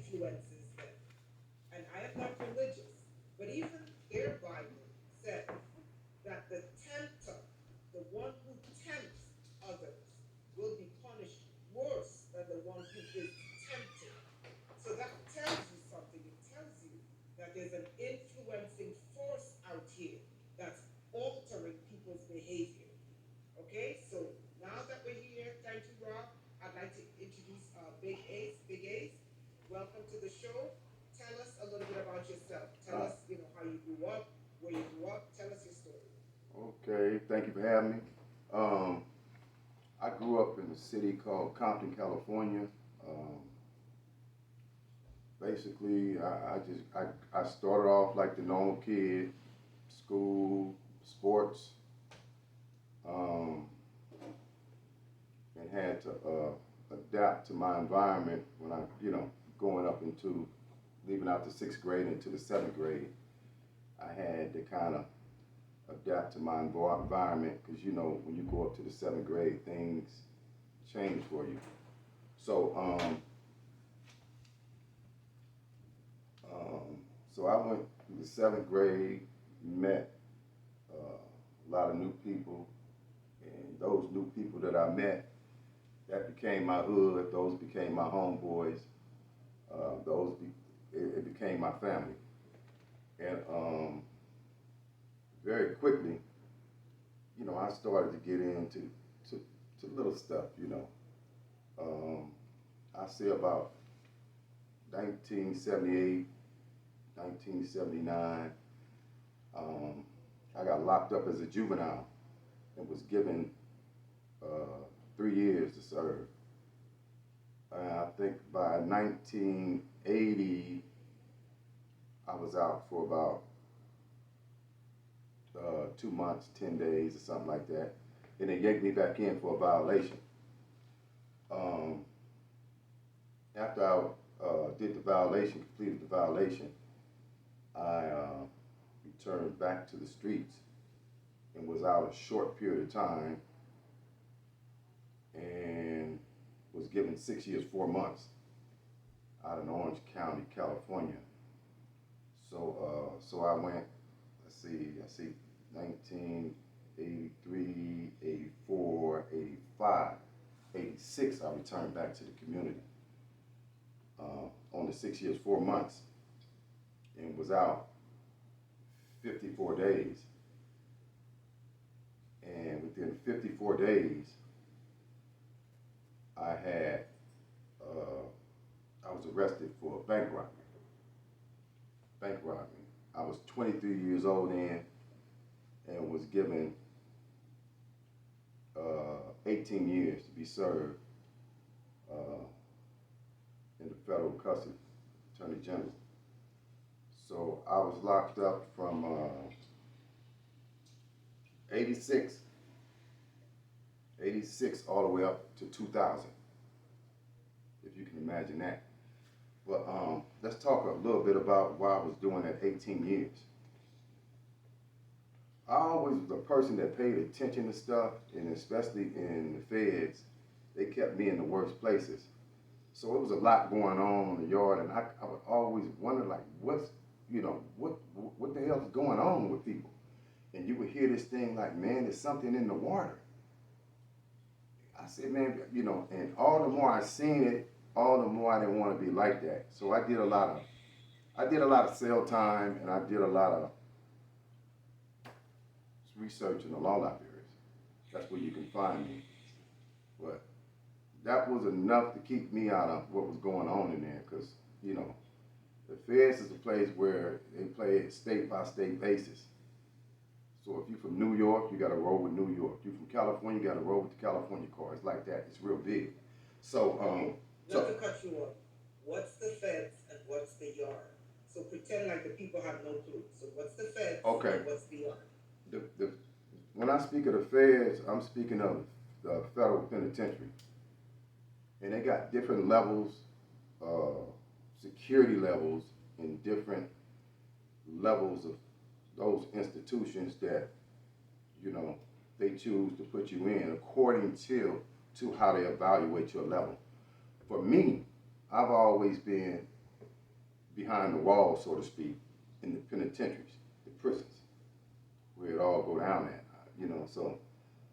influences them. And I am not religious, but even their Bible says that the tempter, the one who tempts others, will be punished worse than the one who is tempted. So that tells you something. It tells you that there's an influencing force out here that's altering people's behavior. Okay, so now that we're here, thank you, Rob. I'd like to introduce Big Ace. Big Ace, welcome to the show. Tell us a little bit about yourself. Tell us, how you grew up, where you grew up. Tell us your story. Okay, thank you for having me. Um, I grew up in a city called Compton, California. Um, Basically, I started off like the normal kid, school, sports, um, and had to adapt to my environment when going up into leaving out the sixth grade into the seventh grade. I had to kind of adapt to my environment because when you go up to the seventh grade, things change for you. So so I went through the seventh grade, met a lot of new people, and those new people that I met, that became my hood. Those became my homeboys. It became my family, and very quickly, I started to get into little stuff. I say about 1978, 1979, I got locked up as a juvenile and was given 3 years to serve. I think by 1980, I was out for about 2 months, 10 days, or something like that. And they yanked me back in for a violation. After I did the violation, completed the violation, I returned back to the streets and was out a short period of time and was given 6 years, 4 months out in Orange County, California. So I went, I see 1983, 84, 85, 86, I returned back to the community on the 6 years, 4 months, and was out 54 days. And within 54 days, I was arrested for bank robbery. I was 23 years old then and was given 18 years to be served in the federal custody, Attorney General. So I was locked up from 86 all the way up to 2000, if you can imagine that. But let's talk a little bit about what I was doing at 18 years. I always was a person that paid attention to stuff, and especially in the feds, they kept me in the worst places. So it was a lot going on in the yard, and I would always wonder, like, what the hell is going on with people? And you would hear this thing like, man, there's something in the water. I said, man, and all the more I seen it, all the more I didn't want to be like that. So I did a lot of cell time, and I did a lot of research in the law libraries. That's where you can find me. But that was enough to keep me out of what was going on in there, because the feds is a place where they play it state by state basis. So if you're from New York, you got to roll with New York. You're from California, you got to roll with the California car. It's like that. It's real big. So not to cut you off. What's the feds and what's the yard? So pretend like the people have no clue. So what's the feds? Okay. And what's the yard? When I speak of the feds, I'm speaking of the federal penitentiary, and they got different levels, security levels, and different levels of those institutions that they choose to put you in according to how they evaluate your level. For me, I've always been behind the wall, so to speak, in the penitentiaries, the prisons, where it all go down at, So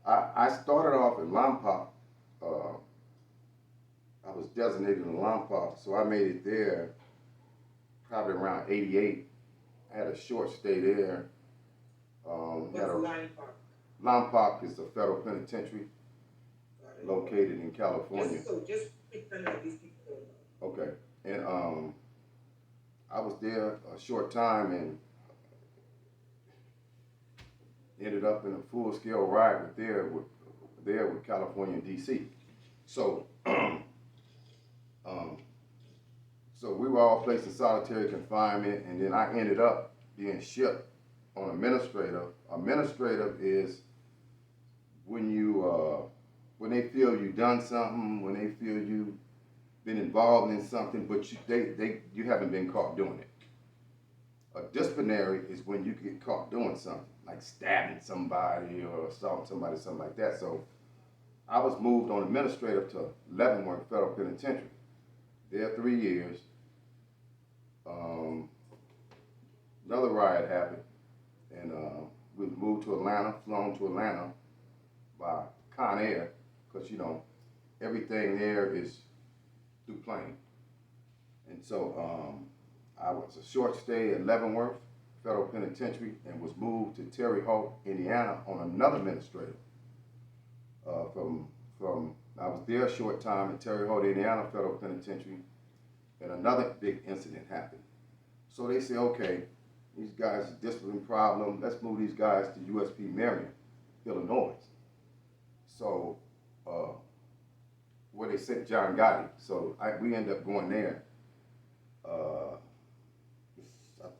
I started off in Lompoc. I was designated in Lompoc, so I made it there probably around 88. I had a short stay there. What's Lompoc? Lompoc is a federal penitentiary located in California. Just pretend like these people don't know. Okay, and I was there a short time and ended up in a full-scale riot with California and DC. So, so we were all placed in solitary confinement, and then I ended up being shipped on administrative. Administrative is when when they feel you've done something, when they feel you've been involved in something, but you haven't been caught doing it. A disciplinary is when you get caught doing something, like stabbing somebody or assaulting somebody, something like that. So I was moved on administrative to Leavenworth Federal Penitentiary. There 3 years. Another riot happened, and we moved to Atlanta, flown to Atlanta by Con Air, because everything there is through plane. And so I was a short stay at Leavenworth Federal Penitentiary and was moved to Terre Haute, Indiana on another administrative. I was there a short time at Terre Haute, Indiana Federal Penitentiary, and another big incident happened. So they said, okay, these guys, a discipline problem, let's move these guys to USP Marion, Illinois. So, where they sent John Gotti. So we ended up going there. I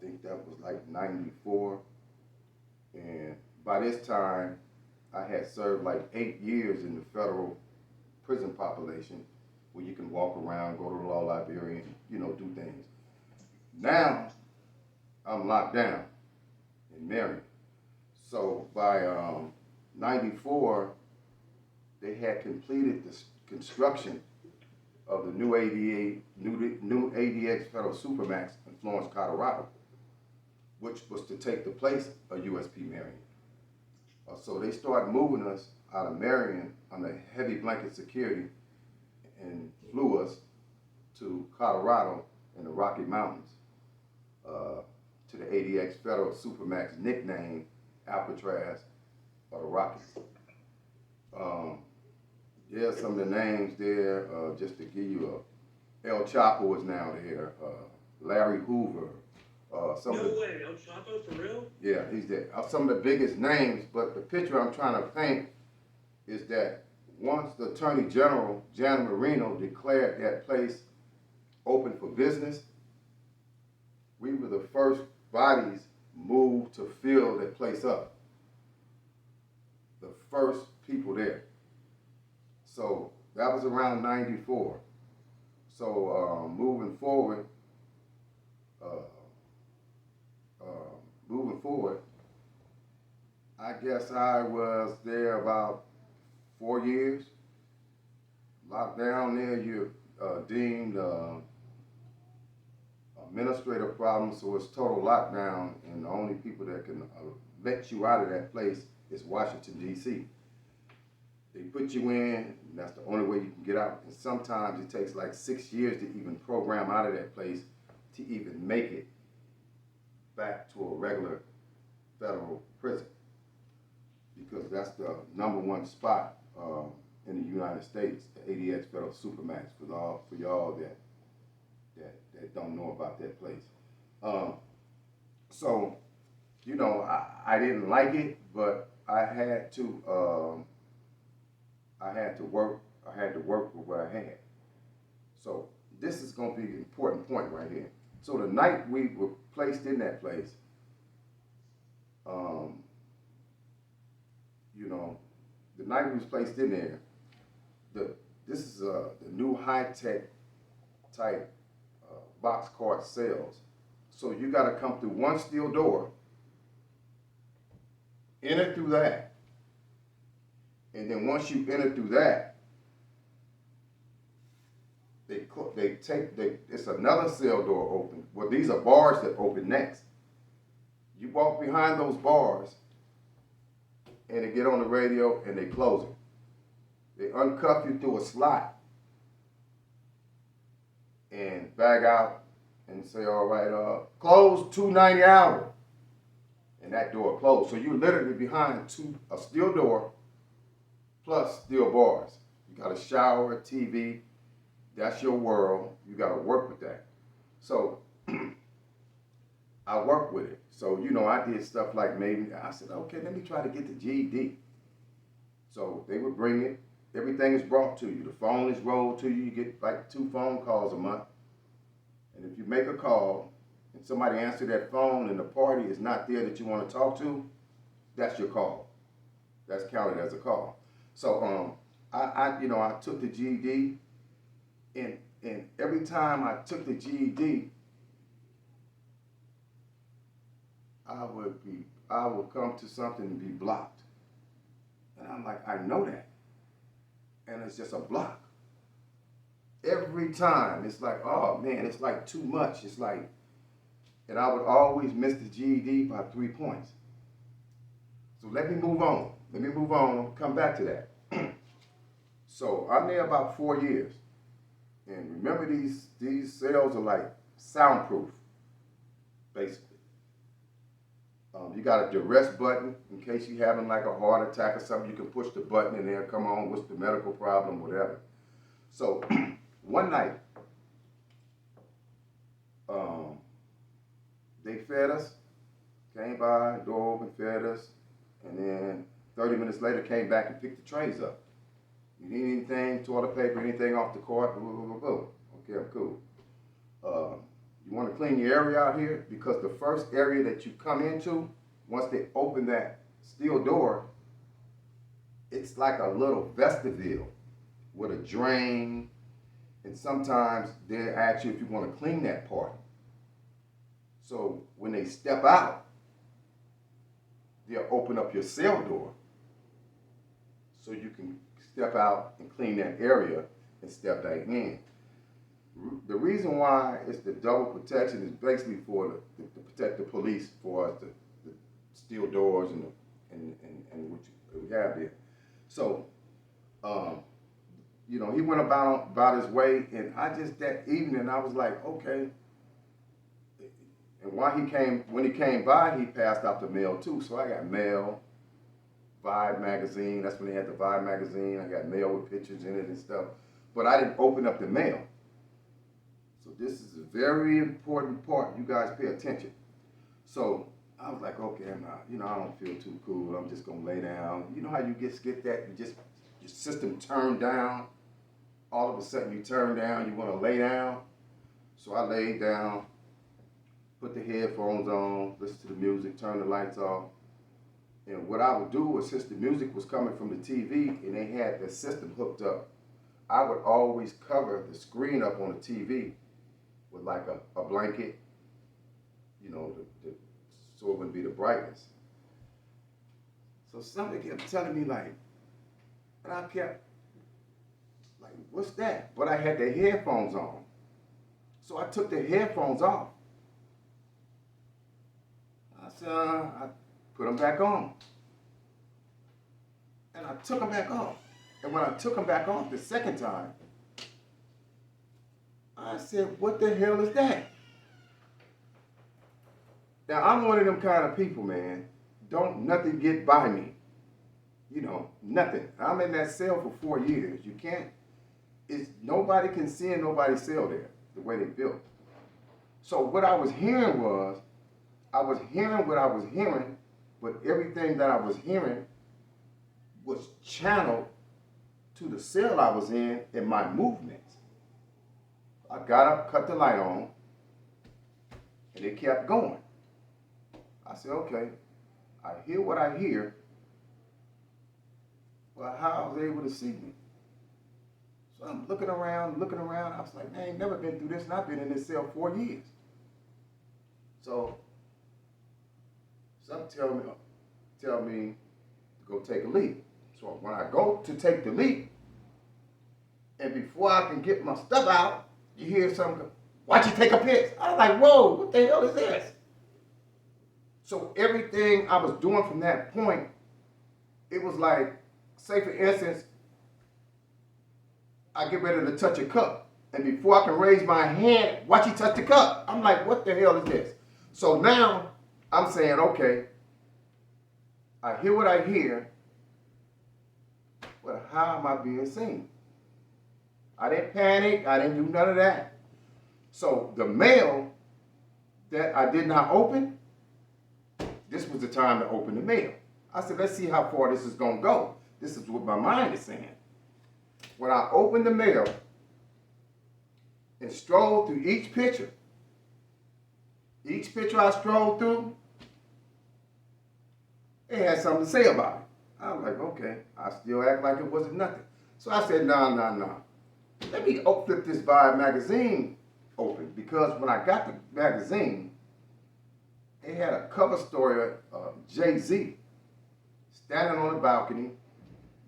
think that was like 94. And by this time, I had served like 8 years in the federal prison population, where you can walk around, go to the law library, and, do things. Now, I'm locked down in Marion. So by 94, they had completed the construction of the new ADX Federal Supermax in Florence, Colorado, which was to take the place of USP Marion. So they started moving us out of Marion under heavy blanket security and flew us to Colorado in the Rocky Mountains, to the ADX Federal Supermax, nicknamed Alcatraz or the Rockies. Some of the names there, just to give you El Chapo was now there, Larry Hoover. No way, El Chapo, for real? Yeah, he's there. Some of the biggest names, but the picture I'm trying to paint is that once the Attorney General, Jan Marino, declared that place open for business, we were the first bodies moved to fill that place up. The first people there. So that was around 94. So moving forward, I guess I was there about 4 years. Locked down there, you're deemed administrative problem, so it's total lockdown, and the only people that can let you out of that place is Washington, D.C. They put you in, and that's the only way you can get out. And sometimes it takes like 6 years to even program out of that place to even make it back to a regular federal prison, because that's the #1 spot in the United States, the ADX Federal Supermax, for y'all that don't know about that place. So, I didn't like it, but I had to work. I had to work with what I had. So this is going to be an important point right here. So the night we were placed in that place, the night we was placed in there, this is the new high-tech type boxcar cells. So you got to come through one steel door, enter through that, and then once you enter through that, it's another cell door open. Well, these are bars that open next. You walk behind those bars, and they get on the radio and they close it. They uncuff you through a slot and bag out and say, all right, close 290 hour. And that door closed. So you're literally behind a steel door plus steel bars. You got a shower, TV, that's your world. You got to work with that. So I work with it. So, I did stuff like maybe, I said, okay, let me try to get the GED. So they would bring it. Everything is brought to you. The phone is rolled to you. You get like 2 phone calls a month. And if you make a call and somebody answers that phone and the party is not there that you want to talk to, that's your call. That's counted as a call. So I took the GED, and every time I took the GED, I would come to something and be blocked. And I'm like, I know that. And it's just a block. Every time, it's like, oh man, it's like too much. It's like, and I would always miss the GED by 3 points. So let me move on. I'll come back to that. So I'm there about 4 years. And remember, these cells are like soundproof, basically. You got a duress button in case you're having like a heart attack or something. You can push the button and they'll come on. What's the medical problem, whatever. So one night, they fed us, came by, door open, fed us, and then 30 minutes later came back and picked the trays up. You need anything, toilet paper, anything off the cart, blah, blah, blah, blah. Okay, I'm cool. You want to clean your area out here? Because the first area that you come into, once they open that steel door, it's like a little vestibule with a drain, and sometimes they ask you if you want to clean that part. So when they step out, they'll open up your cell door so you can step out and clean that area and step back in. The reason why it's the double protection is basically for to protect the police for us, the steel doors and what we have there. So, he went about his way, and I just that evening I was like, okay. And when he came by, he passed out the mail too. So I got mail, Vibe magazine. That's when they had the Vibe magazine. I got mail with pictures in it and stuff. But I didn't open up the mail. So this is a very important part. You guys pay attention. So I was like, okay, I'm not, I don't feel too cool. I'm just gonna lay down. You know how you get that? Your system turned down. All of a sudden you turn down. You want to lay down. So I laid down, put the headphones on, listen to the music, turn the lights off. And what I would do was, since the music was coming from the TV and they had the system hooked up, I would always cover the screen up on the TV with like a blanket, so it wouldn't be the brightness. So somebody kept telling me like, and I kept like, what's that? But I had the headphones on. So I took the headphones off. I said, I put them back on. And I took them back off. And when I took them back off the second time, I said, what the hell is that? Now, I'm one of them kind of people, man. Don't nothing get by me. Nothing. I'm in that cell for 4 years. You can't, nobody can see in nobody's cell there, the way they built. So what I was hearing what I was hearing, but everything that I was hearing was channeled to the cell I was in my movements. I got up, cut the light on, and it kept going. I said, okay, I hear what I hear, but how was they able to see me? So I'm looking around. I was like, man, I ain't never been through this, and I've been in this cell 4 years. So some tell me to go take a leak. So when I go to take the leak, And before I can get my stuff out, you hear something, watch you take a piss. I was like, whoa, what the hell is this? So everything I was doing from that point, it was like, say for instance, I get ready to touch a cup. And before I can raise my hand, watch you touch the cup. I'm like, what the hell is this? So now I'm saying, okay, I hear what I hear, but how am I being seen? I didn't panic. I didn't do none of that. So the mail that I did not open, this was the time to open the mail. I said, let's see how far this is going to go. This is what my mind is saying. When I opened the mail and strolled through each picture I strolled through, it had something to say about it. I was like, okay, I still act like it wasn't nothing. So I said, no. Let me flip this Vibe magazine open, because when I got the magazine, it had a cover story of Jay-Z standing on the balcony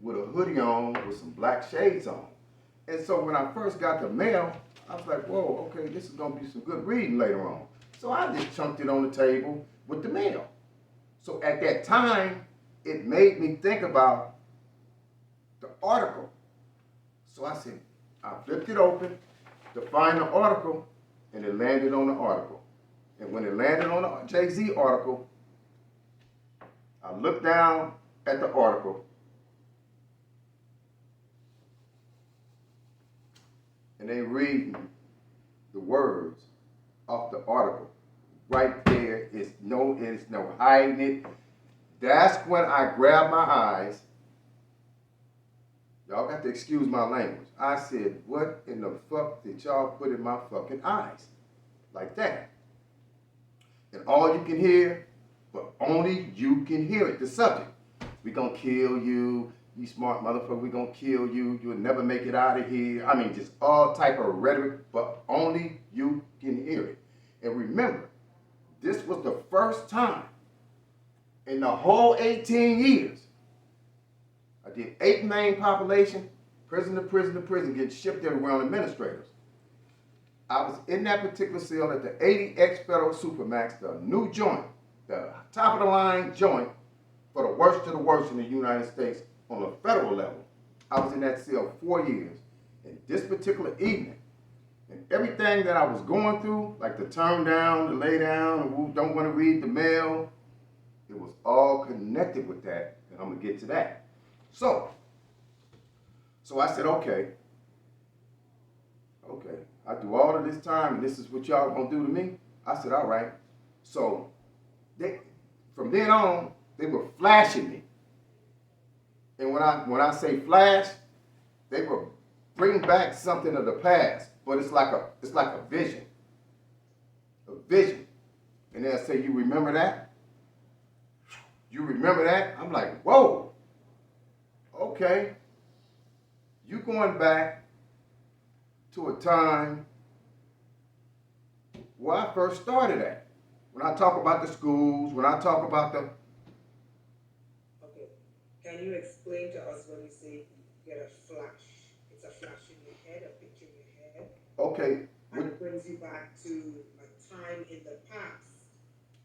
with a hoodie on with some black shades on. And so when I first got the mail, I was like, whoa, okay, this is going to be some good reading later on. So I just chunked it on the table with the mail. So at that time, it made me think about the article. So I said, I flipped it open to find the article, and it landed on the article. And when it landed on the Jay-Z article, I looked down at the article, and they read the words off the article. Right there, it's no hiding it. That's when I grabbed my eyes. Y'all got to excuse my language. I said, what in the fuck did y'all put in my fucking eyes? Like that. And all you can hear, but only you can hear it, the subject. We gonna kill you, you smart motherfucker, we gonna kill you, you'll never make it out of here. I mean, just all type of rhetoric, but only you can hear it. And remember, this was the first time in the whole 18 years. I did 8 main population, prison to prison to prison, getting shipped everywhere on administrators. I was in that particular cell at the 80X Federal Supermax, the new joint, the top of the line joint for the worst of the worst in the United States on a federal level. I was in that cell 4 years. And this particular evening, and everything that I was going through, like the turn down, the lay down, and who don't want to read the mail, it was all connected with that, and I'm going to get to that. So I said, okay, I do all of this time, and this is what y'all gonna do to me? I said, all right. So from then on, they were flashing me. And when I say flash, they were bringing back something of the past, but it's like a vision. A vision. And they'll say, you remember that? You remember that? I'm like, whoa. Okay. You going back to a time where I first started at. When I talk about the schools, when I talk about the... Okay. Can you explain to us when you say you get a flash? It's a flash in your head, a picture in your head. Okay. And it brings you back to a time in the past.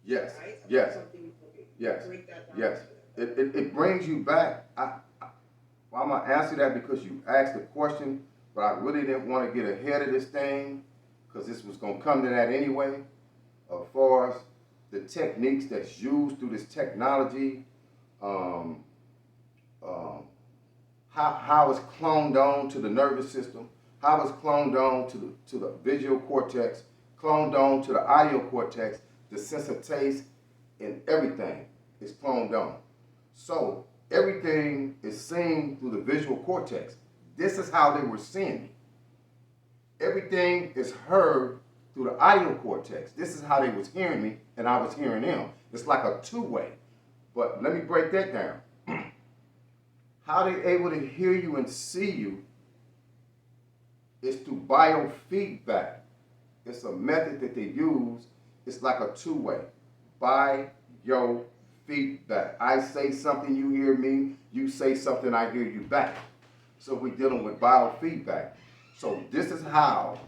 Yes. Right? Yes. Something, okay. Yes. Break that down. Yes. It brings you back. I'm going to answer that because you asked the question, but I really didn't want to get ahead of this thing because this was going to come to that anyway. As far as the techniques that's used through this technology, how it's cloned on to the nervous system, how it's cloned on to the visual cortex, cloned on to the audio cortex, the sense of taste, and everything is cloned on. So everything is seen through the visual cortex. This is how they were seeing me. Everything is heard through the audio cortex. This is how they was hearing me, and I was hearing them. It's like a two-way. But let me break that down. How they're able to hear you and see you is through biofeedback. It's a method that they use. It's like a two-way. Biofeedback. I say something, you hear me. You say something, I hear you back. So we're dealing with biofeedback. So this is how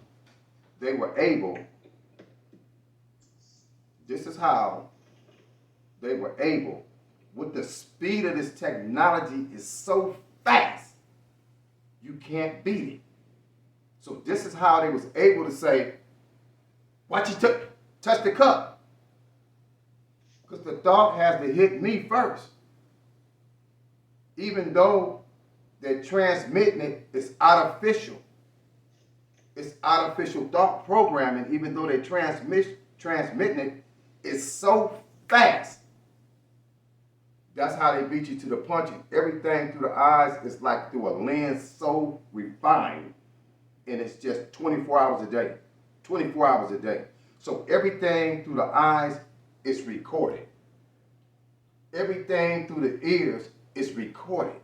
they were able, this is how they were able, with the speed of this technology is so fast, you can't beat it. So this is how they was able to say, why'd you touch the cup? Because the dog has to hit me first. Even though they're transmitting it, it's artificial. It's artificial thought programming, even though they're transmitting it, it's so fast. That's how they beat you to the punch. Everything through the eyes is like through a lens so refined. And it's just 24 hours a day. 24 hours a day. So everything through the eyes is recorded. Everything through the ears is recorded.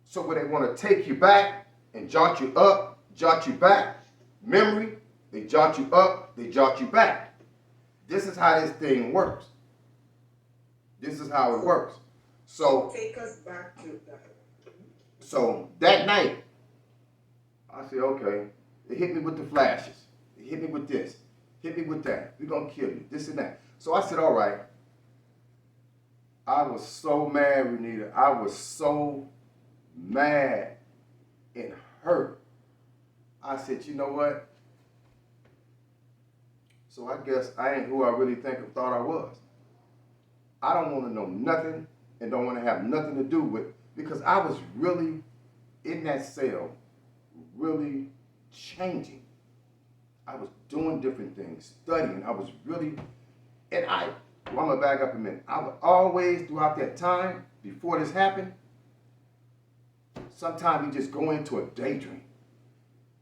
So when they want to take you back and jot you up, jot you back, memory, they jot you up, they jot you back. This is how this thing works. This is how it works. So take us back to that. So that night, I said, okay, they hit me with the flashes. They hit me with this. Hit me with that. We're going to kill you. This and that. So I said, all right. I was so mad, Renita. I was so mad and hurt. I said, you know what? So I guess I ain't who I really thought I was. I don't want to know nothing and don't want to have nothing to do with, because I was really in that cell, really changing. I was doing different things, studying. I was really, and I'm going to back up a minute. I would always, throughout that time, before this happened, sometimes you just go into a daydream.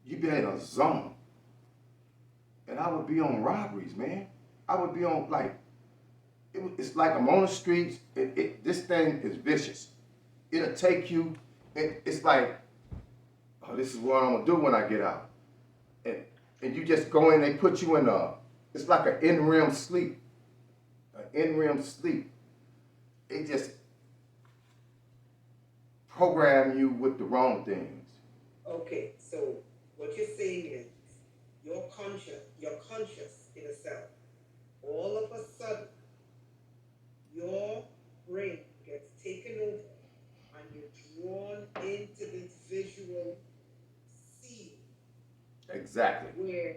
You be in a zone. And I would be on robberies, man. I would be on, like, it's like I'm on the streets. This thing is vicious. It'll take you, it's like, oh, this is what I'm going to do when I get out. And you just go in, they put you in it's like an in-REM sleep. An in-REM sleep. It just program you with the wrong things. Okay, so what you're saying is you're conscious in a cell. All of a sudden, your brain gets taken over and you're drawn into this visual scene. Exactly. Where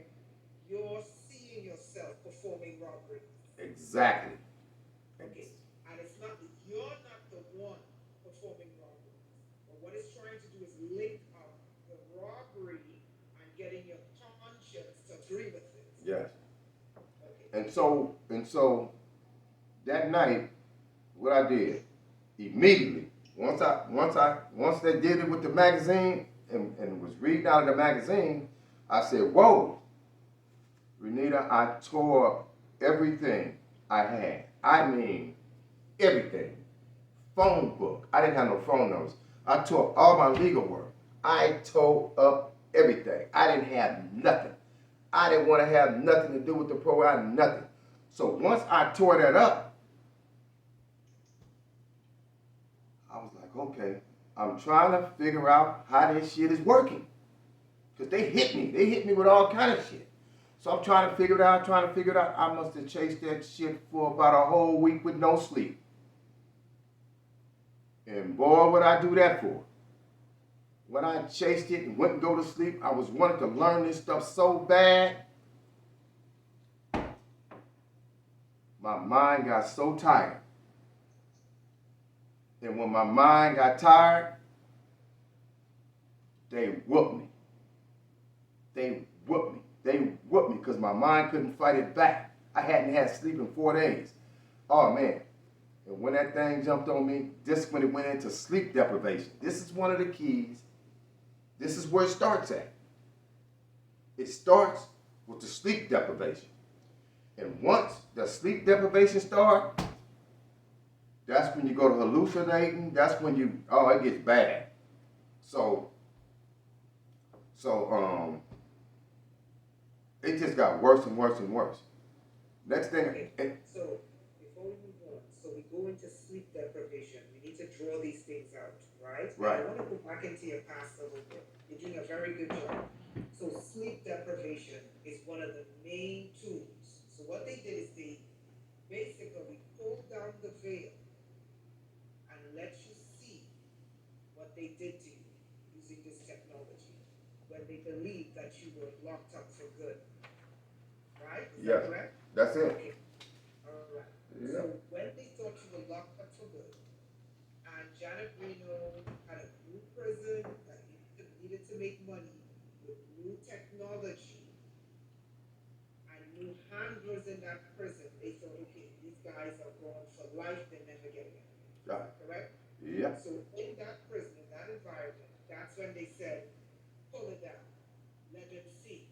you're seeing yourself performing robbery. Exactly. Okay. And it's not, you're not the one performing robbery. But what it's trying to do is link up the robbery and getting your conscience to agree with it. Yes. Okay. And so that night, what I did, immediately, once they did it with the magazine and was reading out of the magazine, I said, whoa, Renita, I tore up everything I had. I mean, everything. Phone book. I didn't have no phone numbers. I tore up all my legal work. I tore up everything. I didn't have nothing. I didn't want to have nothing to do with the program, nothing. So once I tore that up, I was like, okay, I'm trying to figure out how this shit is working. Because they hit me. They hit me with all kind of shit. So I'm trying to figure it out, I must have chased that shit for about a whole week with no sleep. And boy, what I do that for. When I chased it and wouldn't go to sleep, I was wanting to learn this stuff so bad. My mind got so tired. And when my mind got tired, they whooped me. They whooped me because my mind couldn't fight it back. I hadn't had sleep in 4 days. Oh, man. And when that thing jumped on me, this when it went into sleep deprivation. This is one of the keys. This is where it starts at. It starts with the sleep deprivation. And once the sleep deprivation starts, that's when you go to hallucinating. That's when it gets bad. So it just got worse and worse and worse. Next thing. Okay. So before we move on, so we go into sleep deprivation. We need to draw these things out, right? Right. And I want to go back into your past a little bit. You're doing a very good job. So sleep deprivation is one of the main tools. So what they did is they basically pulled down the veil and let you see what they did to you using this technology when they believed that you were locked up for good. Right? Is Yes. that correct? That's it. Okay. All right. Yeah. So when they thought you were locked up for good, and Janet Reno had a new prison that needed to make money with new technology and new handlers in that prison, they thought, okay, these guys are gone for life, they're never getting out. Is Yeah. that correct? Yeah. So in that prison, in that environment, that's when they said, pull it down. Let them see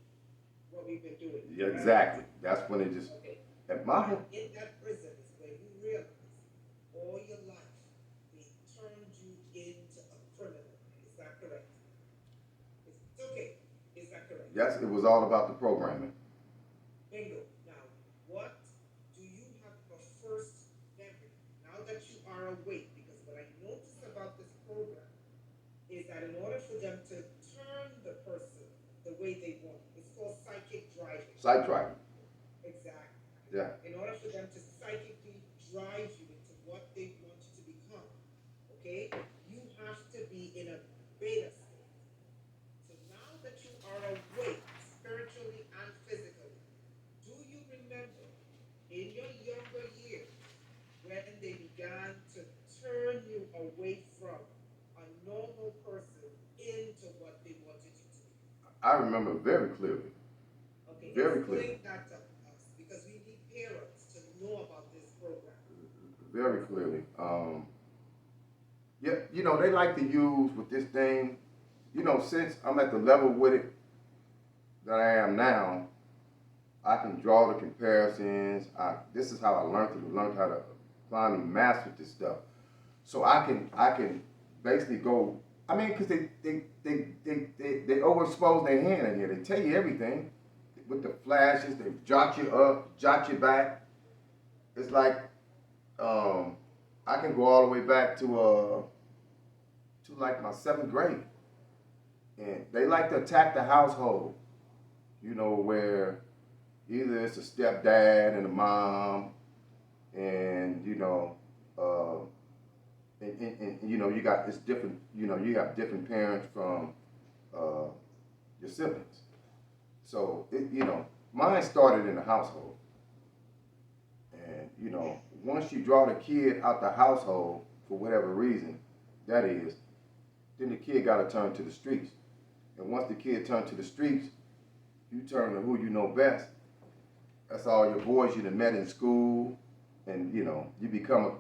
what we've been doing. Yeah, right? exactly. That's when it just, Okay. at my, And in that prison is where you realize all your life they turned you into a criminal. Is that correct? It's okay. Is that correct? yes, it was all about the programming. Bingo. Now, what do you have a first memory now that you are awake? Because what I noticed about this program is that in order for them to turn the person the way they want, it's called psychic driving. Site driving. Exactly. Yeah. In order for them to psychically drive you into what they want you to become, okay, you have to be in a beta state. So now that you are awake, spiritually and physically, do you remember in your younger years when they began to turn you away from a normal person into what they wanted you to be? I remember very clearly. Okay, Very explain clearly. that to us because we need parents to know about this program. Very clearly. Yeah, you know, they like to use with this thing, you know, since I'm at the level with it that I am now, I can draw the comparisons. This is how I learned how to finally master this stuff. So I can basically go. I mean, because they overexpose their hand in here. They tell you everything with the flashes. They jot you up, jot you back. It's like I can go all the way back to like my 7th grade, and they like to attack the household. You know, where either it's a stepdad and a mom, and you know, and you know, you got it's different. You know, you have different parents from your siblings. So you know, mine started in the household, and you know, once you draw the kid out the household for whatever reason, that is, then the kid got to turn to the streets, and once the kid turns to the streets, you turn to who you know best. That's all your boys you done met in school, and you know, you become a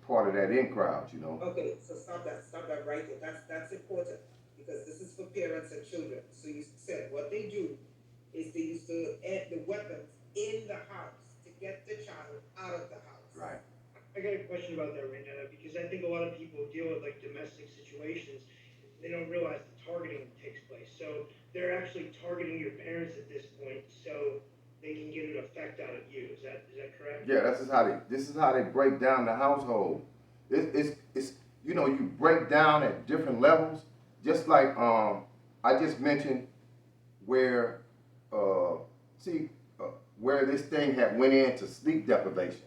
part of that in crowd, you know. Okay, so stop that right there. That's important because this is for parents and children. So you said what they do is they use the weapons in the house to get the child out of the house. Right. I got a question about that right now because I think a lot of people deal with like domestic situations. They don't realize the targeting takes place. So they're actually targeting your parents at this point, so they can get an effect out of you. Is that correct? Yeah, this is how they break down the household. It's you know, you break down at different levels. Just like I just mentioned where where this thing had went into sleep deprivation.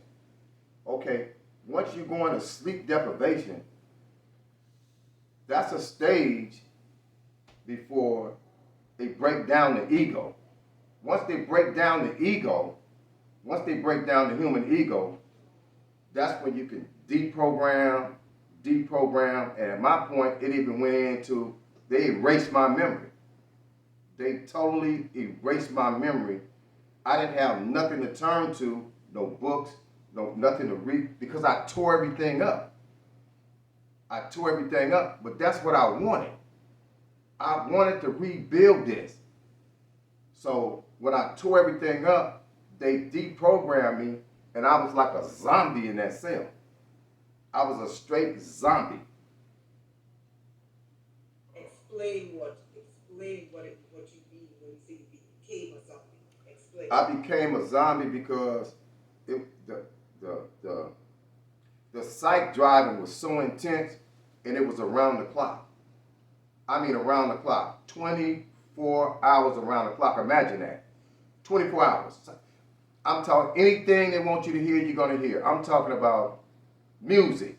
Okay, once you go into sleep deprivation, that's a stage before they break down the ego. Once they break down the ego, once they break down the human ego, that's when you can deprogram, and at my point, it even went into, they erased my memory. They totally erased my memory. I didn't have nothing to turn to, no books, nothing to read, because I tore everything up. But that's what I wanted. I wanted to rebuild this. So when I tore everything up, they deprogrammed me, and I was like a zombie in that cell. I was a straight zombie. Explain what you mean when you say you became a zombie. Explain. I became a zombie because the psych driving was so intense. and it was around the clock. I mean, around the clock, 24 hours around the clock. Imagine that, 24 hours. I'm talking anything they want you to hear, you're gonna hear. I'm talking about music,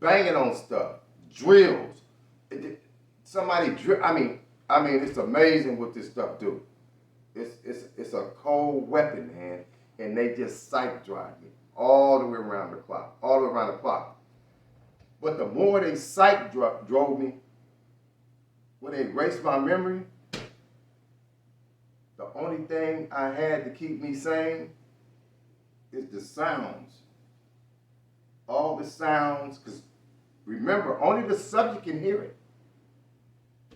banging on stuff, drills. Somebody drill. I mean, it's amazing what this stuff do. It's a cold weapon, man, and they just psych drive me all the way around the clock, all the way around the clock. But the more they psych drove me, when they erased my memory, the only thing I had to keep me sane is the sounds. All the sounds, because remember, only the subject can hear it.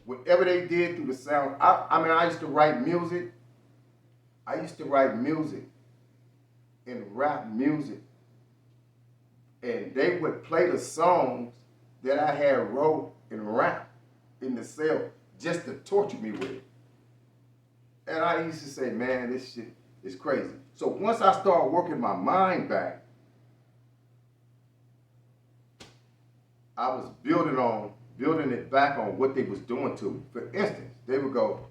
Whatever they did through the sound. I used to write music. I used to write music and rap music. And they would play the songs that I had wrote and rap in the cell just to torture me with it. And I used to say, man, this shit is crazy. So once I started working my mind back, I was building it back on what they was doing to me. For instance, they would go,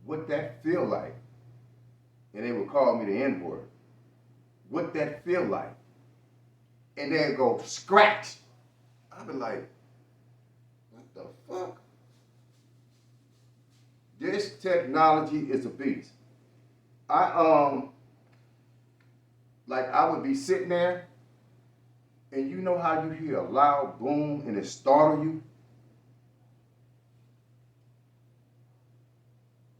what that feel like? And they would call me the N-word. What that feel like? And they'd go, scratch. I'd be like, what the fuck? This technology is a beast. I would be sitting there, and you know how you hear a loud boom and it startle you?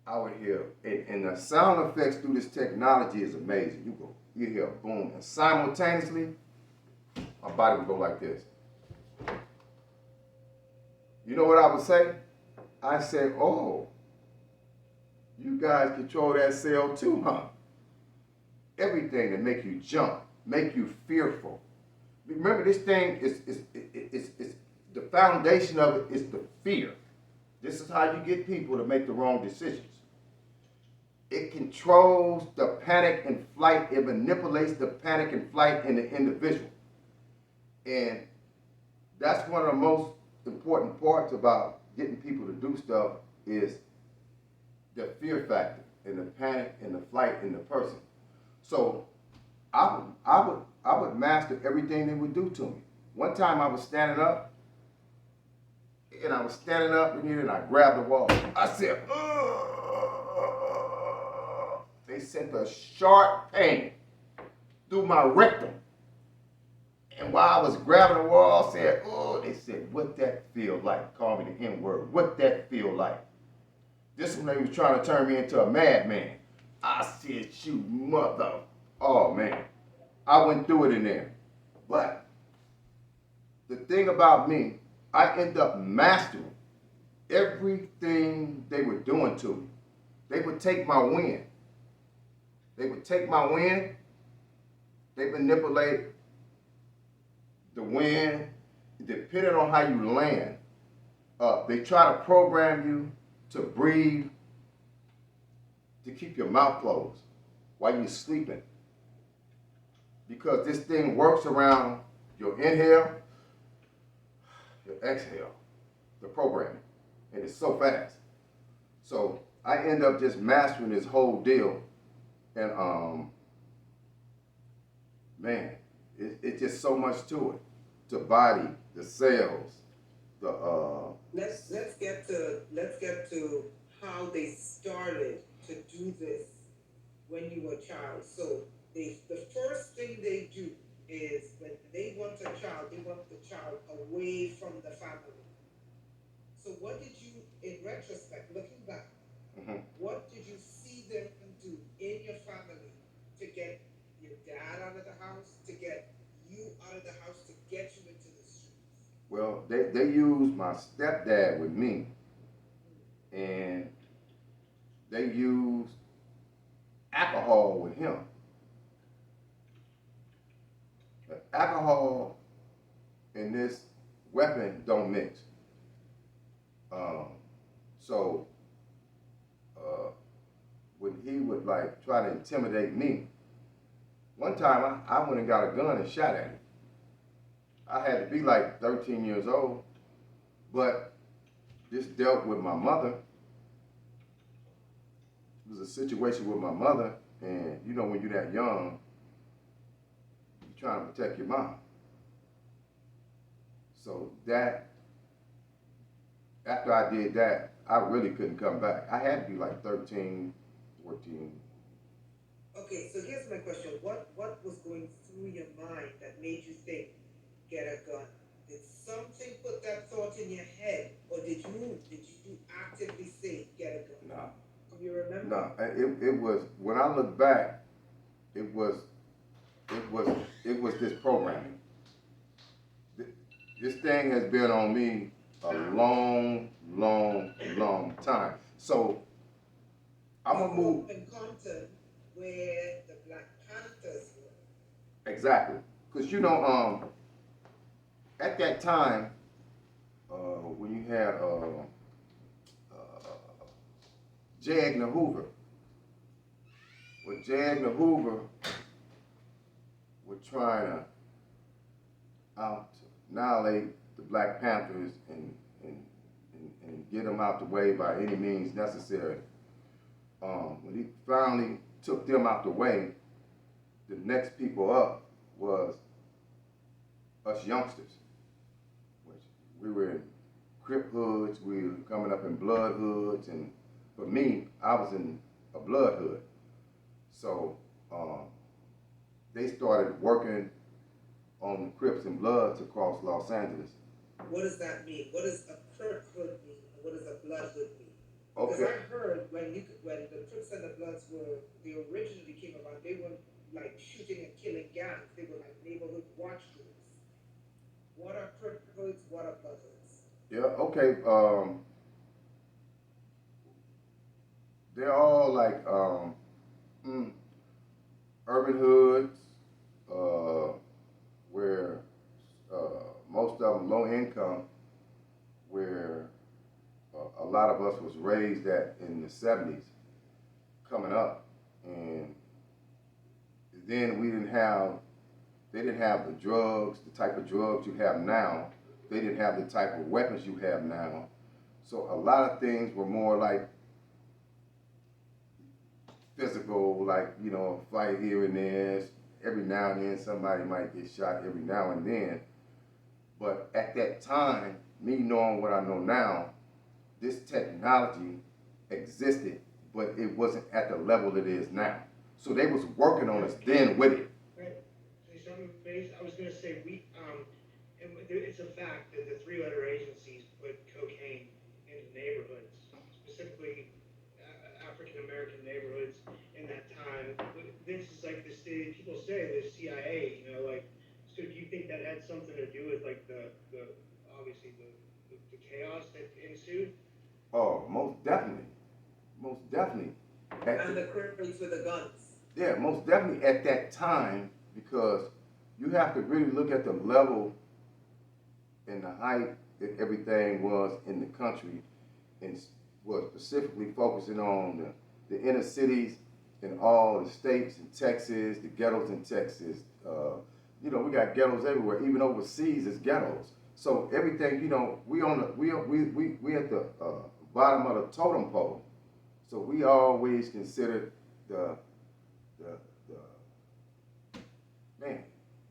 I would hear, and the sound effects through this technology is amazing. You hear a boom, and simultaneously, my body would go like this. You know what I would say? I said, oh, you guys control that cell too, huh? Everything that make you jump, make you fearful. Remember, this thing is the foundation of it is the fear. This is how you get people to make the wrong decisions. It controls the panic and flight. It manipulates the panic and flight in the individual. And that's one of the most important parts about getting people to do stuff is the fear factor and the panic and the flight in the person. So I would master everything they would do to me. One time I was standing up, and and I grabbed the wall. I said, ugh. They sent a sharp pain through my rectum. And while I was grabbing the wall, I said, oh, they said, what that feel like? Call me the N-word. What that feel like? This one, they was trying to turn me into a madman. I said, you mother. Oh, man. I went through it in there. But the thing about me, I end up mastering everything they were doing to me. They would take my wind. They manipulate the wind, depending on how you land. They try to program you to breathe, to keep your mouth closed while you're sleeping. Because this thing works around your inhale, your exhale, the programming. And it's so fast. So I end up just mastering this whole deal. And man, it's just so much to it. The body, the cells, the Let's get to how they started to do this when you were a child. So the first thing they do is when they want a child, they want the child away from the family. So what did you, in retrospect, looking back, what did you see them do in your family to get your dad out of the house, to get you out of the house, to get you into the streets? Well, they used my stepdad with me, and they used alcohol with him. But alcohol and this weapon don't mix. So when he would like try to intimidate me, one time I went and got a gun and shot at him. I had to be like 13 years old, but this dealt with my mother. It was a situation with my mother, and you know when you're that young, you're trying to protect your mom. So that, after I did that, I really couldn't come back. I had to be like 13, 14. Okay, so here's my question. What was going through your mind that made you think, get a gun? Did something put that thought in your head, or did you actively say, get a gun? No. Do you remember? No, it was, when I look back, it was this programming. This thing has been on me a long, long, long time. So I'm gonna move. In Compton, where the Black Panthers were. Exactly, because you know, at that time, when you had J. Edgar Hoover, J. Edgar Hoover were trying to annihilate the Black Panthers and get them out the way by any means necessary. When he finally took them out the way, the next people up was us youngsters. Which we were in Crip hoods, we were coming up in Blood hoods, and for me, I was in a Blood hood. So they started working on the Crips and Bloods across Los Angeles. What does that mean? What does a Crip hood mean? What does a Blood hood mean? Because Okay. I heard when the Crips and the Bloods they originally came about, they weren't like shooting and killing gangs. They were like neighborhood watch groups. What are Crip hoods? What are Blood hoods? Yeah, okay. They're all like urban hoods, where most of them low income, where a lot of us was raised at in the 70s, coming up, and then they didn't have the drugs, the type of drugs you have now. They didn't have the type of weapons you have now. So a lot of things were more like physical, like, you know, a fight here and there. Every now and then somebody might get shot every now and then. But at that time, me knowing what I know now, this technology existed, but it wasn't at the level it is now. So they was working on us then with it. Right. Say something, Mace? I was gonna say it's a fact that the three-letter agencies put cocaine into neighborhoods, specifically African American neighborhoods in that time. This is like people say the CIA, you know, like. So do you think that had something to do with like the obviously the chaos that ensued? Oh, most definitely. Most definitely. And the Crips with the guns. Yeah, most definitely at that time, because you have to really look at the level and the height that everything was in the country, and was specifically focusing on the inner cities in all the states in Texas, the ghettos in Texas. You know, we got ghettos everywhere, even overseas is ghettos. So everything, you know, we at the bottom of the totem pole. So we always considered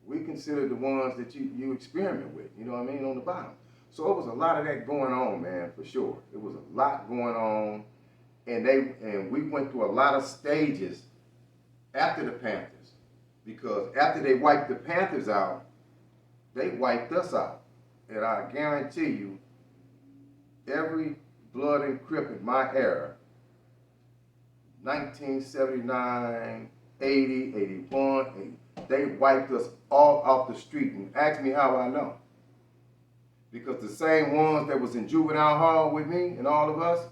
we considered the ones that you experiment with, you know what I mean, on the bottom. So it was a lot of that going on, man, for sure. It was a lot going on, and we went through a lot of stages after the Panthers. Because after they wiped the Panthers out, they wiped us out. And I guarantee you, every Blood and Crip in my era, 1979, 80, 81, 80, they wiped us all off the street. And ask me how I know. Because the same ones that was in juvenile hall with me and all of us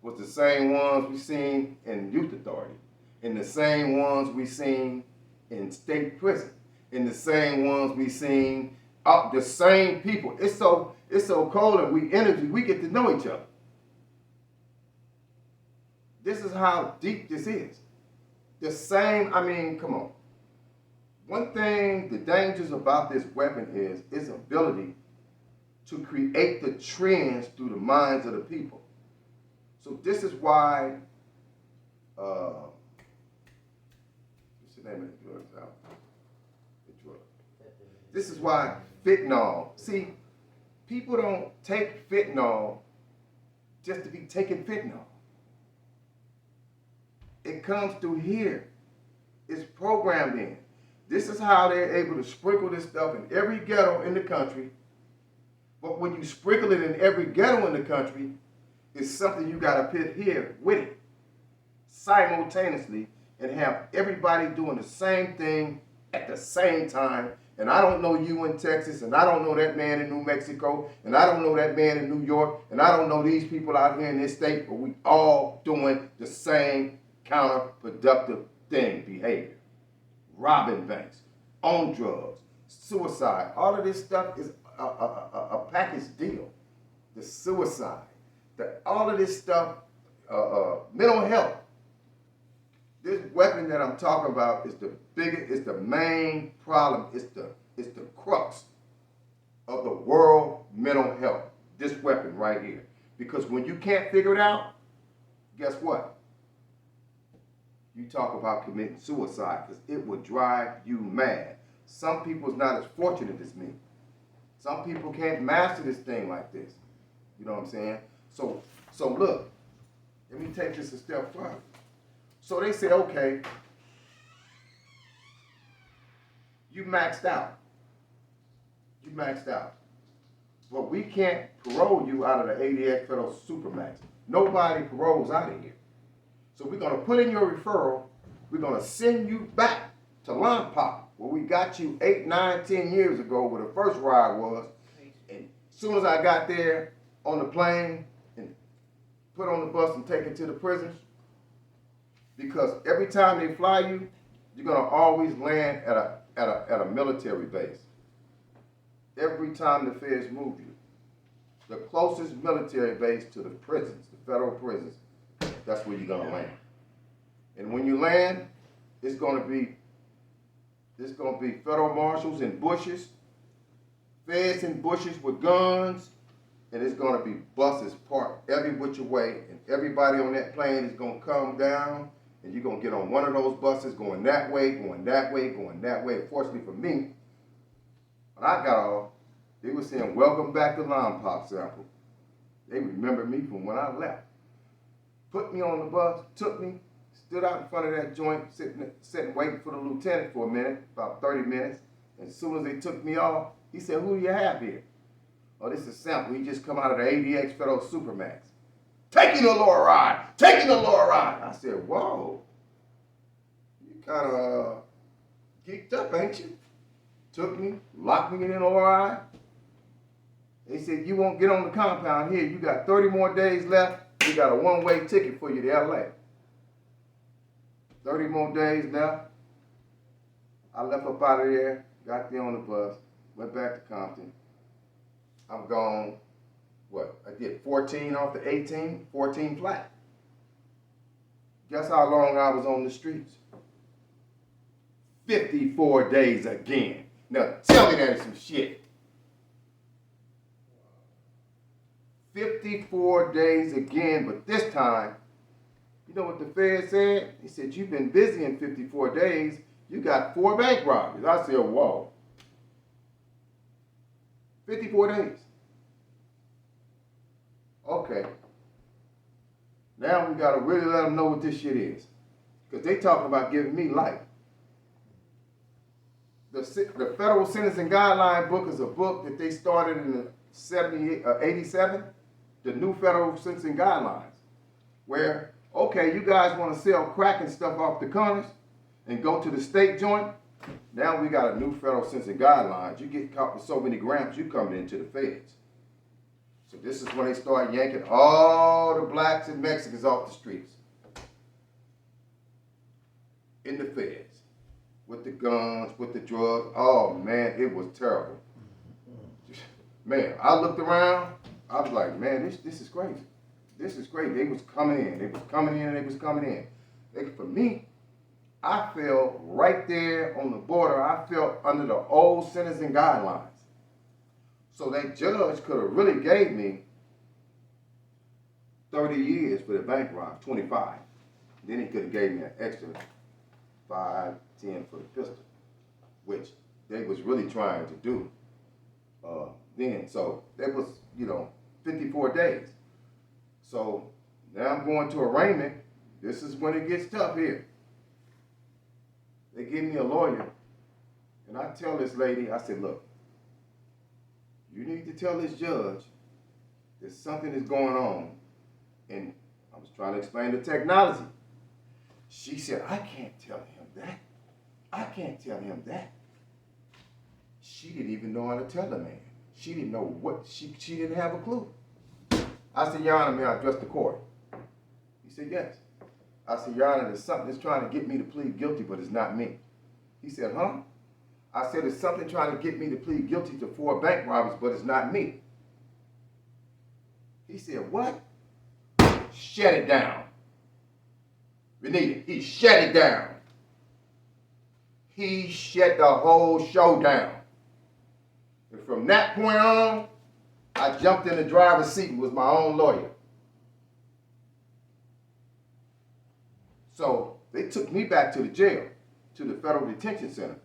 was the same ones we seen in youth authority. And the same ones we seen in state prison, in the same ones we seen, the same people. It's so cold, and we get to know each other. This is how deep this is. The same, I mean, come on. One thing, the dangers about this weapon is its ability to create the trends through the minds of the people. So this is why, what's the name of the drugs out? The drug. This is why fentanyl, see, people don't take fentanyl just to be taking fentanyl. It comes through here. It's programmed in. This is how they're able to sprinkle this stuff in every ghetto in the country. But when you sprinkle it in every ghetto in the country, it's something you gotta put here with it simultaneously and have everybody doing the same thing at the same time. And I don't know you in Texas, and I don't know that man in New Mexico, and I don't know that man in New York, and I don't know these people out here in this state, but we all doing the same counterproductive thing, behavior. Robbing banks, on drugs, suicide, all of this stuff is a package deal. The suicide, all of this stuff, mental health. This weapon that I'm talking about is the biggest, it's the main problem, it's the crux of the world mental health. This weapon right here. Because when you can't figure it out, guess what? You talk about committing suicide, because it will drive you mad. Some people's not as fortunate as me. Some people can't master this thing like this. You know what I'm saying? So look, let me take this a step further. So they say, okay, you maxed out. You maxed out. But we can't parole you out of the ADX Federal Supermax. Nobody paroles out of here. So we're going to put in your referral. We're going to send you back to Lompoc, where we got you 8, 9, 10 years ago, where the first ride was. And as soon as I got there on the plane and put on the bus and taken to the prison, because every time they fly you, you're going to always land at a military base. Every time the feds move you. The closest military base to the prisons, the federal prisons, that's where you're gonna land. And when you land, it's gonna be federal marshals in bushes, feds in bushes with guns, and it's gonna be buses parked every which way, and everybody on that plane is gonna come down, and you're gonna get on one of those buses going that way, going that way, going that way. Fortunately for me, when I got off, they were saying, "Welcome back to Lompoc, Sample." They remember me from when I left. Put me on the bus, took me, stood out in front of that joint, sitting waiting for the lieutenant for a minute, about 30 minutes. And as soon as they took me off, he said, "Who do you have here?" "Oh, this is Sample. He just come out of the ADX Federal Supermax." "Taking the lower ride, taking the lower ride." I said, "Whoa, you kind of geeked up, ain't you?" Took me, locked me in the lower ride. They said, "You won't get on the compound here. You got 30 more days left. We got a one-way ticket for you to LA." 30 more days left. I left up out of there, got there on the bus, went back to Compton. I'm gone, I did 14 off the 18, 14 flat. Guess how long I was on the streets? 54 days again. Now tell me that is some shit. 54 days again, but this time, you know what the Fed said? He said, "You've been busy in 54 days. You got 4 bank robberies." I said, "Whoa. 54 days. Okay. Now we got to really let them know what this shit is. Because they talking about giving me life. The Federal Sentencing Guideline book is a book that they started in the 87, the new Federal Sentencing Guidelines, where, okay, you guys want to sell crack and stuff off the corners and go to the state joint. Now we got a new Federal Sentencing Guidelines. You get caught with so many grams, you coming into the feds. So this is when they start yanking all the blacks and Mexicans off the streets. In the feds. With the guns, with the drugs. Oh man, it was terrible. Man, I looked around, I was like, man, this is crazy. This is crazy. They was coming in, they was coming in, they was coming in. For me, I fell right there on the border. I fell under the old sentencing guidelines. So that judge could have really gave me 30 years for the bank robbery, 25. Then he could have gave me an extra 5, 10 for the pistol, which they was really trying to do then. So that was, 54 days. So now I'm going to arraignment. This is when it gets tough here. They give me a lawyer, and I tell this lady, I said, look, you need to tell this judge that something is going on. And I was trying to explain the technology. She said, I can't tell him that. I can't tell him that. She didn't even know how to tell the man. She didn't know what, she didn't have a clue. I said, Your Honor, may I address the court? He said, yes. I said, Your Honor, there's something that's trying to get me to plead guilty, but it's not me. He said, huh? I said, there's something trying to get me to plead guilty to 4 bank robberies, but it's not me. He said, what? Shut it down. Renita, he shut it down. He shut the whole show down. And from that point on, I jumped in the driver's seat and was my own lawyer. So they took me back to the jail, to the federal detention center.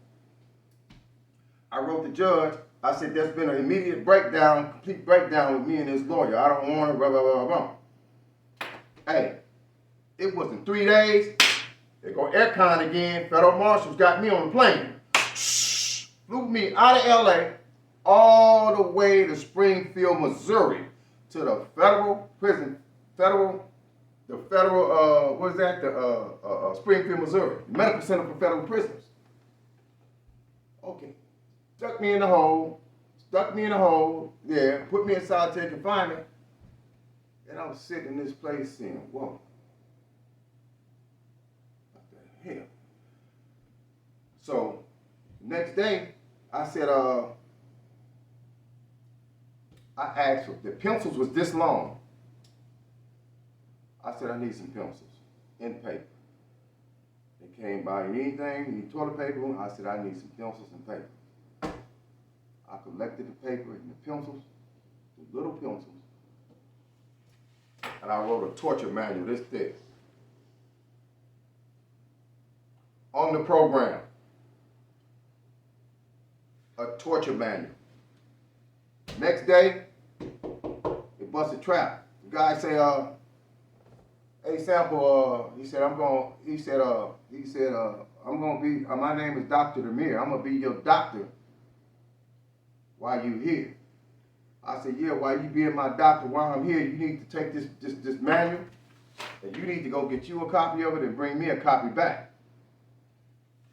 I wrote the judge, I said, there's been an immediate breakdown, complete breakdown with me and this lawyer. I don't want to, blah, blah, blah, blah. Hey, it wasn't 3 days. They go aircon again. Federal marshals got me on the plane. Flew me out of LA all the way to Springfield, Missouri, to the federal prison, Springfield, Missouri, Medical Center for Federal Prisoners. Okay. Stuck me in the hole there, put me in solitary confinement, and I was sitting in this place saying, whoa, what the hell? So, next day, I said, I asked for, the pencils was this long. I said, I need some pencils in paper. They came by, anything, you need toilet paper? I said, I need some pencils and paper. I collected the paper and the pencils, the little pencils, and I wrote a torture manual this thick on the program. A torture manual. Next day, it busted trap. The guy say, hey Sample, he said, I'm gonna be, my name is Dr. Demir. I'm gonna be your doctor while you here. I said, yeah, while you being my doctor, while I'm here, you need to take this manual, and you need to go get you a copy of it and bring me a copy back.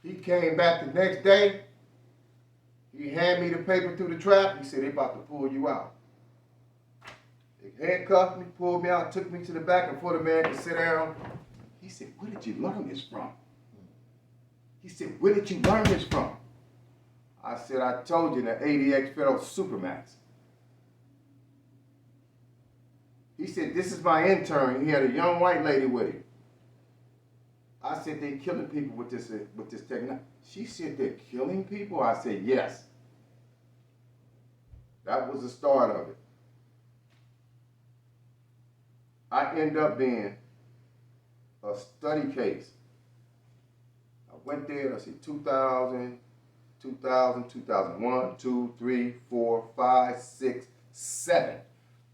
He came back the next day. He handed me the paper through the trap. He said, they about to pull you out. They handcuffed me, pulled me out, took me to the back, and before the man could sit down, he said, where did you learn this from? He said, where did you learn this from? I said, I told you, the ADX Federal Supermax. He said, this is my intern. He had a young white lady with him. I said, they're killing people with this technology. She said, they're killing people? I said, yes. That was the start of it. I end up being a study case. I went there, I said 2000, 2001, 2, 3, 4, 5, 6, 7.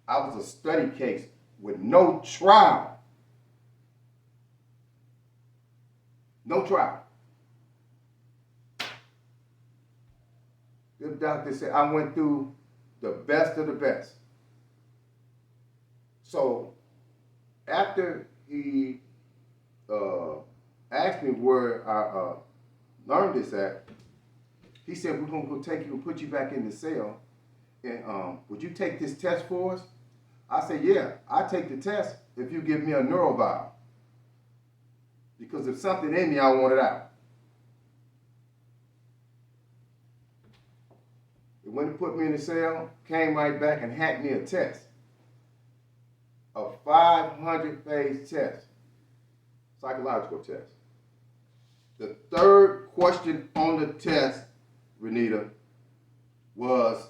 I was a study case with no trial. No trial. The doctor said I went through the best of the best. So after he asked me where I learned this at, he said, we're going to go take you and put you back in the cell. And would you take this test for us? I said, yeah, I take the test if you give me a neural vial. Because if something in me, I want it out. It went and put me in the cell, came right back and hacked me a test. A 500-page test. Psychological test. The third question on the test, Renita, was,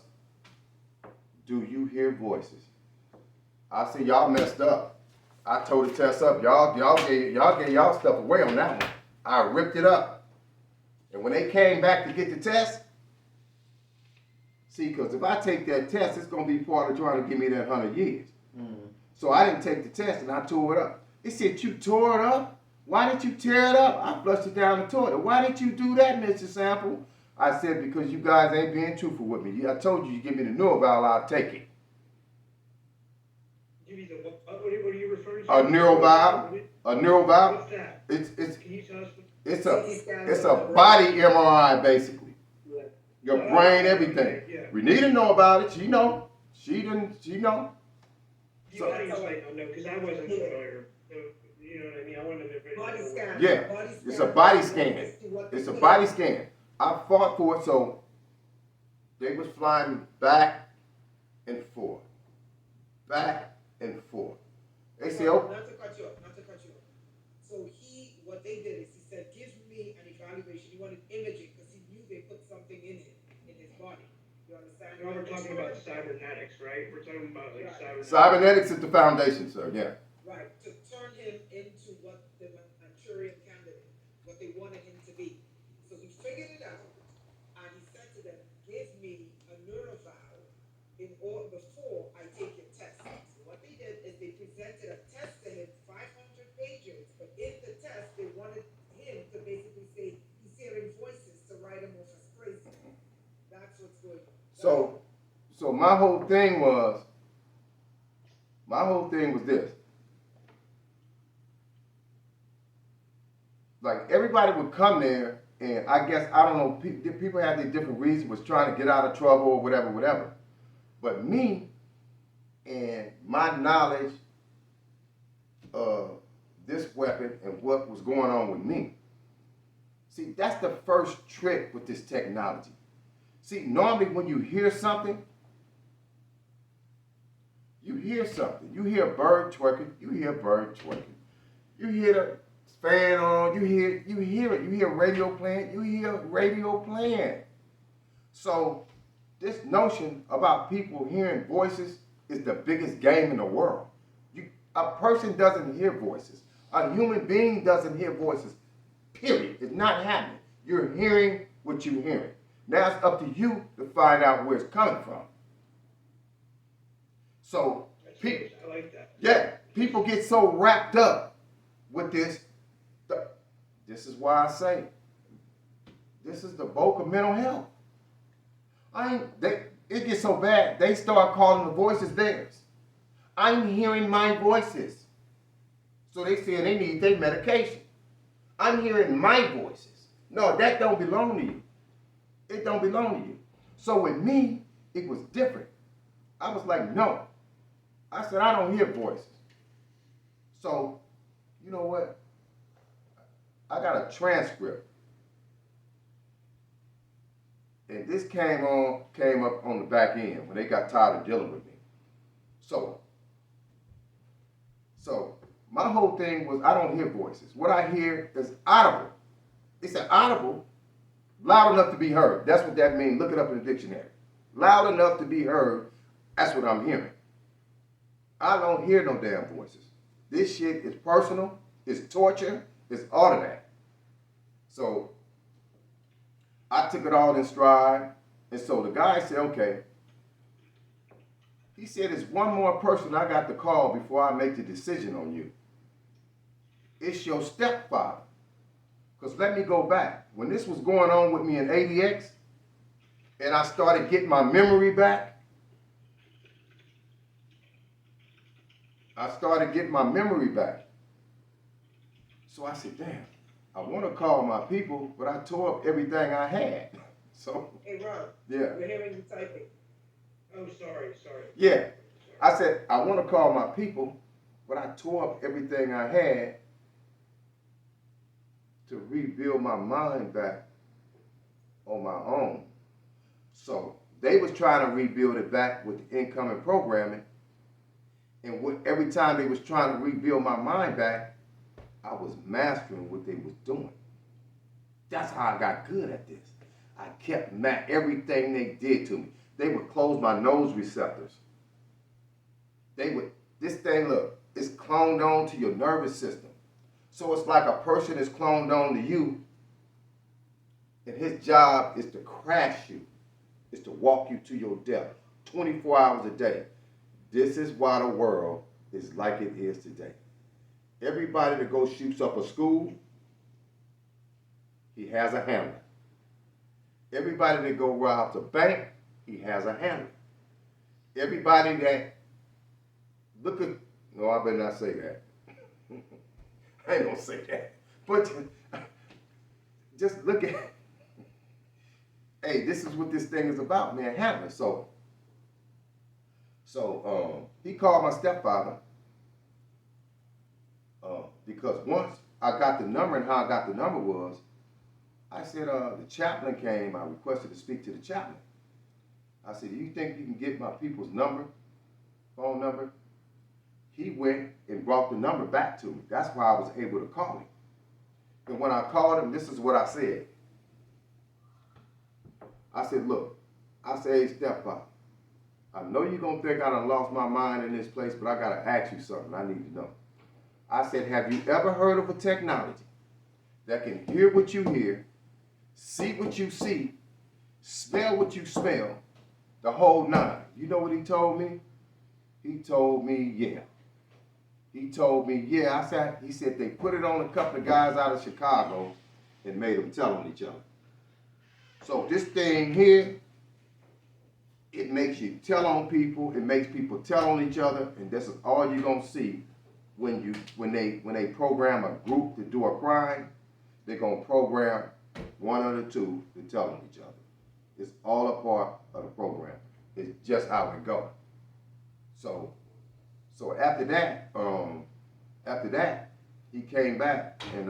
do you hear voices? I said, y'all messed up. I told the test up. Y'all gave y'all stuff away on that one. I ripped it up. And when they came back to get the test, see, because if I take that test, it's going to be part of trying to give me that 100 years. Mm-hmm. So I didn't take the test and I tore it up. They said, you tore it up? Why did you tear it up? I flushed it down the toilet. Why did you do that, Mr. Sample? I said, because you guys ain't being truthful with me. I told you give me the Neuroval, I'll take it. Give me the what are you referring to? A Neuroval. A Neuroval. What's that? It's Can you tell us? it's a body MRI basically. Yeah. Your brain, everything. Yeah. Renita know about it. She know. She know. You might not know because I wasn't familiar. You know what I mean? I wanted to body scan. Yeah. It's a body scan. It's a body scan. I fought for it, so they was flying back and forth. Back and forth. They say, oh. Not to cut you off. So what they did is he said, give me an evaluation. He wanted imaging because he knew they put something in him, in his body. You understand? No, we're talking about cybernetics, right? We're talking about like cybernetics. Cybernetics is the foundation, sir, yeah. Right, to turn him into what the Manchurian candidate, what they wanted him to be. So he figured it out, and he said to them, give me a Neuroval before I take your test. So what they did is they presented a test to him, 500 pages, but in the test, they wanted him to basically say he's hearing voices to write him off as crazy. That's what's going on. So my whole thing was this. Like, everybody would come there, and I guess, I don't know, people have their different reasons, was trying to get out of trouble or whatever. But me and my knowledge of this weapon and what was going on with me, see, that's the first trick with this technology. See, normally when you hear something, you hear a bird twerking, you hear the fan on, you hear it, you hear radio playing, So this notion about people hearing voices is the biggest game in the world. A person doesn't hear voices. A human being doesn't hear voices, period. It's not happening. You're hearing what you're hearing. Now it's up to you to find out where it's coming from. So, I like that. Yeah, people get so wrapped up with this. This is why I say, this is the bulk of mental health. It gets so bad, they start calling the voices theirs. I'm hearing my voices. So they say they need their medication. I'm hearing my voices. No, that don't belong to you. It don't belong to you. So with me, it was different. I was like, no. I said, I don't hear voices. So, you know what? I got a transcript. And this came up on the back end when they got tired of dealing with me. So my whole thing was, I don't hear voices. What I hear is audible. It's an audible, loud enough to be heard. That's what that means. Look it up in the dictionary. Loud enough to be heard, that's what I'm hearing. I don't hear no damn voices. This shit is personal, it's torture, it's all of that. So I took it all in stride, and so the guy said, okay. He said, there's one more person I got to call before I make the decision on you. It's your stepfather. Because let me go back. When this was going on with me in ADX, and I started getting my memory back, So I said, damn, I want to call my people, but I tore up everything I had. So. Hey, Rob. Yeah. We're hearing you typing. Oh, sorry. Yeah. I said, I want to call my people, but I tore up everything I had to rebuild my mind back on my own. So they was trying to rebuild it back with the incoming programming. And every time they was trying to rebuild my mind back, I was mastering what they was doing. That's how I got good at this. I kept everything they did to me. They would close my nose receptors. This thing, look, it's cloned on to your nervous system. So it's like a person is cloned on to you, and his job is to crash you, is to walk you to your death 24 hours a day. This is why the world is like it is today. Everybody that goes shoots up a school, he has a handler. Everybody that go robs a bank, he has a handler. Everybody that no, I better not say that. I ain't gonna say that. But just look at, hey, this is what this thing is about, man, handler. So he called my stepfather because once I got the number, and how I got the number was, I said, the chaplain came, I requested to speak to the chaplain. I said, do you think you can get my people's phone number? He went and brought the number back to me. That's why I was able to call him. And when I called him, this is what I said. I said, look, I said, hey, stepfather, I know you're going to think I done lost my mind in this place, but I got to ask you something I need to know. I said, have you ever heard of a technology that can hear what you hear, see what you see, smell what you smell, the whole nine? You know what he told me? He told me, yeah. He told me, yeah. He said they put it on a couple of guys out of Chicago and made them tell on each other. So this thing here, it makes you tell on people. It makes people tell on each other, and this is all you're gonna see when they program a group to do a crime. They're gonna program one of the two to tell on each other. It's all a part of the program. It's just how it goes. So after that, he came back and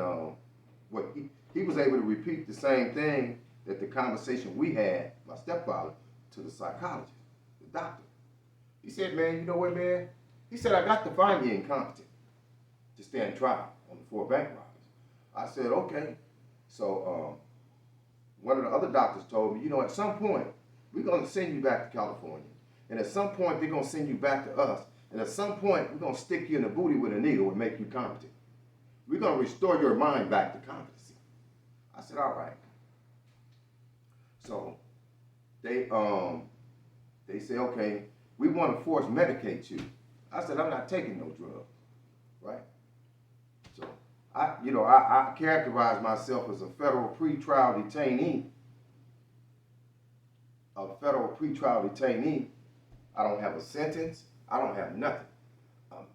he was able to repeat the same thing that the conversation we had, my stepfather, to the psychologist, the doctor. He said, man, you know what, man? He said, I got to find you incompetent to stand trial on the 4 bank robberies. I said, okay. So one of the other doctors told me, you know, at some point, we're going to send you back to California. And at some point, they're going to send you back to us. And at some point, we're going to stick you in the booty with a needle and make you competent. We're going to restore your mind back to competency. I said, all right. So they say, okay, we want to force medicate you. I said, I'm not taking no drugs, right? So I characterize myself as a federal pretrial detainee. A federal pretrial detainee. I don't have a sentence. I don't have nothing. I'm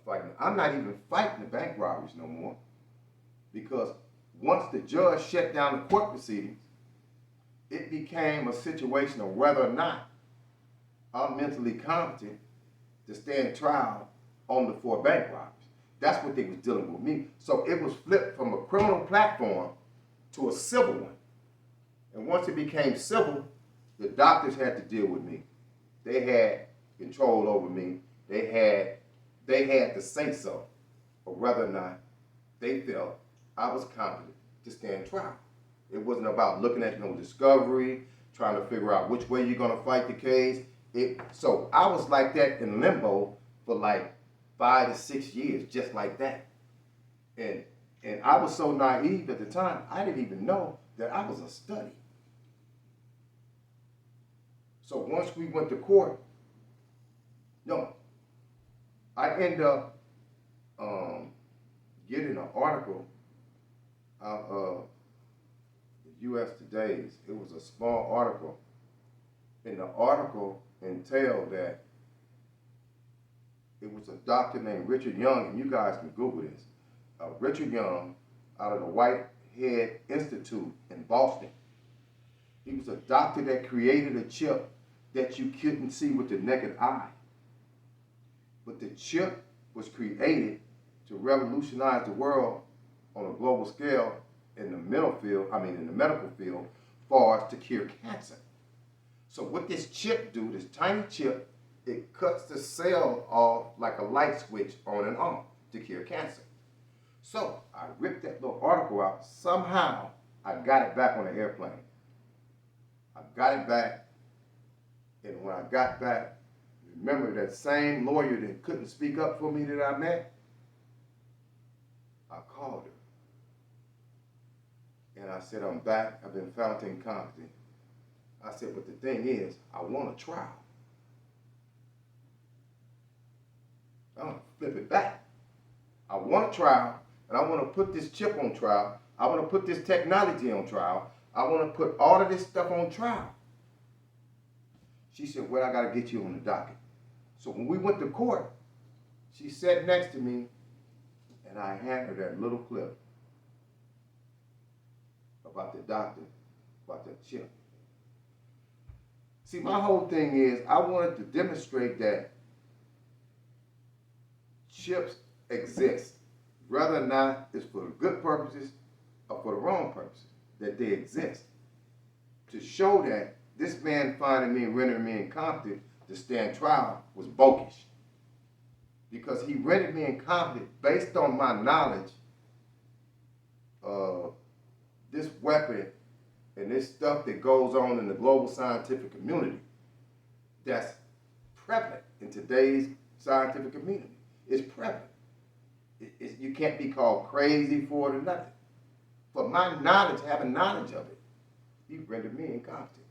fighting. I'm not even fighting the bank robberies no more, because once the judge shut down the court proceedings, it became a situation of whether or not I'm mentally competent to stand trial on the 4 bank robberies. That's what they was dealing with me. So it was flipped from a criminal platform to a civil one. And once it became civil, the doctors had to deal with me. They had control over me. They had to say so, or whether or not they felt I was competent to stand trial. It wasn't about looking at no discovery, trying to figure out which way you're gonna fight the case. So I was like that in limbo for like 5 to 6 years, just like that. And I was so naive at the time, I didn't even know that I was a study. So once we went to court, I ended up getting an article out of the U.S. Today's. It was a small article, and the article entailed that it was a doctor named Richard Young, and you guys can Google this. Richard Young, out of the Whitehead Institute in Boston. He was a doctor that created a chip that you couldn't see with the naked eye. But the chip was created to revolutionize the world on a global scale in the medical field, for us to cure cancer. So what this chip do, this tiny chip, it cuts the cell off like a light switch on and off to cure cancer. So I ripped that little article out. Somehow I got it back on the airplane. I got it back, and when I got back, remember that same lawyer that couldn't speak up for me that I met? I called her. And I said, I'm back. I've been found incompetent. I said, but the thing is, I want a trial. I'm going to flip it back. I want a trial, and I want to put this chip on trial. I want to put this technology on trial. I want to put all of this stuff on trial. She said, well, I got to get you on the docket. So when we went to court, she sat next to me, and I handed her that little clip about the doctor, about the chip. See, my whole thing is I wanted to demonstrate that chips exist, whether or not it's for the good purposes or for the wrong purposes, that they exist. To show that this man finding me and rendering me incompetent to stand trial was bogus. Because he rendered me incompetent based on my knowledge of this weapon and this stuff that goes on in the global scientific community that's prevalent in today's scientific community. It's prevalent. You can't be called crazy for it or nothing. For my knowledge, having knowledge of it, he rendered me incompetent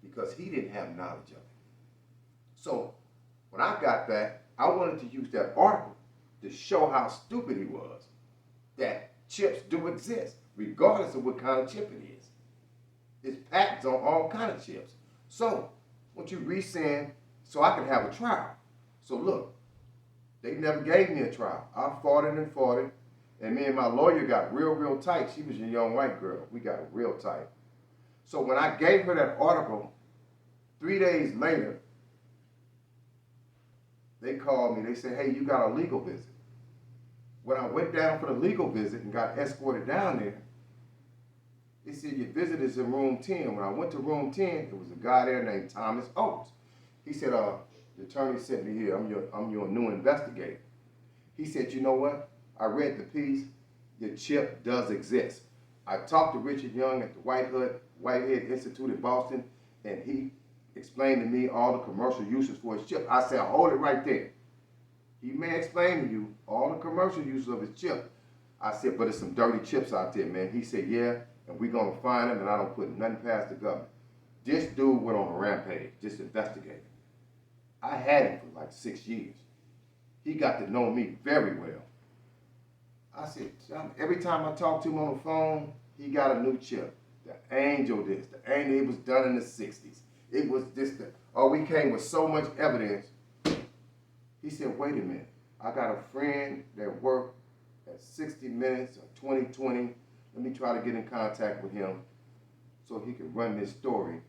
because he didn't have knowledge of it. So when I got back, I wanted to use that article to show how stupid he was, that chips do exist, regardless of what kind of chip it is. It's patents on all kinds of chips. So, what you resend so I can have a trial. So look, they never gave me a trial. I fought it, and me and my lawyer got real tight. She was a young white girl. We got real tight. So when I gave her that article, 3 days later, they called me. They said, hey, you got a legal visit. When I went down for the legal visit and got escorted down there, they said, your visit is in room 10. When I went to room 10, there was a guy there named Thomas Oates. He said, the attorney sent me here. I'm your new investigator. He said, you know what? I read the piece. Your chip does exist. I talked to Richard Young at the Whitehead Institute in Boston, and he explained to me all the commercial uses for his chip. I said, hold it right there. He may explain to you all the commercial uses of his chip. I said, but there's some dirty chips out there, man. He said, yeah, and we're going to find them, and I don't put nothing past the government. This dude went on a rampage, just investigating. I had him for like 6 years. He got to know me very well. I said, every time I talk to him on the phone, he got a new chip. The Angel this, the Angel, it was done in the 60s. It was this, we came with so much evidence. He said, wait a minute. I got a friend that worked at 60 Minutes or 2020. Let me try to get in contact with him so he could run this story.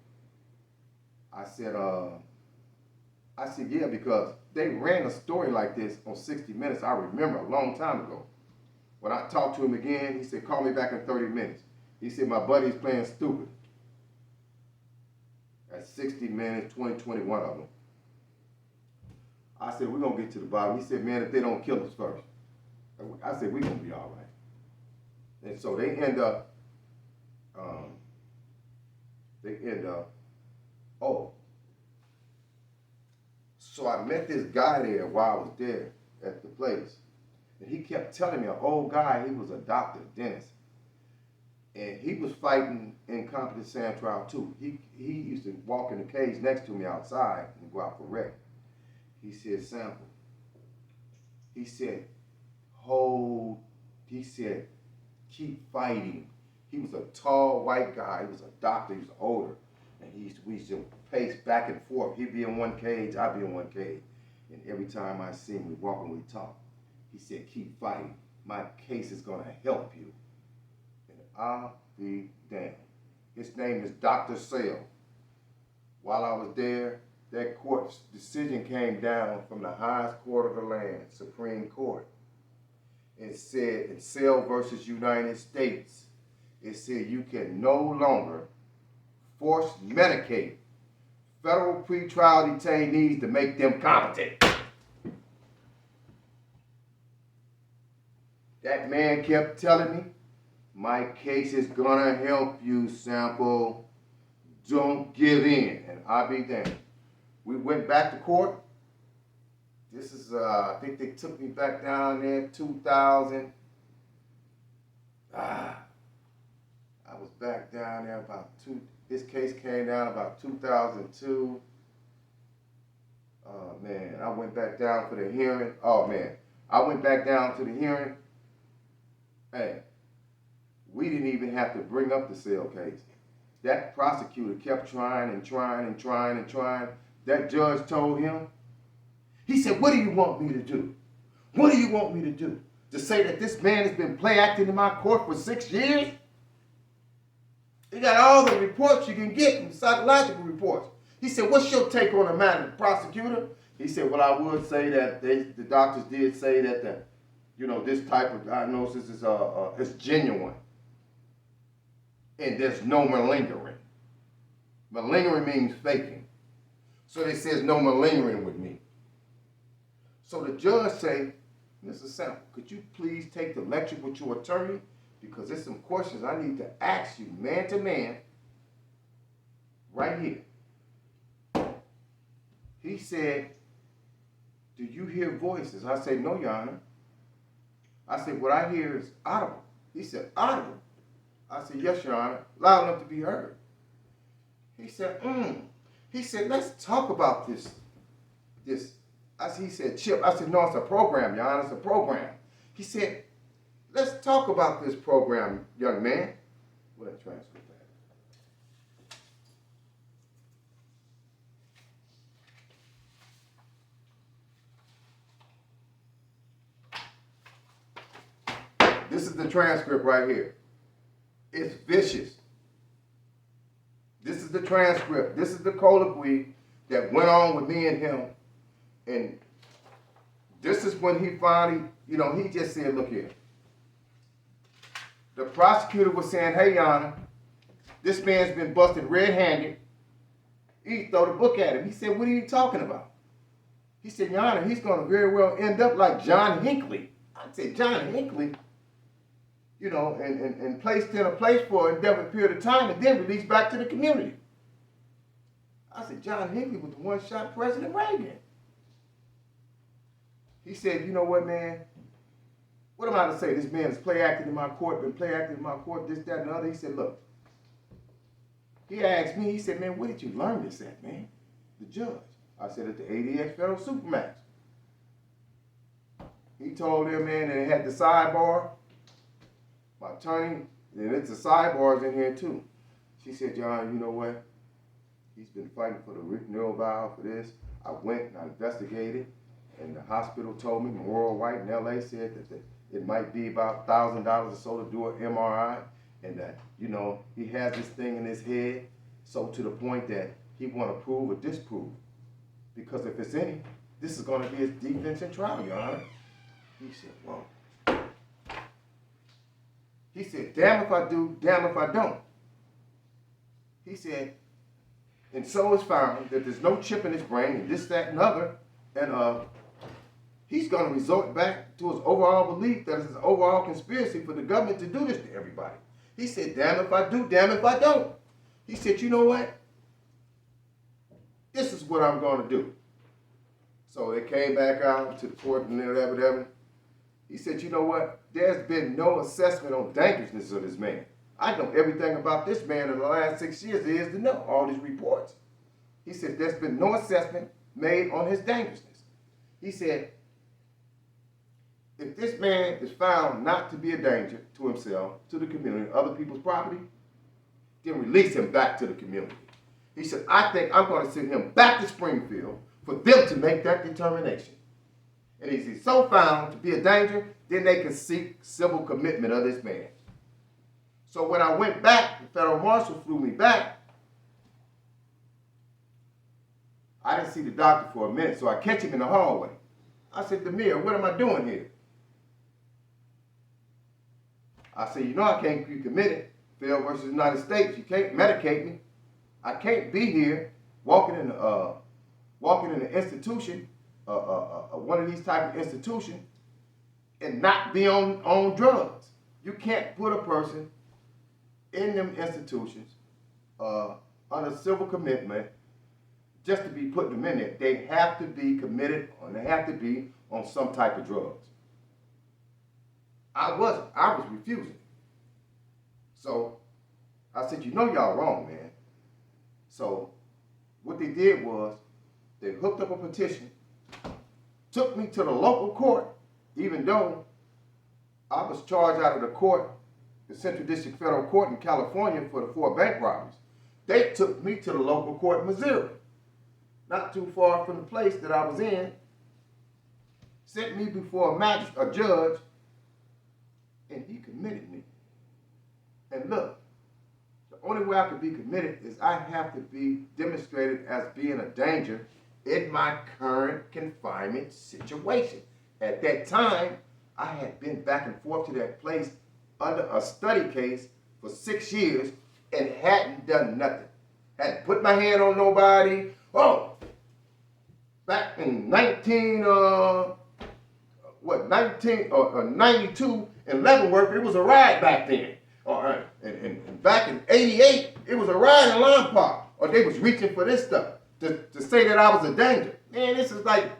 I said, yeah, because they ran a story like this on 60 Minutes, I remember a long time ago. When I talked to him again, he said, call me back in 30 minutes. He said, my buddy's playing stupid. At 60 Minutes, 2021 of them. I said, we're going to get to the bottom. He said, man, if they don't kill us first. I said, we're going to be all right. And so they end up, so I met this guy there while I was there at the place. And he kept telling me, an old guy, he was a doctor, dentist. And he was fighting incompetent stand trial too. He used to walk in the cage next to me outside and go out for rec. He said, sample. He said, keep fighting. He was a tall white guy. He was a doctor. He was older. And we used to pace back and forth. He'd be in one cage, I'd be in one cage. And every time I see him, we walk and we talk. He said, keep fighting. My case is going to help you. And I'll be damned. His name is Dr. Sales. While I was there, that court's decision came down from the highest court of the land, Supreme Court. It said in Sales versus United States, it said you can no longer force medicate federal pretrial detainees to make them competent. That man kept telling me, My case is gonna help you, Sample. Don't give in, and I'll be damned. We went back to court. This is, I think they took me back down there 2000. I was back down there about this case came down about 2002. Oh man, I went back down for the hearing. Oh man, I went back down to the hearing. Hey, we didn't even have to bring up the cell case. That prosecutor kept trying and trying and trying and trying. That judge told him, he said, what do you want me to do? What do you want me to do? To say that this man has been play acting in my court for 6 years? He got all the reports you can get, from psychological reports. He said, what's your take on the matter, prosecutor? He said, well, I would say that the doctors did say that this type of diagnosis is genuine. And there's no malingering. Malingering means faking. So they says no malingering with me. So the judge say, Mr. Sample, could you please take the lecture with your attorney? Because there's some questions I need to ask you man to man right here. He said, do you hear voices? I said, no, Your Honor. I said, what I hear is audible. He said, audible? I said, yes, Your Honor, loud enough to be heard. He said, He said, let's talk about this. He said, Chip. I said, no, it's a program, Your Honor, it's a program. He said, let's talk about this program, young man. Where that transcript at? This is the transcript right here. It's vicious. This is the transcript. This is the colloquy that went on with me and him. And this is when he finally, he just said, look here. The prosecutor was saying, hey, Your Honor, this man's been busted red-handed. He threw the book at him. He said, what are you talking about? He said, Your Honor, he's going to very well end up like John Hinckley. I said, John Hinckley? And placed in a place for an indefinite period of time and then released back to the community. I said, John Hinckley was the one that shot President Reagan. He said, you know what, man? What am I to say? This man has play acted in my court, been play acting in my court, this, that, and the other. He said, look. He asked me, he said, man, where did you learn this at, man? The judge. I said, at the ADX Federal Supermax. He told him, man, that it had the sidebar. My attorney, and it's the sidebars in here too. She said, John, you know what? He's been fighting for the neural valve for this. I went and I investigated, and the hospital told me, Memorial White in LA said that it might be about $1,000 or so to do an MRI, and that, he has this thing in his head, so to the point that he want to prove or disprove. Because if it's any, this is going to be his defense in trial, Your Honor. He said, whoa. He said, damn if I do, damn if I don't. He said, and so it's found that there's no chip in his brain and this, that, and other. And he's going to resort back to his overall belief that it's an overall conspiracy for the government to do this to everybody. He said, damn if I do, damn if I don't. He said, you know what? This is what I'm going to do. So they came back out to the court and whatever. He said, you know what? There's been no assessment on dangerousness of this man. I know everything about this man in the last 6 years there is to know, all these reports. He said, there's been no assessment made on his dangerousness. He said, if this man is found not to be a danger to himself, to the community, other people's property, then release him back to the community. He said, I think I'm going to send him back to Springfield for them to make that determination. And if he's so found to be a danger, then they can seek civil commitment of this man. So when I went back, the federal marshal flew me back. I didn't see the doctor for a minute, so I catch him in the hallway. I said, Demir, what am I doing here? I said, I can't be committed. Phil versus United States, you can't medicate me. I can't be here walking in an institution, one of these type of institutions, and not be on drugs. You can't put a person in them institutions under civil commitment just to be putting them in there. They have to be committed, or they have to be on some type of drugs. I was refusing. So I said, you know y'all wrong, man. So what they did was they hooked up a petition, took me to the local court, even though I was charged out of the court, the Central District Federal Court in California for the 4 bank robberies. They took me to the local court in Missouri, not too far from the place that I was in, sent me before a judge, and he committed me. And look, the only way I could be committed is I have to be demonstrated as being a danger in my current confinement situation. At that time, I had been back and forth to that place under a study case for 6 years and hadn't done nothing. Hadn't put my hand on nobody. Oh, back in 92 in Leavenworth, it was a riot back then. All right, and back in 88, it was a riot in Lime Park. Or they was reaching for this stuff to say that I was a danger. Man, this is like,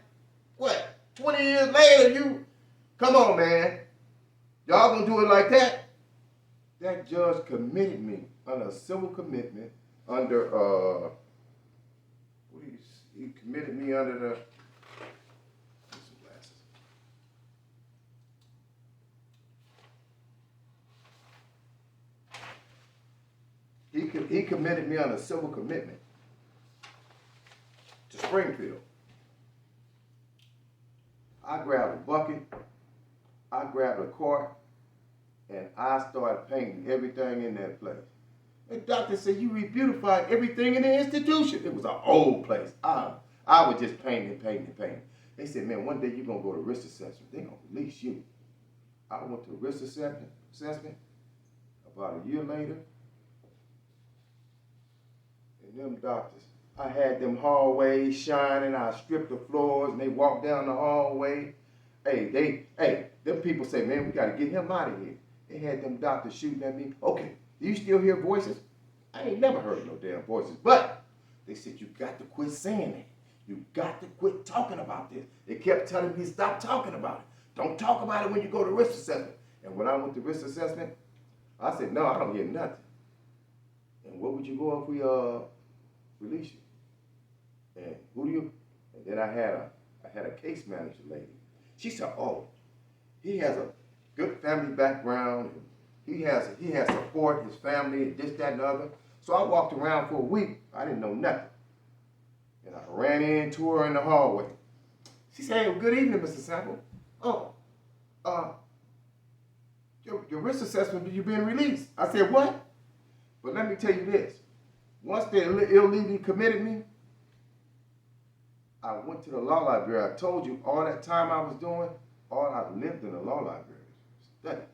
what, 20 years later, you, come on, man. Y'all gonna do it like that? That judge committed me under a civil commitment under, he committed me under the, he committed me under civil commitment to Springfield. I grabbed a bucket, I grabbed a cart, and I started painting everything in that place. The doctor said, you re-beautified everything in the institution. It was an old place. I was just painting. They said, man, one day you're going to go to risk assessment. They're going to release you. I went to risk assessment. About a year later, and them doctors, I had them hallways shining. I stripped the floors, and they walked down the hallway. Them people say, man, we got to get him out of here. They had them doctors shooting at me. Okay, do you still hear voices? I ain't never heard no damn voices. But they said, you got to quit saying that. You got to quit talking about this. They kept telling me, stop talking about it. Don't talk about it when you go to risk assessment. And when I went to risk assessment, I said, no, I don't hear nothing. And what would you go if we release you? And who do you? And then I had a case manager lady. She said, oh, he has a good family background. He has support, his family, and this, that, and the other. So I walked around for a week. I didn't know nothing. And I ran into her in the hallway. She said, hey, well, good evening, Mr. Sample. Oh, your risk assessment, you've been released. I said, what? But let me tell you this. Once they illegally committed me, I went to the law library. I told you all that time I was doing, all I lived in the law library, studying.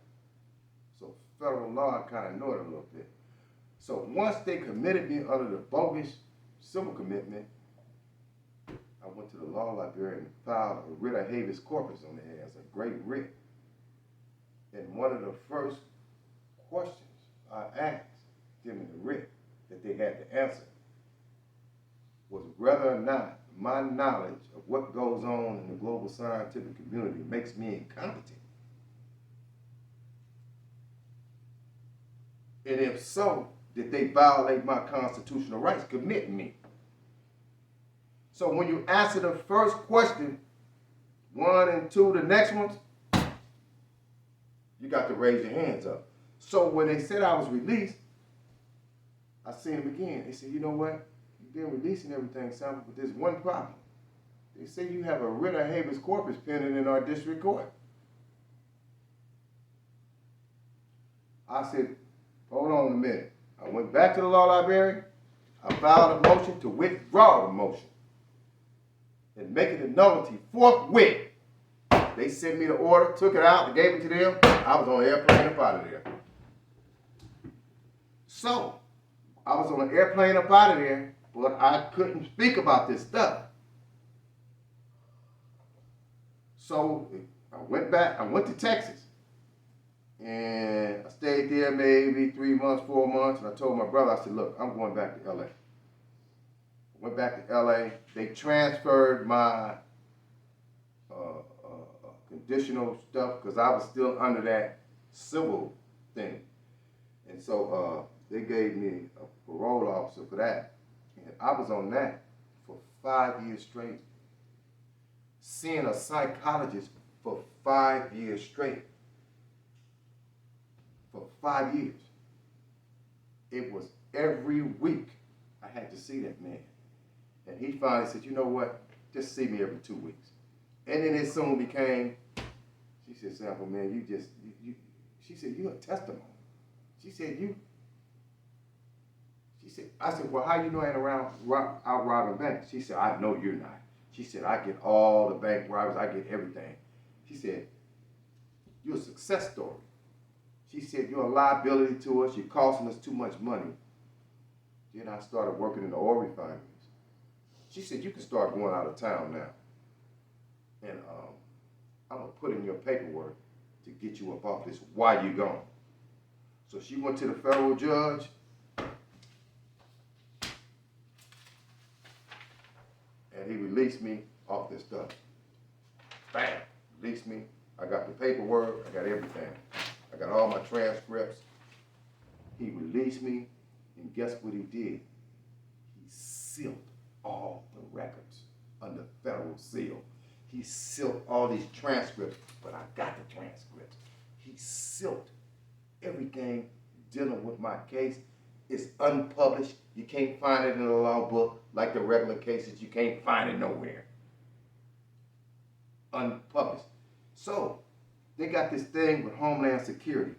So federal law, I kind of know it a little bit. So once they committed me under the bogus civil commitment, I went to the law library and filed a writ of habeas corpus on their ass, a great writ. And one of the first questions I asked them in the writ that they had to answer was whether or not my knowledge of what goes on in the global scientific community makes me incompetent. And if so, did they violate my constitutional rights, committing me? So when you answer the first question, 1 and 2, the next ones, you got to raise your hands up. So when they said I was released, I seen them again. They said, you know what? You've been releasing everything, Sample, but there's one problem. They say you have a writ of habeas corpus pending in our district court. I said, hold on a minute. I went back to the law library. I filed a motion to withdraw the motion and make it a nullity forthwith. They sent me the order, took it out, and gave it to them. I was on an airplane up out of there. So, I was on an airplane up out of there, but I couldn't speak about this stuff. So, I went back, I went to Texas, And I stayed there maybe 3 months, 4 months, and I told my brother, I said, look, I'm going back to LA. Went back to LA. They transferred my conditional stuff because I was still under that civil thing. And so they gave me a parole officer for that. And I was on that for 5 years straight. Seeing a psychologist for 5 years straight. For 5 years. It was every week I had to see that man. And he finally said, you know what? Just see me every 2 weeks. And then it soon became, she said, Sample, man, she said, you're a testimony. She said, I said, well, how you know I ain't out robbing banks? She said, I know you're not. She said, I get all the bank robberies, I get everything. She said, you're a success story. She said, you're a liability to us, you're costing us too much money. Then I started working in the oil refineries. She said, you can start going out of town now. And I'm going to put in your paperwork to get you up off this while you're gone. So she went to the federal judge. And he released me off this stuff. Bam! Released me. I got the paperwork. I got everything. I got all my transcripts. He released me. And guess what he did? He sealed all the records under federal seal. He sealed all these transcripts, but I got the transcripts. He sealed everything dealing with my case. It's unpublished. You can't find it in a law book like the regular cases. You can't find it nowhere. Unpublished. So they got this thing with Homeland Security.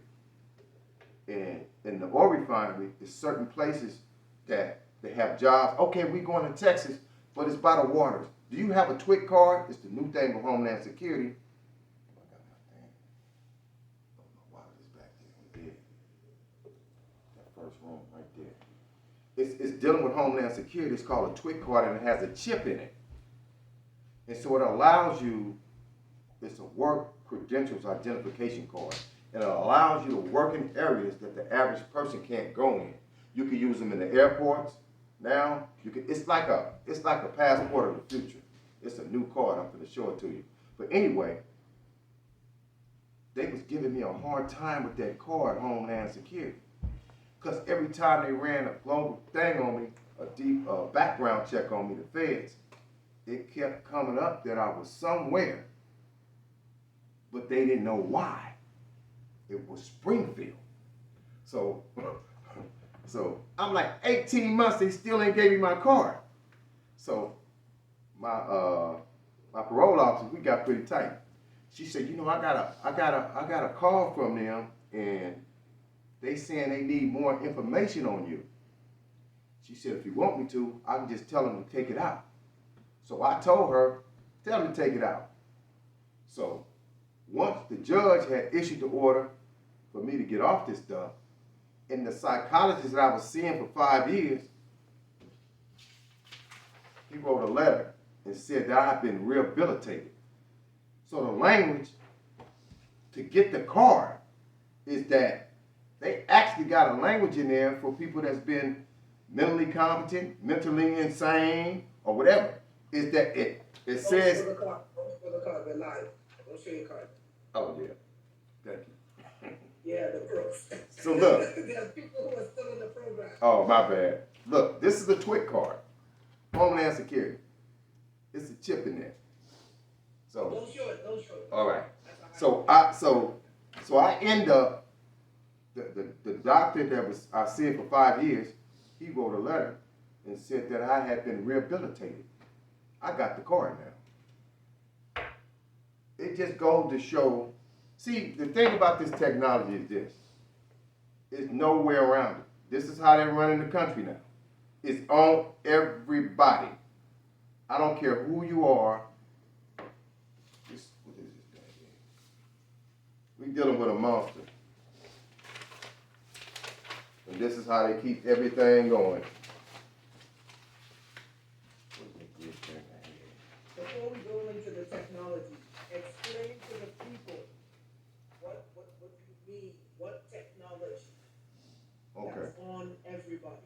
And in the oil refinery, there's certain places that they have jobs. Okay, we're going to Texas, but it's by the waters. Do you have a TWIC card? It's the new thing with Homeland Security. Oh, I got my thing. Oh, my wallet is back there. That first room right there. It's dealing with Homeland Security. It's called a TWIC card, and it has a chip in it. And so it allows you, it's a work credentials identification card. And it allows you to work in areas that the average person can't go in. You can use them in the airports. Now, it's like a passport of the future. It's a new card. I'm going to show it to you. But anyway, they was giving me a hard time with that card, Homeland Security. Because every time they ran a global thing on me, a deep background check on me, the feds, it kept coming up that I was somewhere, but they didn't know why. It was Springfield. So I'm like 18 months, they still ain't gave me my card. So my parole officer, we got pretty tight. She said, you know, I got a call from them, and they saying they need more information on you. She said, if you want me to, I can just tell them to take it out. So I told her, tell them to take it out. So once the judge had issued the order for me to get off this stuff, and the psychologist that I was seeing for 5 years, he wrote a letter and said that I've been rehabilitated. So the language to get the card is that they actually got a language in there for people that's been mentally competent, mentally insane, or whatever. Is that it says... Don't show the card, they're live. Don't show your card. Oh, yeah. Thank you. Yeah, the crooks. So look. There are people who are still in the program. Oh, my bad. Look, this is a TWIC card. Homeland Security. It's a chip in there. So Don't show it. all right. So I end up, the doctor that I seen for 5 years, he wrote a letter and said that I had been rehabilitated. I got the card now. It just goes to show. See, the thing about this technology is this. There's no way around it. This is how they're running the country now. It's on everybody. I don't care who you are. What is this thing here? We're dealing with a monster. And this is how they keep everything going. Before we go into the technology, explain to the people what you mean everybody.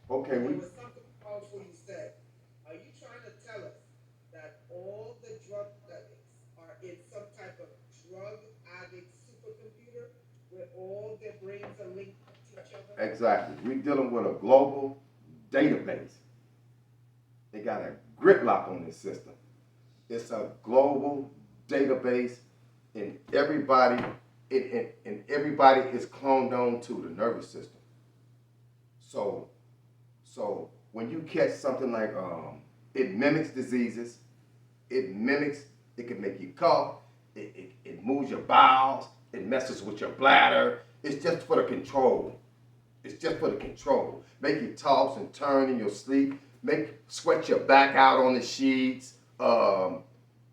Okay, And we there was something powerful you said. Are you trying to tell us that all the drug addicts are in some type of drug addict supercomputer where all their brains are linked up to each other? exactly. We're dealing with a global database. They got a grip lock on this system. It's a global database, and everybody is cloned on to the nervous system. So so when you catch something like it mimics diseases, it mimics, it can make you cough, it moves your bowels, it messes with your bladder. It's just for the control. It's just for the control. Make you toss and turn in your sleep. Make sweat your back out on the sheets. Oh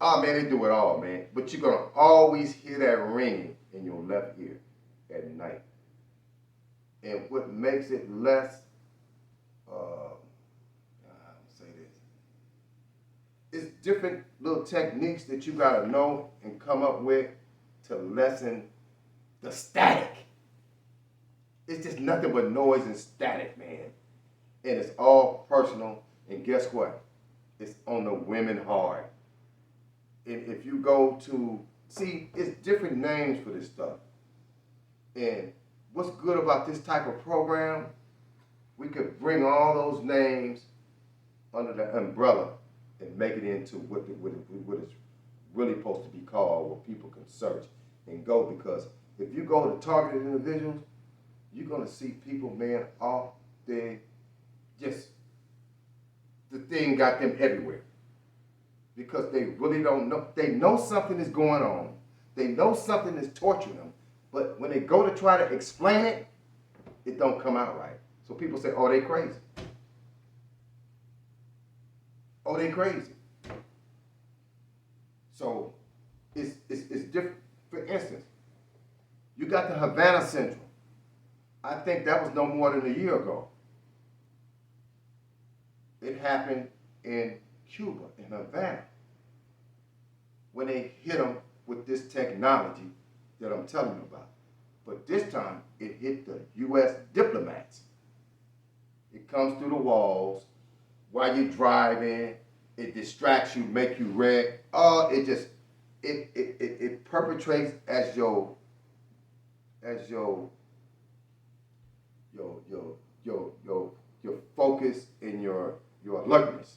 man, they do it all, man. But you're gonna always hear that ringing in your left ear at night. And what makes it less, say this, it's different little techniques that you gotta know and come up with to lessen the static. It's just nothing but noise and static, man. And it's all personal. And guess what? It's on the women hard. And if you go to, see, it's different names for this stuff. And what's good about this type of program, we could bring all those names under the umbrella and make it into what it's really supposed to be called, where people can search and go. Because if you go to targeted individuals, you're going to see people, man, off there, just, the thing got them everywhere. Because they really don't know. They know something is going on. They know something is torturing them. But when they go to try to explain it, it don't come out right. So people say, oh, they crazy. Oh, they crazy. So it's different. For instance, you got the Havana Syndrome. I think that was no more than a year ago. It happened in Cuba, in Havana, when they hit them with this technology that I'm telling you about. But this time, it hit the U.S. diplomats. It comes through the walls. While you're driving, it distracts you, make you red. Oh, it perpetrates as your focus and your alertness.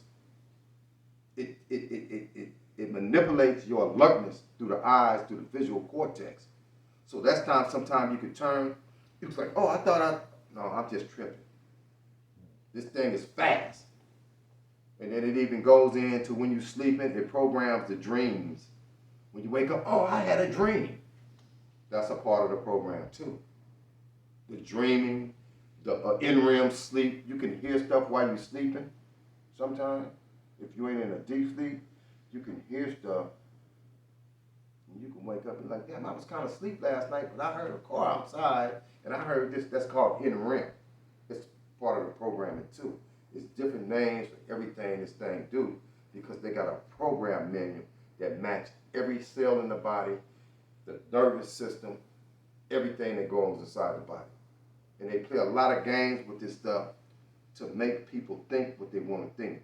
It manipulates your alertness through the eyes, through the visual cortex. So that's time. Sometimes you can turn. It's like, oh, no, I'm just tripping. This thing is fast. And then it even goes into when you're sleeping, it programs the dreams. When you wake up, oh, I had a dream. That's a part of the program too. The dreaming, the in-REM sleep. You can hear stuff while you're sleeping. Sometimes, if you ain't in a deep sleep, you can hear stuff. And you can wake up and be like, damn, I was kind of asleep last night, but I heard a car outside, and I heard this. That's called in-REM. It's part of the programming too. It's different names for everything this thing do, because they got a program menu that matches every cell in the body, the nervous system, everything that goes inside the body. And they play a lot of games with this stuff to make people think what they want to think,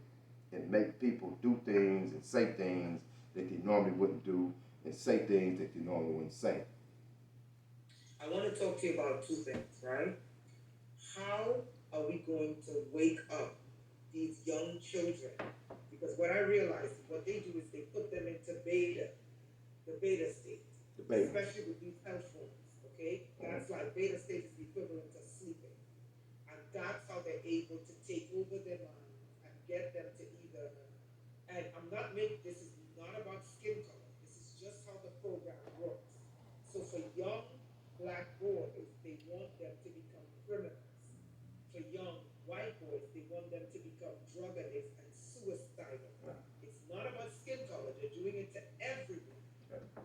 and make people do things and say things that they normally wouldn't do, and say things that they normally wouldn't say. I want to talk to you about two things, right? How are we going to wake up these young children? Because what I realize is what they do is they put them into the beta state, The baby. especially with these health phones, okay? That's like beta state is the equivalent of sleeping. And that's how they're able to take over their minds and get them to either, and I'm not making, this is not about skin color, this is just how the program works. So for young black boys, they want them to become criminals. For young white boys, they want them to become drug addicts and suicidal. It's not about skin color, they're doing it to everyone,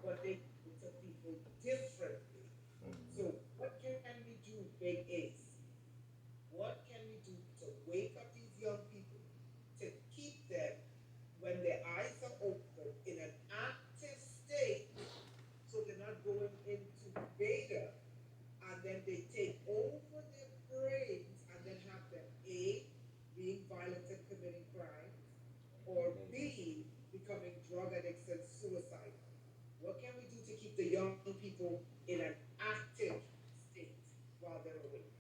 but they do it to people differently. So what can we do, Big Ace? What can we do to wake up these young people, to keep them, when their eyes are open, in an active state, so they're not going into beta, and then they take over their keep the young people in an active state while they're awake?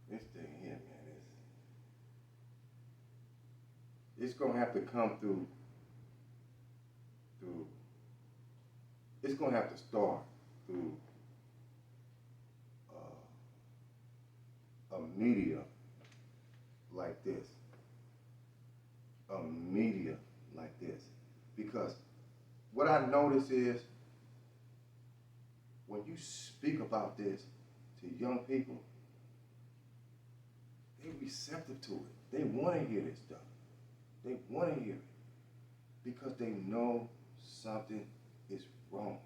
This thing here, man, it's gonna have to come through. It's gonna have to start through a media like this, a media like this, because what I notice is when you speak about this to young people, they're receptive to it. They want to hear this stuff. They want to hear it because they know something is wrong.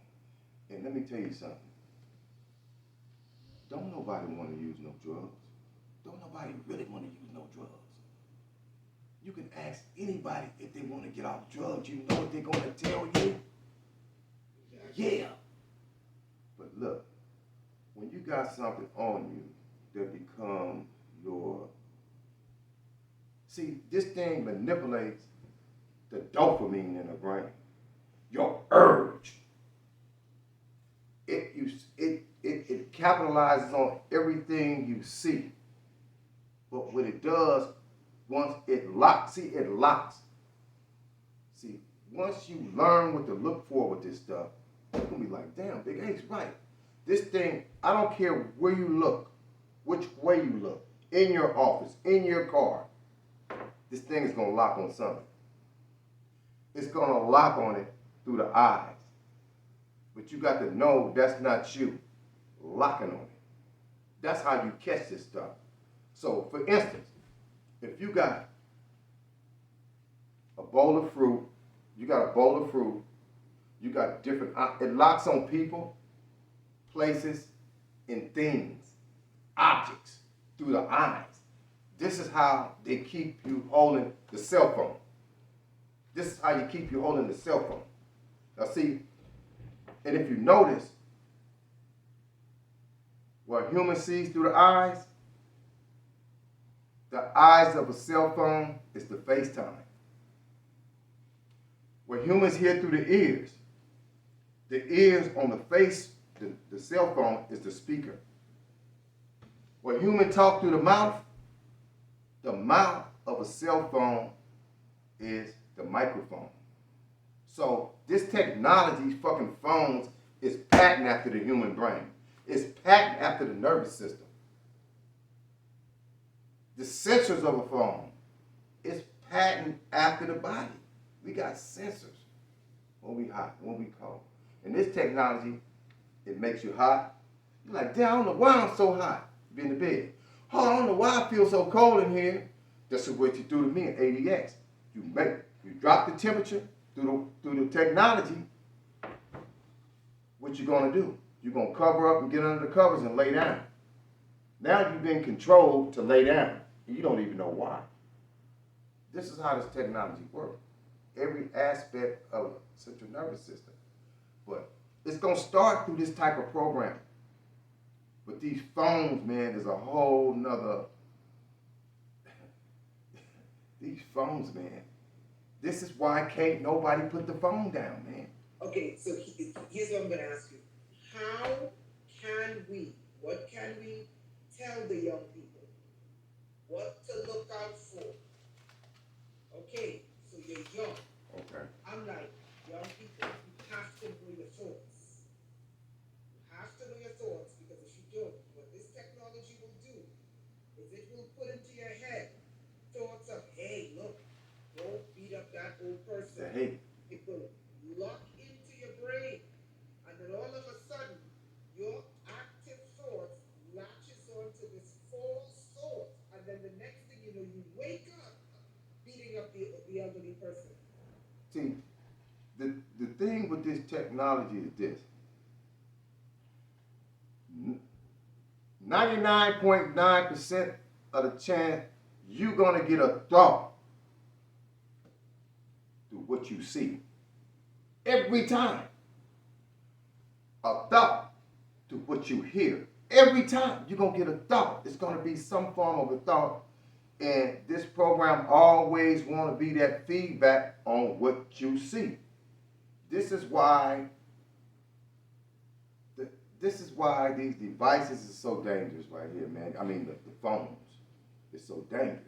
And let me tell you something. Don't nobody want to use no drugs. Don't nobody really want to use no drugs. You can ask anybody if they want to get off drugs. You know what they're going to tell you? Yeah. But look, when you got something on you that becomes your... See, this thing manipulates the dopamine in the brain, your urge. It capitalizes on everything you see. But what it does, once it locks, it locks. See, once you learn what to look for with this stuff, you're going to be like, damn, Big A's right. This thing, I don't care where you look, which way you look, in your office, in your car, this thing is going to lock on something. It's going to lock on it through the eyes. But you got to know that's not you locking on it. That's how you catch this stuff. So, for instance, if you got a bowl of fruit, you got different, it locks on people, places, and things, objects, through the eyes. This is how they keep you holding the cell phone. This is how you keep you holding the cell phone. Now see, and if you notice, what human sees through the eyes of a cell phone is the FaceTime. What humans hear through the ears on the face, the cell phone is the speaker. What humans talk through the mouth of a cell phone is the microphone. So this technology, fucking phones, is patent after the human brain. It's patent after the nervous system. The sensors of a phone is patent after the body. We got sensors when we hot, when we cold. And this technology, it makes you hot. You're like, damn, I don't know why I'm so hot. Be in the bed. Oh, I don't know why I feel so cold in here. This is what you do to me in ADX. You drop the temperature through the technology. What you gonna do? You're gonna cover up and get under the covers and lay down. Now you've been controlled to lay down. And you don't even know why. This is how this technology works. Every aspect of the central nervous system. But it's gonna start through this type of programming. But these phones, man, is a whole nother. These phones, man. This is why can't nobody put the phone down, man. Okay, so here's what I'm going to ask you. What can we tell the young people? What to look out for? Okay, so you're young. Okay. I'm like, young people, you have to know your thoughts. You have to know your thoughts because if you don't, what this technology will do is it will put into your head thoughts of, hey, look, don't beat up that old person. Hey. It will lock into your brain. And then all of a sudden, your active thoughts latches onto this false thought. And then the next thing you know, you wake up beating up the elderly person. See, the thing with this technology is this. 99.9% of the chance you're going to get a thought through what you see. Every time. A thought through what you hear. Every time you're going to get a thought. It's going to be some form of a thought. And this program always want to be that feedback on what you see. This is why the, this is why these devices are so dangerous right here, man. I mean the phones. It's so dangerous.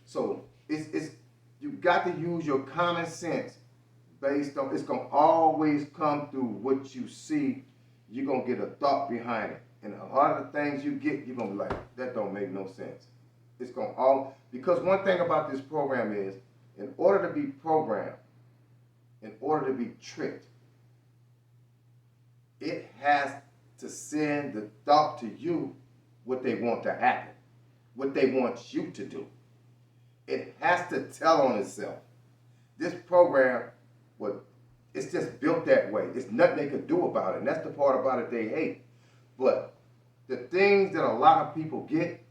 So it's you got to use your common sense based on it's gonna always come through what you see. You're gonna get a thought behind it. And a lot of the things you get, you're gonna be like, that don't make no sense. It's gonna all because one thing about this program is in order to be programmed, in order to be tricked, it has to send the thought to you what they want to happen, what they want you to do. It has to tell on itself. This program, what it's just built that way. It's nothing they can do about it. And that's the part about it they hate. But the things that a lot of people get,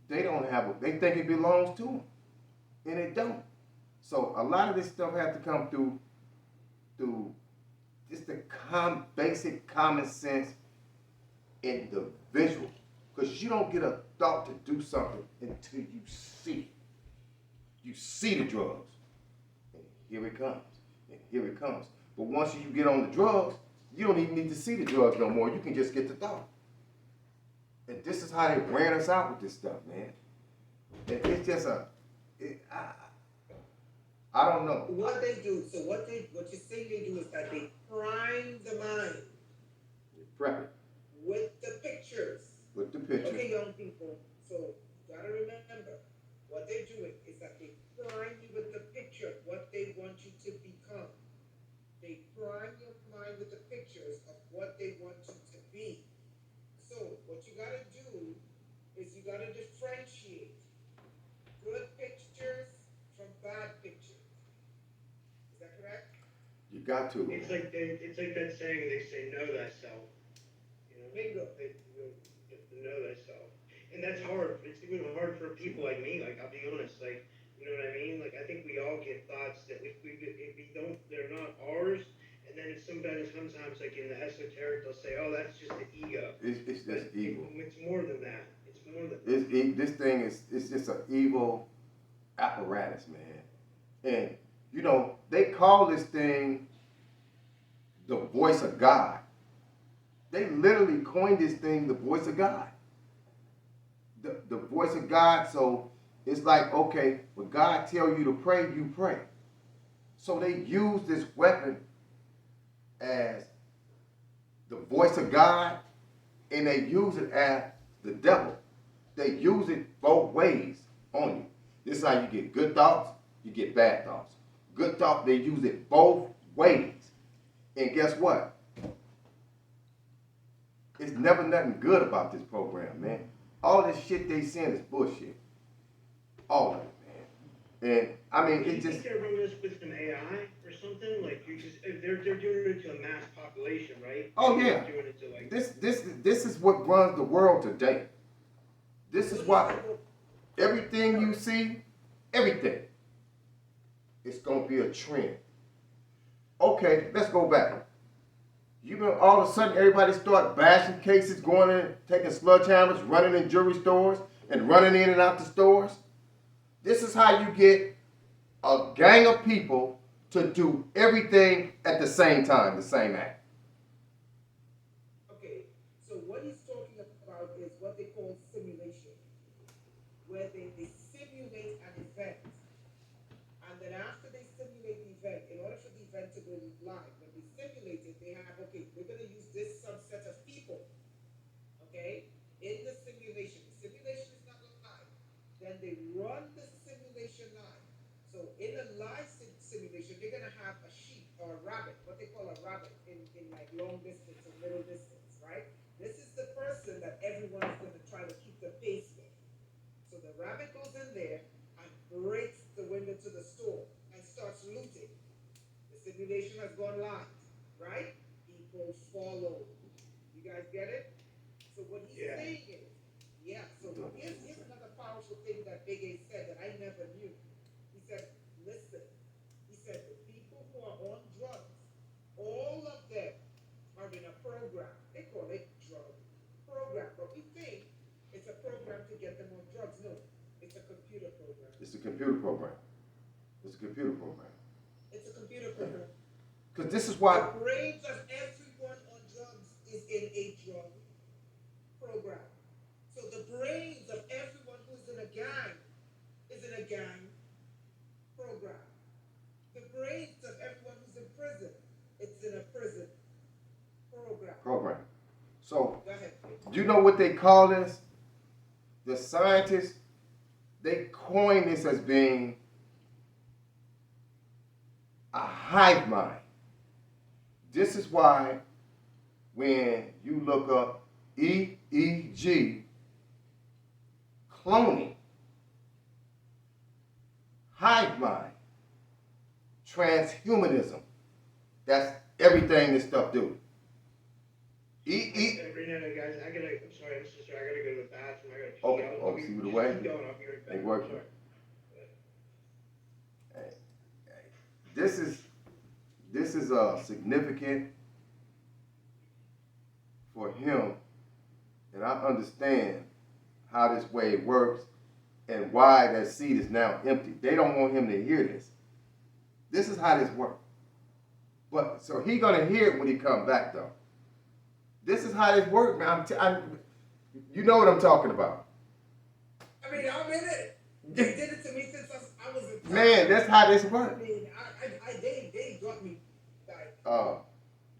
they don't have, they think it belongs to them. And it don't. So a lot of this stuff has to come through just the basic common sense individual. Because you don't get a thought to do something until you see it. You see the drugs. And here it comes. And here it comes. But once you get on the drugs, you don't even need to see the drugs no more. You can just get the thought. And this is how they ran us out with this stuff, man. And it's just I don't know. What they do, so what you're saying they do is that they prime the mind. You prep it. With the pictures. With the pictures. Okay, young people, so you gotta remember, what they're doing is that they prime you with the picture of what they want you to become. They prime your mind with the pictures of what they want you to be. So what you gotta do is you gotta differentiate good pictures from bad pictures. Is that correct? You got to. It's like that saying they say, know thyself. You know, Bingo. You have to know thyself. And that's hard. It's even hard for people like me. Like, I'll be honest. Like, you know what I mean? Like, I think we all get thoughts that if we don't, they're not ours. And then if somebody sometimes, like in the esoteric, they'll say, oh, that's just the ego. It's just evil. It's more than that. It's more than that. This thing it's just an evil apparatus, man. And, you know, they call this thing the voice of God. They literally coined this thing the voice of God. The voice of God, so it's like, okay, when God tell you to pray, you pray. So they use this weapon as the voice of God, and they use it as the devil. They use it both ways on you. This is how you get good thoughts, you get bad thoughts. Good thought, they use it both ways. And guess what? It's never nothing good about this program, man. All this shit they send is bullshit. All of it, man. And I mean, Do you it think just. they're running this with some AI or something? Like, you just they're doing it to a mass population, right? Oh They're yeah. doing it to like This is what runs the world today. This is why everything you see, everything, it's gonna be a trend. Okay, let's go back. You know, all of a sudden everybody start bashing cases, going in, taking sledgehammers, running in jewelry stores, and running in and out the stores. This is how you get a gang of people to do everything at the same time, the same act. Okay, so what he's talking about is what they call simulation, where they simulate an event. And then after they simulate the event, in order for the event to go live, when they simulate it, they have, okay, we're going to use this subset of people, okay, in the simulation. The simulation is not live. Then they run the simulation live. So in a live simulation, they're going to have a sheep or a rabbit, what they call a rabbit in like long distance or middle distance, right? This is the person that everyone is going to try to keep the pace with. So the rabbit goes in there and breaks the window to the store and starts looting. The simulation has gone live, right? People follow. You guys get it? So what he's saying is, so here's another powerful thing that Big A said that I never knew. He said, listen, he said the people who are on drugs, all of them are in a program. They call it drug program. But we think it's a program to get them on drugs. No, it's a computer program. It's a computer program. It's a computer program. It's a computer program. Because this is why. The brains of everyone on drugs is in a drug program. So the brains of everyone who's in a gang is in a gang program. The brains of everyone who's in prison, it's in a prison program. So, Go ahead. do you know what they call this? The scientists, they coined this as being a hive mind. This is why when you look up EEG cloning, hive mind, transhumanism, that's everything this stuff do. Renata, guys, I'm sorry, sister, I gotta go to the bathroom. I gotta pee. Oh, see the way? Keep going, I'll be right back. Ain't working. This is significant for him, and I understand how this way works and why that seat is now empty. They don't want him to hear this. This is how this works. But so he gonna hear it when he come back though. This is how this works, man. You know what I'm talking about. I mean, I'm in it. They did it to me since I was a child. Man, that's how this works. I mean, they got me. Like,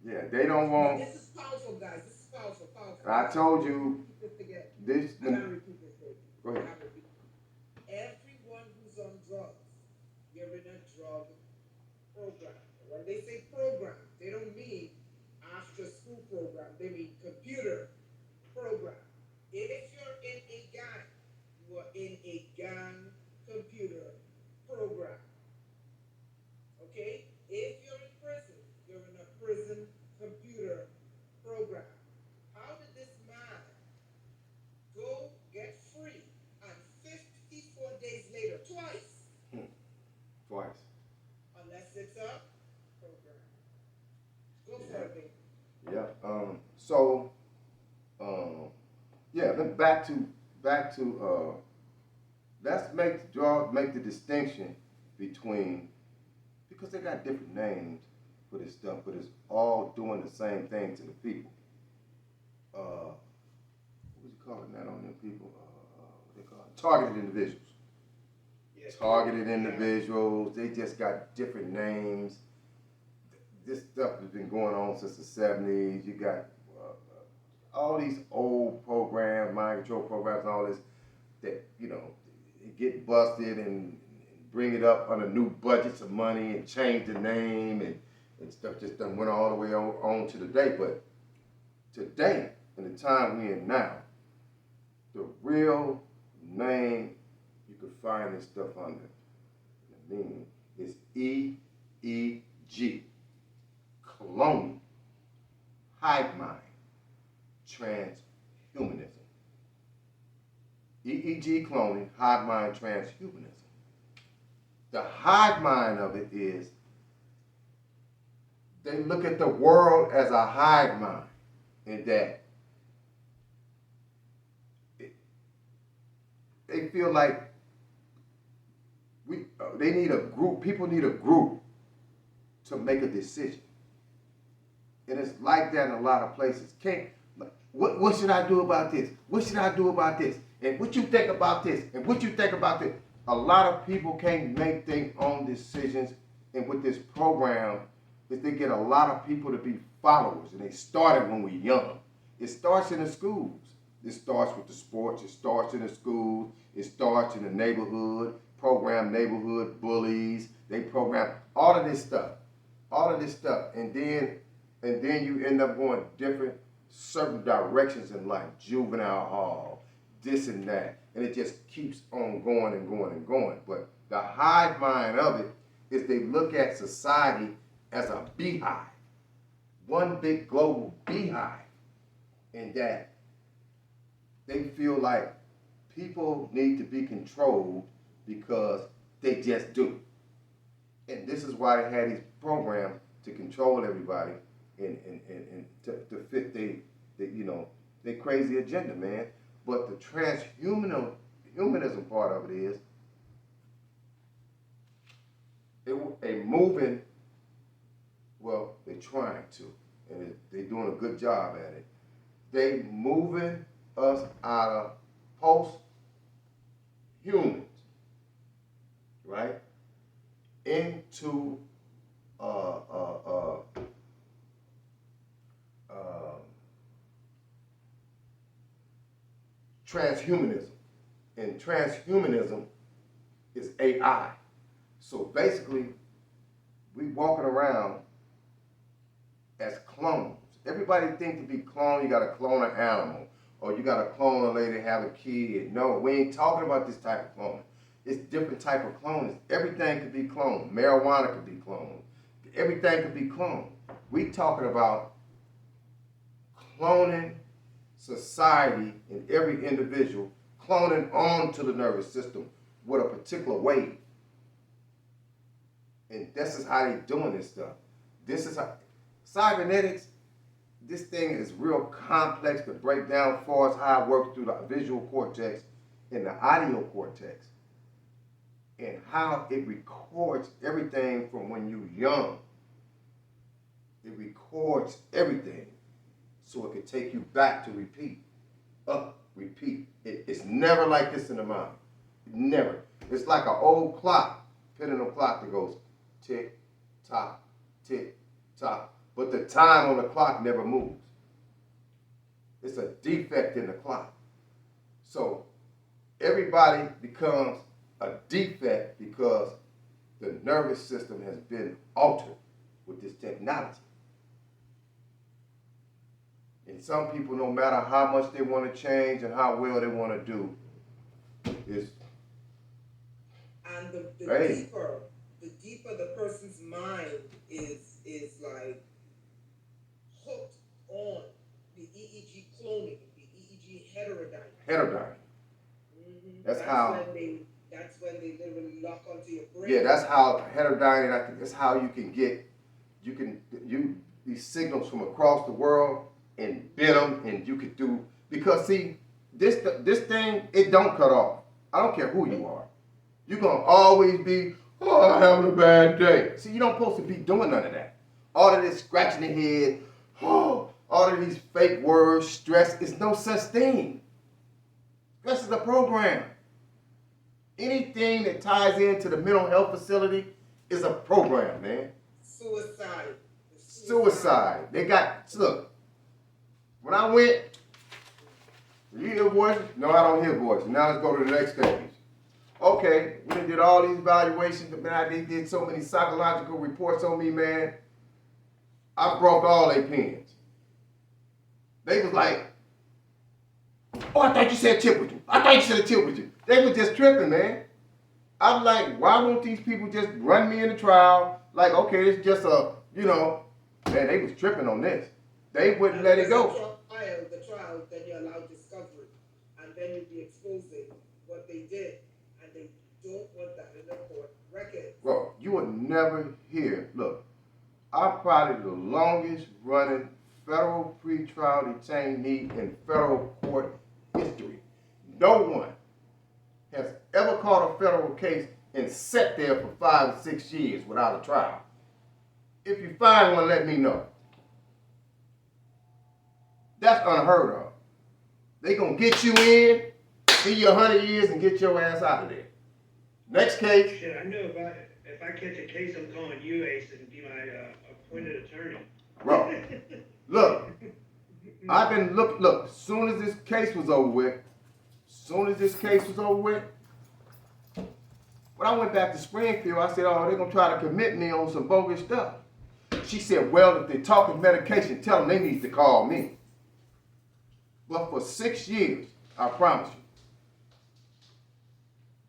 yeah, they don't want. This is powerful, guys. This is powerful. I told you. This. I gotta repeat this thing. Go ahead. Everyone who's on drugs, you're in a drug program. When they say program, they don't mean after school program. They mean computer program. If you're in a gang, you are in a gang computer program. Okay? If you're in prison, you're in a prison computer program. How did this man go get free and 54 days later, twice? Twice. Unless it's a program. Go for it, baby. Yeah. Yeah. Then back to. Let's make the distinction between, because they got different names for this stuff, but it's all doing the same thing to the people. What was you calling that on them people? What they call it? Targeted individuals. Yes. Targeted individuals. They just got different names. This stuff has been going on since the 70s. You got all these old programs, mind control programs, and all this that, it get busted and bring it up under new budgets of money and change the name and stuff just done went all the way on to today. But today, in the time we're in now, the real name you could find this stuff under, the meaning is EEG. Cloning, hive mind, transhumanism. EEG cloning, hive mind, transhumanism. The hive mind of it is they look at the world as a hive mind, in that they feel like they need a group. People need a group to make a decision. And it's like that in a lot of places. What should I do about this? What should I do about this? And what you think about this? And what you think about this? A lot of people can't make their own decisions. And with this program, is they get a lot of people to be followers. And they started when we're young. It starts in the schools. It starts with the sports. It starts in the schools. It starts in the neighborhood. Program neighborhood bullies. They program all of this stuff. And then you end up going different, certain directions in life, juvenile hall, this and that, and it just keeps on going and going and going. But the hive mind of it is they look at society as a beehive, one big global beehive, and that they feel like people need to be controlled because they just do. And this is why they had these programs to control everybody and to fit their crazy agenda, man. But the transhumanism part of it is a moving, well, they're trying to, and they're doing a good job at it. They moving us out of post-humans, right, into uh, uh, uh, uh, transhumanism. And transhumanism is AI. So basically, we walking around as clones. Everybody think to be cloned, you gotta clone an animal, or you gotta clone a lady, have a kid. No, we ain't talking about this type of cloning. It's different type of cloning. Everything could be cloned. Marijuana could be cloned. Everything could be cloned. We talking about cloning society and every individual, cloning onto the nervous system with a particular wave. And this is how they doing this stuff. This is how cybernetics, this thing is real complex to break down as far as how it works through the visual cortex and the audio cortex, and how it records everything from when you're young. It records everything so it can take you back to repeat. Repeat. It's never like this in the mind. Never. It's like an old clock, pendulum clock that goes tick, tock, tick, tock. But the time on the clock never moves. It's a defect in the clock. So everybody becomes a defect because the nervous system has been altered with this technology. And some people, no matter how much they want to change and how well they want to do, is And the hey, deeper the person's mind is like hooked on the EEG cloning, the EEG heterodyne. heterodyne. Mm-hmm. That's how. That's when they literally lock onto your brain. Yeah, that's how heterodyne. That's how you can get these signals from across the world and bid them, and you could do, because see, this thing, it don't cut off. I don't care who you are. You're gonna always be, oh, I'm having a bad day. See, you don't supposed to be doing none of that. All of this scratching the head, oh, all of these fake words, stress is no such thing. Stress is a program. Anything that ties into the mental health facility is a program, man. Suicide. They got, look, when I went, you hear voices? No, I don't hear voices. Now let's go to the next stage. Okay, we did all these evaluations, man. They did so many psychological reports on me, man. I broke all their pens. They was like, oh, I thought you said tip with you. I thought you said tip with you. They were just tripping, man. I'm like, why won't these people just run me in the trial? Like, okay, it's just a, man, they was tripping on this. They wouldn't let it go. The trial, then you allow discovery, and then you'd be exposing what they did, and they don't want that in the court record. Well, you would never hear, look, I'm probably the longest running federal pretrial detainee in federal court history. No one has ever caught a federal case and sat there for 5 or 6 years without a trial. If you find one, let me know. That's unheard of. They gonna get you in, see you 100 years, and get your ass out of there. Next case. Shit, I know if I catch a case, I'm calling you, Ace, and be my appointed attorney. Bro, look, I've been look, as soon as this case was over with, when I went back to Springfield, I said, oh, they're gonna try to commit me on some bogus stuff. She said, well, if they're talking medication, tell them they need to call me. But for 6 years, I promise you,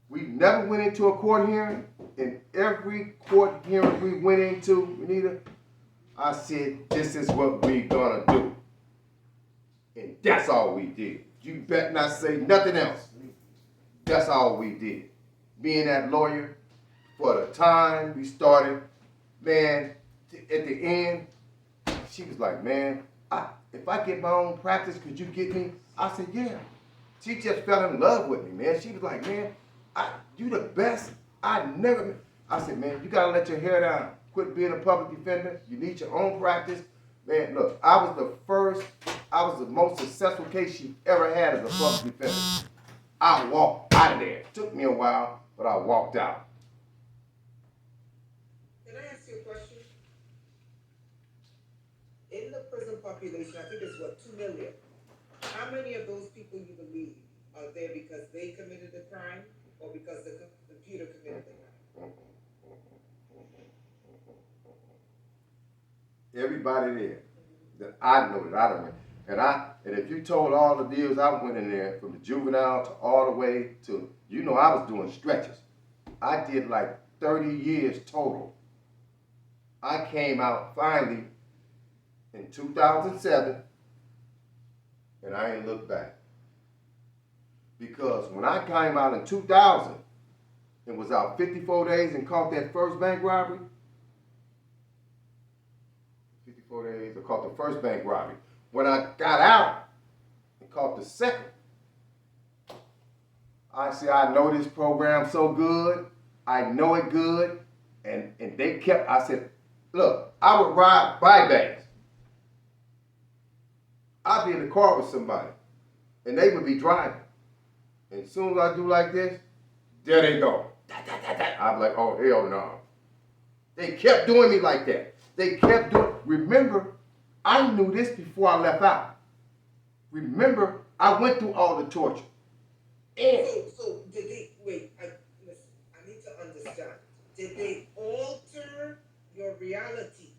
we never went into a court hearing. In every court hearing we went into, Anita, I said, this is what we gonna do. And that's all we did. You better not say nothing else. That's all we did. Being that lawyer, for the time we started, man, at the end, she was like, man, if I get my own practice, could you get me? I said, yeah. She just fell in love with me, man. She was like, man, you the best. I I said, man, you gotta let your hair down. Quit being a public defender. You need your own practice. Man, look, I was the most successful case she ever had as a public defender. I walked out of there. It took me a while, but I walked out. Can I ask you a question? In the prison population, I think it's what, 2 million. How many of those people you believe are there because they committed the crime or because the computer committed the crime? Everybody there that I know that I done went. And if you told all the deals I went in there, from the juvenile to all the way to, I was doing stretches. I did like 30 years total. I came out finally in 2007, and I ain't looked back. Because when I came out in 2000 and was out 54 days and caught that first bank robbery, 54 days, I caught the first bank robbery. When I got out and caught the second, I said, I know this program so good, I know it good, and they kept, I said, look, I would ride by banks. I'd be in the car with somebody, and they would be driving. And as soon as I do like this, there they go. I'm like, oh, hell no. They kept doing me like that. They kept doing, remember, I knew this before I left out. Remember, I went through all the torture. And So did they, wait, listen, I need to understand. Did they alter your reality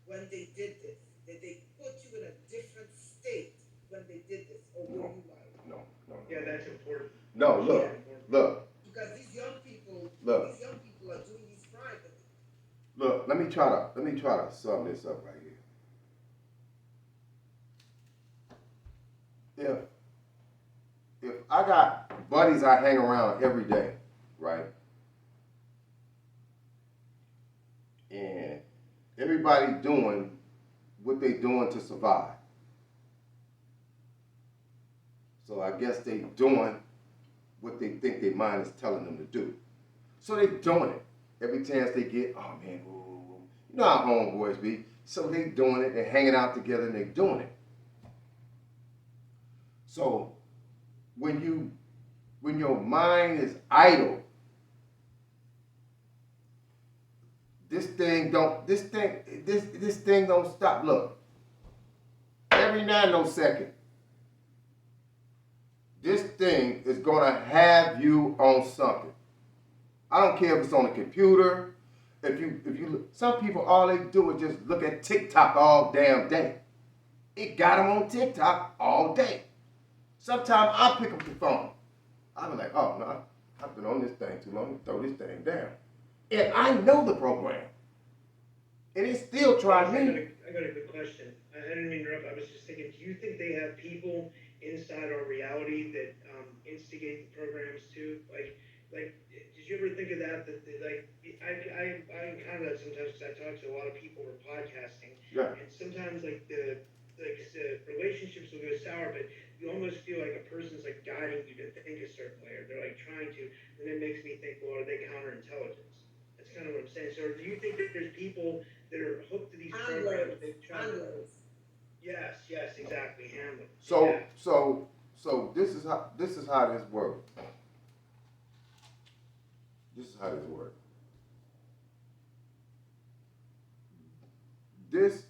when they did this? Did they put you in a different state when they did this? Or were you like? No. Yeah, that's important. No, look. Because these young people are doing these crimes. Look, let me try to sum this up right here. If I got buddies I hang around every day, right? And everybody doing what they doing to survive. So I guess they doing what they think their mind is telling them to do. So they doing it. Every chance they get, oh man, ooh. You know how homeboys be. So they doing it, they're hanging out together and they doing it. So when your mind is idle, this thing don't stop. Look, every 9 this thing is gonna have you on something. I don't care if it's on a computer. If you some people, all they do is just look at TikTok all damn day. It got them on TikTok all day. Sometimes I pick up the phone. I'm like, oh no, I've been on this thing too long. Throw this thing down. And I know the program. And it's still trying me. I got a good question. I didn't mean to interrupt. I was just thinking, do you think they have people inside our reality that instigate the programs too? Like, did you ever think of that? I encounter that sometimes because I talk to a lot of people who are podcasting. Yeah. And sometimes the relationships will go sour, but you almost feel like a person's like guiding you to think a certain way, or they're like trying to, and it makes me think, well, are they counterintelligence? That's kind of what I'm saying. So do you think that there's people that are hooked to these programs? Handlers. Yes, exactly, handlers. So this is how this works. This is how this works. This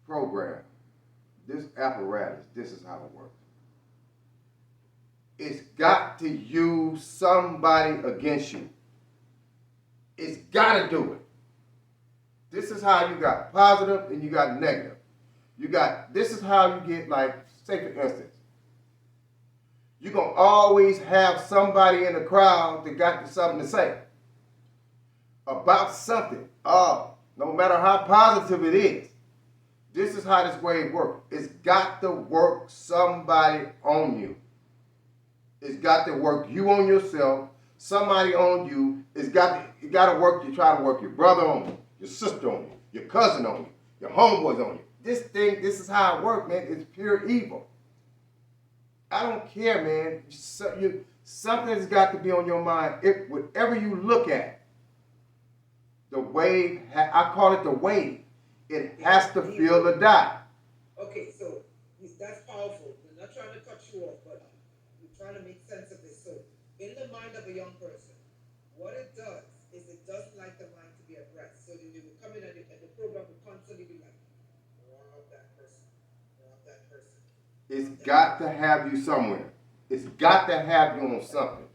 program, this apparatus, this is how it works. It's got to use somebody against you. It's got to do it. This is how you got positive and you got negative. This is how you get, like, say for instance, you're going to always have somebody in the crowd that got something to say about something. No matter how positive it is. This is how this wave works. It's got to work somebody on you. It's got to work you on yourself, somebody on you. It got to work. You try to work your brother on you, your sister on you, your cousin on you, your homeboys on you. This is how it works, man. It's pure evil. I don't care, man. Something's got to be on your mind. Whatever you look at, The wave, I call it the wave. It Yeah, has to the feel the wave. dot. Okay, so that's powerful. We're not trying to cut you off, but we're trying to make sense of this. So, in the mind of a young person, what it does is it doesn't like the mind to be at rest. So they will come in and the program will constantly be like, rob that person, rob that person, It's rob that got person. to have you somewhere. It's got to have you on something.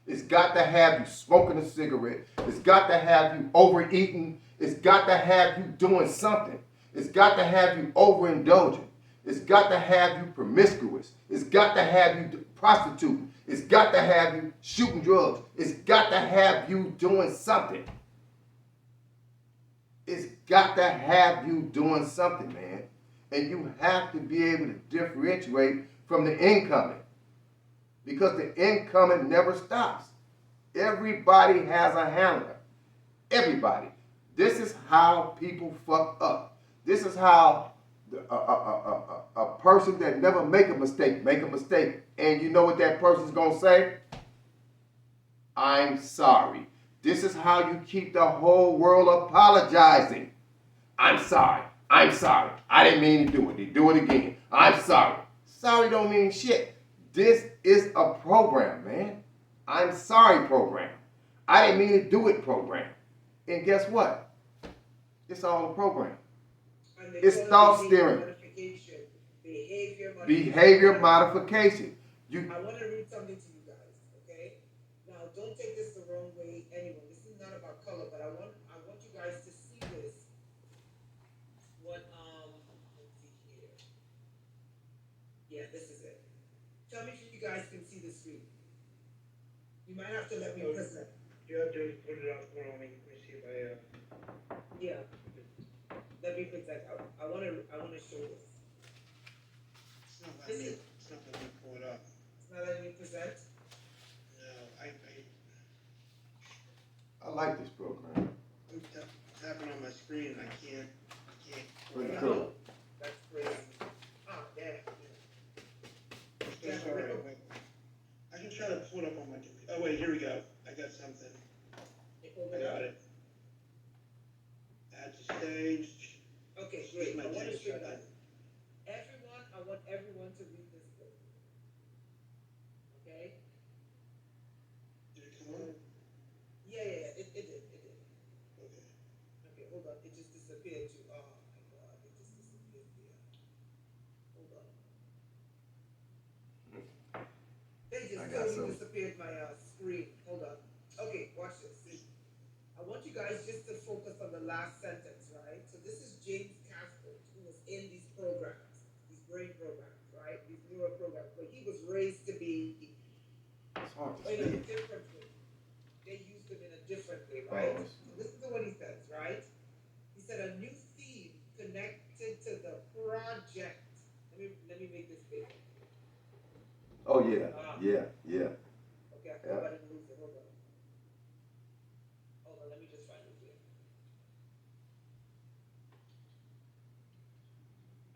It's got to have you smoking a cigarette. It's got to have you overeating. It's got to have you doing something. It's got to have you overindulging. It's got to have you promiscuous. It's got to have you prostituting. It's got to have you shooting drugs. It's got to have you doing something. It's got to have you doing something, man. And you have to be able to differentiate from the incoming. Because the incoming never stops. Everybody has a handler. Everybody. This is how people fuck up. This is how a person that never make a mistake. And you know what that person's going to say? I'm sorry. This is how you keep the whole world apologizing. I'm sorry. I'm sorry. I didn't mean to do it. They do it again. I'm sorry. Sorry don't mean shit. This is a program, man. I'm sorry program. I didn't mean to do it program. And guess what? It's all a program. It's thought steering. Behavior modification. I want to read something to you guys, okay? Now, don't take this the wrong way, anyone. This is not about color, but I want you guys to see this. What let's see here. Yeah, this is it. Tell me if you guys can see the screen. You might have to let me present. You have to put it up for me. Let me see if I. Yeah. Let me present. I want to show this. It's not letting me. It's not letting me pull it up. It's not letting me present. No, I like this program. I'm tapping on my screen. I can't. Pretty Yeah, cool. that's crazy. Ah, yeah. I'm so sorry. Wait. I can try to pull it up on my computer. Oh wait, here we go. I got something. I got it. Add to stage. Okay, This great. might I want take to a show second. that. I want everyone to read this book. Okay? Did it come on? Yeah. It did. Okay. Okay, hold on. It just disappeared too. Oh my god, it just disappeared there. Hold on. They just totally disappeared my screen. Hold on. Okay, watch this. See? I want you guys just to focus on the last sentence, right? So this is James Casper, who was in these programs, these brain programs, right? These neuro programs, but he was raised to be It's hard to in a see. different way. They used him in a different way, right? Oh, So listen to what he says, right? He said a new theme connected to the project. Let me make this big. oh yeah. Yeah. Okay, I hope I didn't lose it. Hold on. Let me just find it here.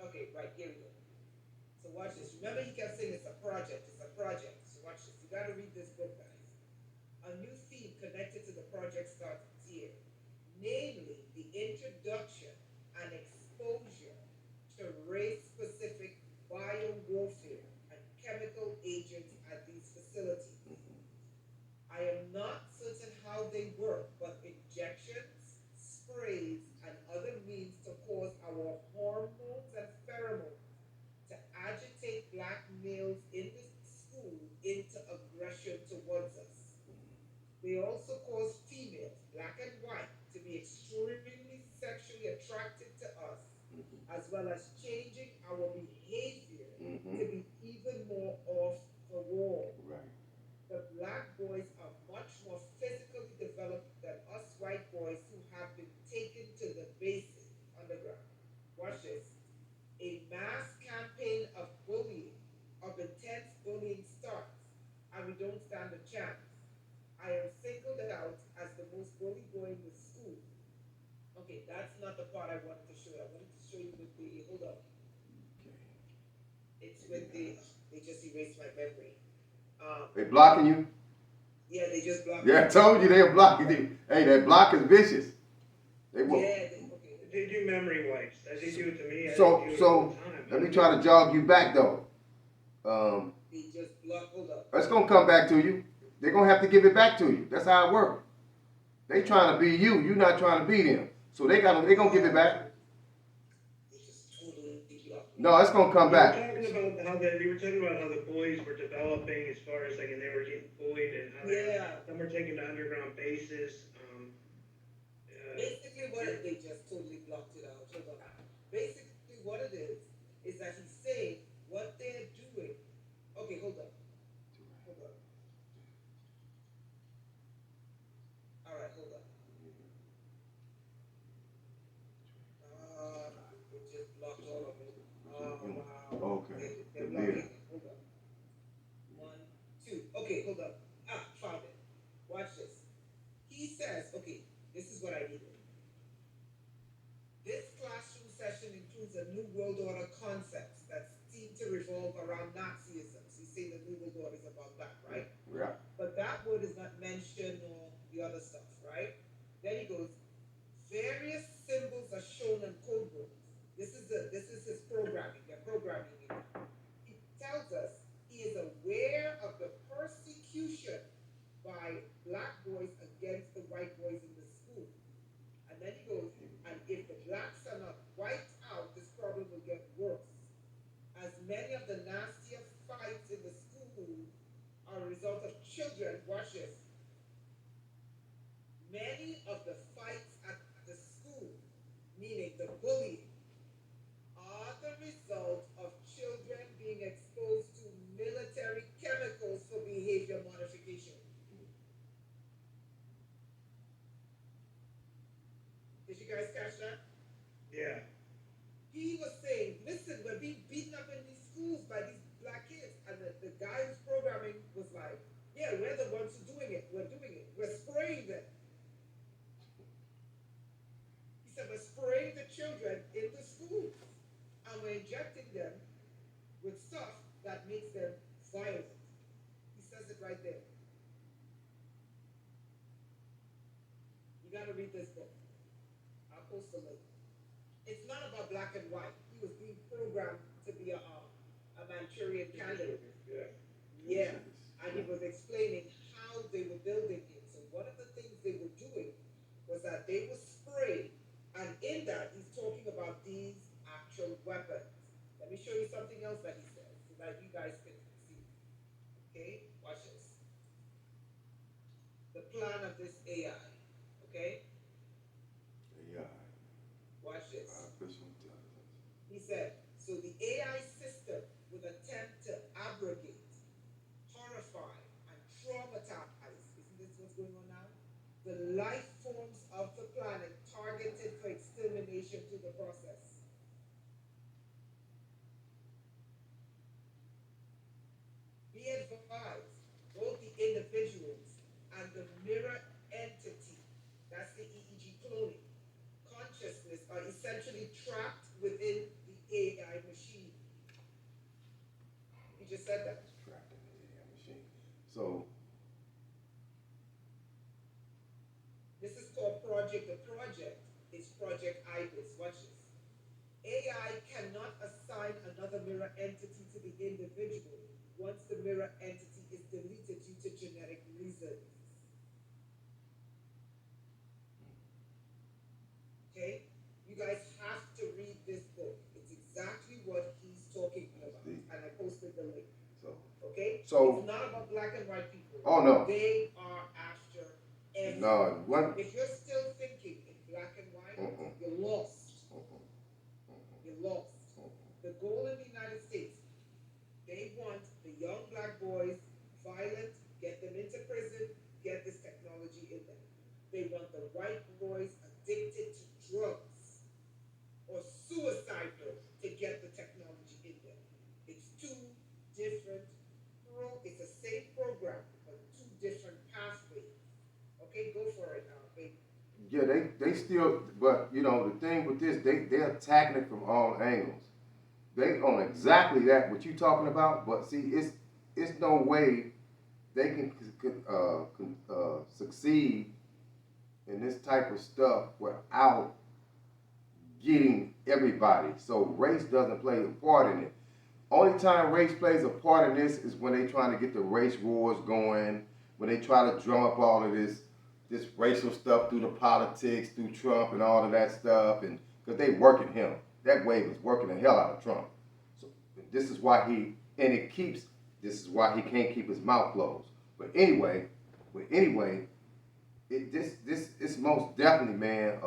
Okay, right, here we go. So watch this. Remember he kept saying it's a project. So watch this. You gotta read this book, guys. A new theme connected to the project starts here. Namely, the introduction and exposure to race-specific biowarfare and chemical agents at these facilities. I am not certain how they work, but injections, sprays, and other means to cause our hormones and pheromones to agitate black males in the school into aggression towards us. They also cause females, black and white, to be extremely sexually attracted to us, as well as changing our behavior to be even more off the wall. Right. The black boys are much more physically developed than us white boys who have been taken to the basic underground. Watch this. A mass campaign of bullying, of intense bullying starts, and we don't stand a chance. I am singled out as the most bully boy in the school. Okay, that's not the part I wanted to show you. I wanted to show you with the, hold up. It's with the, they just erased my memory. They blocking you? Yeah, they just blocked Yeah, I me. told you they're blocking you. Hey, that block is vicious. They will. Okay. They do memory wipes. They do it to me. I So, do it all so the time. let me try to jog you back though. They just block. Hold up. It's gonna come back to you. They're gonna have to give it back to you. That's how it works. They trying to be you. You not trying to be them. So they gonna give it back. They just totally block. No, it's gonna come back. You were talking about how the bullies were developing as far as like, and they were getting bullied and how some were taken to underground bases. Basically, they just totally blocked it out. Hold on. Basically, what it is that he's saying what they're doing. Okay, hold on. Hold on. All right, hold on. It just blocked all of it. Wow. Okay. They're blocking it. Hold on. 1, 2. Okay, hold on. Found it. Watch this. He says, okay, this is what I needed. This classroom session includes a New World Order concepts that seem to revolve around Nazism. So he's saying the New World Order is about that, right? Yeah. But that word is not mentioned or the other stuff, right? Then he goes, various symbols are shown in code words. This is his programming. They're programming it. He tells us he is aware of the persecution by black boys against the white boys in the school. And then he goes, and if the blacks are not wiped out, this problem will get worse. As many of the nastier fights in the school are a result of children, watch this. Many of the fights at the school, meaning the bullying, are the result of children being exposed to military chemicals for behavior modification. Did you guys catch that? Yeah. He was saying, listen, we're being beaten up in these schools by these black kids. And the guy who's programming was like, yeah, we're the ones who are doing it. We're doing it. We're spraying them. He said, we're spraying the children in the schools. And we're injecting them with stuff that makes them violent. He says it right there. You got to read this book. I'll post the link. It's not about black and white. He was being programmed to be a Manchurian candidate. Yeah. And he was explaining how they were building it. So one of the things they were doing was that they were sprayed. And in that, he's talking about these actual weapons. Let me show you something else that he says so that you guys can see. Okay? Watch this. The plan of this AI. Okay? Yeah. Watch this. Artificial intelligence. He said, so the AI system would attempt to abrogate, horrify, and traumatize, isn't this what's going on now? The life forms of the planet targeted for extermination through the process. Be advised, both the individuals and the mirror entity, that's the EEG cloning, consciousness are essentially trapped within the AI machine. He just said that. Trapped in the AI machine. So this is called Project. The project is Project Ibis. Watch this. AI cannot assign another mirror entity to the individual once the mirror entity is deleted due to genetic reasons. Okay? You guys have to read this book. It's exactly what he's talking about. And I posted the link. Okay? So it's not about black and white people. Oh no. They are after everything. No, what? If you're still thinking in black and white, you're lost. You're lost. The goal in the United States, they want the young black boys violent, get them into prison, get this technology in them. They want the white boys addicted to drugs or suicidal to get the technology in them. It's two different, it's the same program, but two different pathways. Okay, go for it, baby. Yeah, they still, but you know, the thing with this, they're attacking it from all angles. They on exactly that what you talking about, but see, it's no way they can succeed in this type of stuff without getting everybody. So race doesn't play a part in it. Only time race plays a part in this is when they trying to get the race wars going, when they try to drum up all of this racial stuff through the politics, through Trump and all of that stuff, and because they working him. That wave is working the hell out of Trump. So this is why this is why he can't keep his mouth closed. But anyway, it's most definitely, man,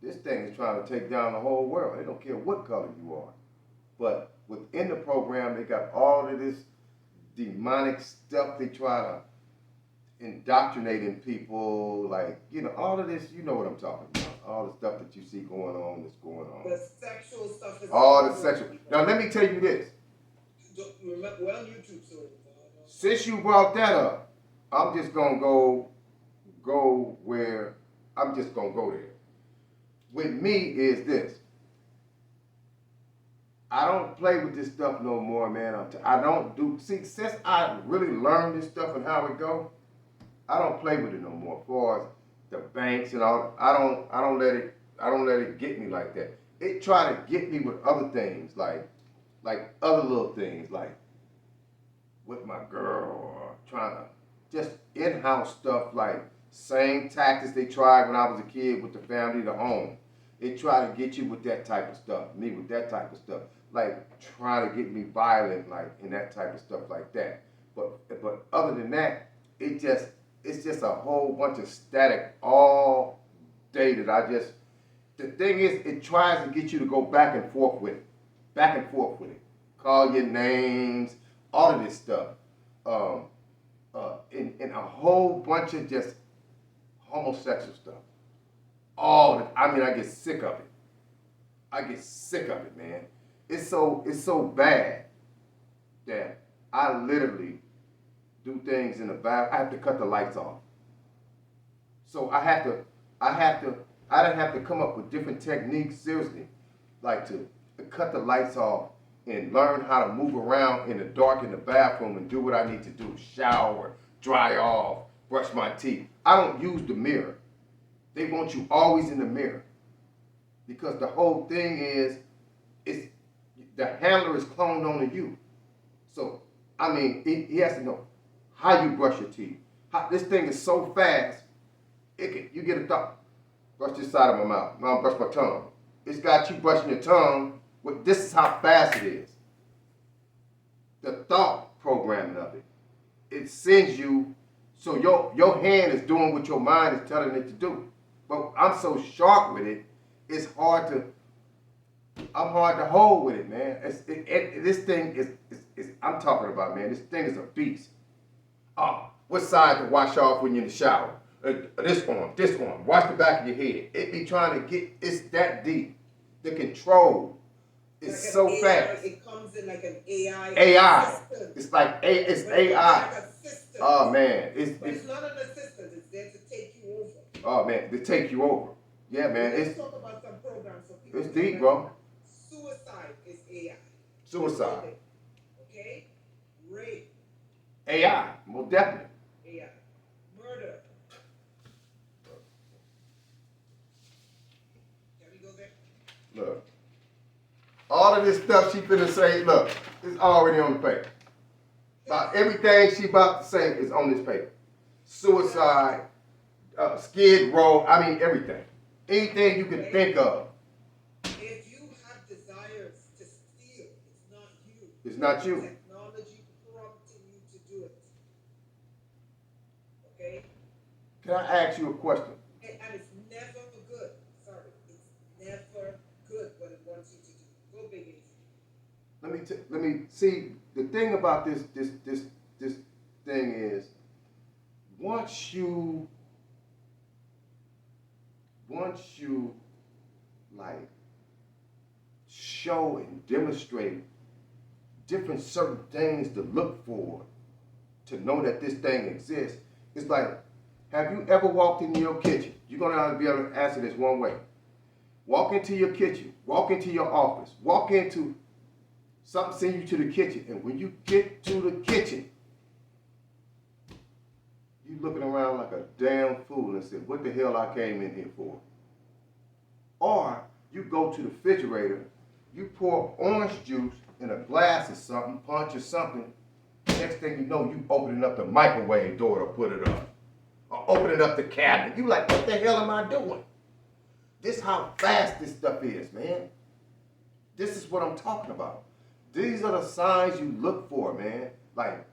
this thing is trying to take down the whole world. They don't care what color you are. But within the program, they got all of this demonic stuff they try to indoctrinate in people, like, all of this, you know what I'm talking about. All the stuff that you see going on that's going on. The sexual stuff is all the sexual. Now let me tell you this. We're on YouTube, so since you brought that up, I'm just gonna go where I'm just gonna go there. With me is this. I don't play with this stuff no more, man. I don't do. See, since I really learned this stuff and how it go, I don't play with it no more. As far as the banks and all, I don't let it get me like that. It try to get me with other things, like other little things, like with my girl, or trying to just in-house stuff, like same tactics they tried when I was a kid with the family, the home. They try to get you with that type of stuff, me with that type of stuff, like trying to get me violent, like in that type of stuff like that. But other than that, it's just a whole bunch of static all day that the thing is, it tries to get you to go back and forth with it. Call your names, all of this stuff. In a whole bunch of just homosexual stuff. I get sick of it. Man. It's so bad that I literally do things in the bath. I have to cut the lights off. So I done have to come up with different techniques, seriously, like to cut the lights off and learn how to move around in the dark in the bathroom and do what I need to do. Shower, dry off, brush my teeth. I don't use the mirror. They want you always in the mirror. Because the whole thing is the handler is cloned onto you. So, he has to know how you brush your teeth. This thing is so fast, you get a thought, brush this side of my mouth. Now brush my tongue. It's got you brushing your tongue. This is how fast it is. The thought programming of it. It sends you, so your hand is doing what your mind is telling it to do. But I'm so sharp with it, I'm hard to hold with it, man. This thing is I'm talking about, man, this thing is a beast. What side to wash off when you're in the shower? This arm, wash the back of your head. It be trying to it's that deep. The control is like so fast. It comes in like an AI. Assistant. It's like it's AI. Like oh man, it's not an assistant. It's there to take you over. Oh man, to take you over. Yeah, man. Let's talk about some programs so people. It's deep, bro. Suicide is AI. Suicide. Okay. Rape. AI, most definitely. AI. Murder. Can we go there? Look. All of this stuff she finna say, look, it's already on the paper. About everything she about to say is on this paper. Suicide, skid row, everything. Anything you can think of. If you have desires to steal, it's not you. It's not you. Technology prompting you to do it. Okay? Can I ask you a question? And it's never good. Sorry. It's never good what it wants you to do. Go big, Ace. Let me see. The thing about this thing is, once you like show and demonstrate different certain things to look for to know that this thing exists, it's like, have you ever walked into your kitchen? You're gonna be able to answer this one way. Walk into your kitchen, walk into your office, walk into something, send you to the kitchen, and when you get to the kitchen, you looking around like a damn fool and said, what the hell I came in here for? Or you go to the refrigerator, you pour orange juice in a glass or something, punch or something. Next thing you know, you opening up the microwave door to put it up. Or opening up the cabinet. You like, what the hell am I doing? This how fast this stuff is, man. This is what I'm talking about. These are the signs you look for, man. Like,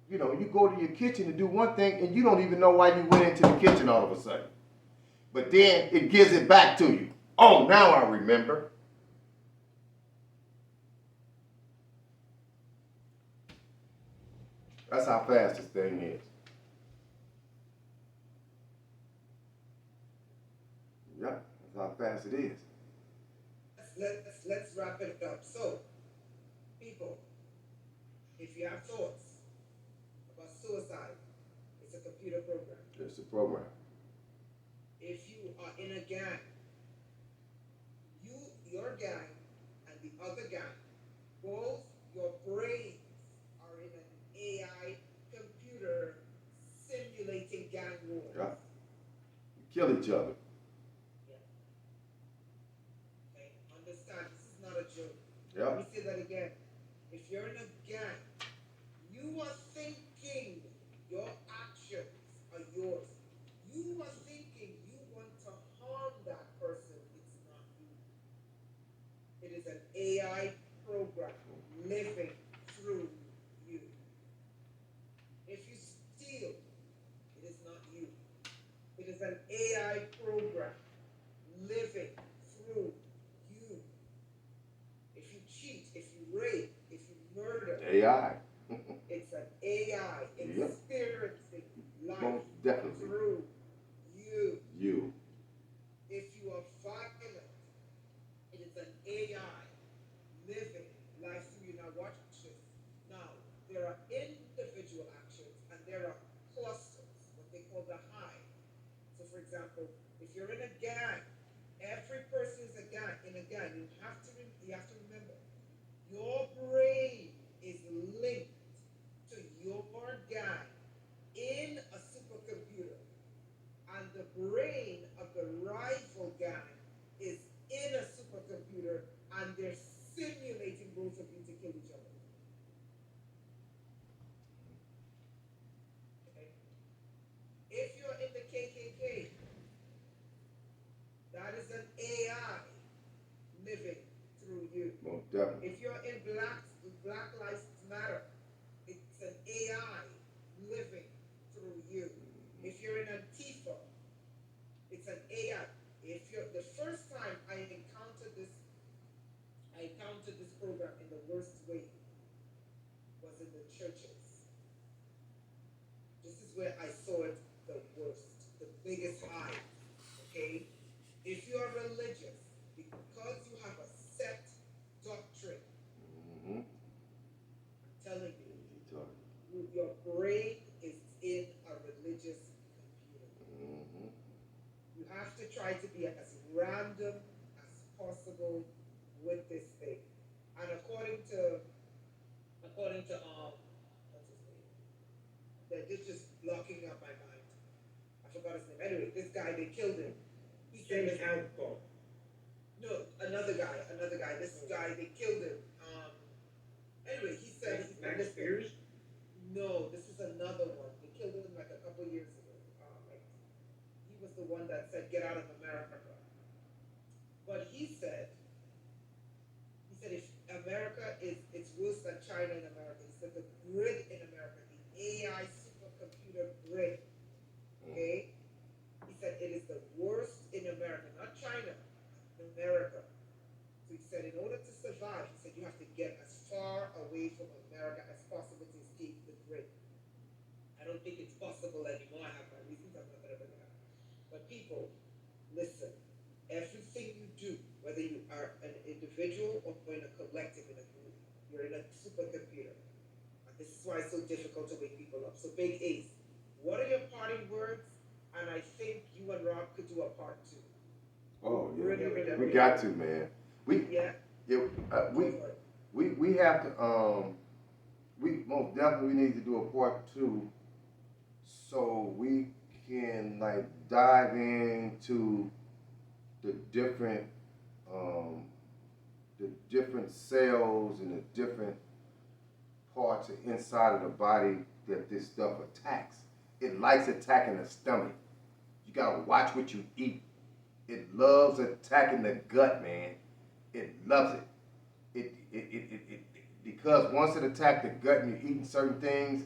you know, you go to your kitchen to do one thing and you don't even know why you went into the kitchen all of a sudden. But then it gives it back to you. Oh, now I remember. That's how fast this thing is. Yeah, that's how fast it is. Let's wrap it up. So, people, if you have thoughts about suicide, it's a computer program. It's a program. If you are in a gang, your gang and the other gang, both your brains are in an AI computer simulating gang wars. Yeah. You kill each other. Yeah. Okay. Understand, this is not a joke. Yeah. Let me say that again. If you're in a gang, you are thinking your actions are yours. You are thinking you want to harm that person. It's not you. It is an AI program living through you. If you steal, it is not you. It is an AI program living through you. If you cheat, if you rape, if you murder, AI. it's an AI experiencing life Most definitely. through you. You. If you are violent, it is an AI living life through you. Now watch this. Now, there are individual actions and there are clusters, what they call the hive. So for example, if you're in a gang, every person is a gang. In a gang, you have to remember, your brain is linked to your gang in a supercomputer. And the brain of the rival gang is in a supercomputer and they're simulating both of you to kill each other. Okay? If you're in the KKK, that is an AI living through you. Most definitely. If you're in Black Lives Matter, it's an AI living through you. If you're in Antifa, it's an AI. If you're the first time I encountered this program in the worst way was in the churches. This is where I saw it the worst, the biggest high. Okay? If you are religious, because you have a set doctrine, I'm telling you, your brain is in a religious computer. You have to try to be as random as possible with this thing. And according to what's his name? This just blocking up my mind. I forgot his name. Anyway, this guy, they killed him. He said his alcohol. No, another guy. This guy, they killed him. Anyway, he said Max Spears? No, this is another one. They killed him like a couple years ago. He was the one that said, "Get out of America." But he said if America it's worse than China in America. He said the grid in America, the AI supercomputer grid, okay? He said it is the worst in America, not China, America. So he said in order to survive, he said you have to get as far away from America as possible to escape the grid. I don't think it's possible anymore. I have my reasons. I'm not going to bring it up. But people, listen. Everything you do, whether you are an individual or in a collective, in a group, you're in a supercomputer. And this is why it's so difficult to wake people up. So Big Ace, what are your parting words? And I think you and Rob could do a part 2. Oh yeah, really, we got to, man. We have to. We most definitely need to do a part 2 so we can like dive into the different um, cells and the different parts inside of the body that this stuff attacks. It likes attacking the stomach. You gotta watch what you eat. It loves attacking the gut, man. It loves it. Because once it attacks the gut and you're eating certain things,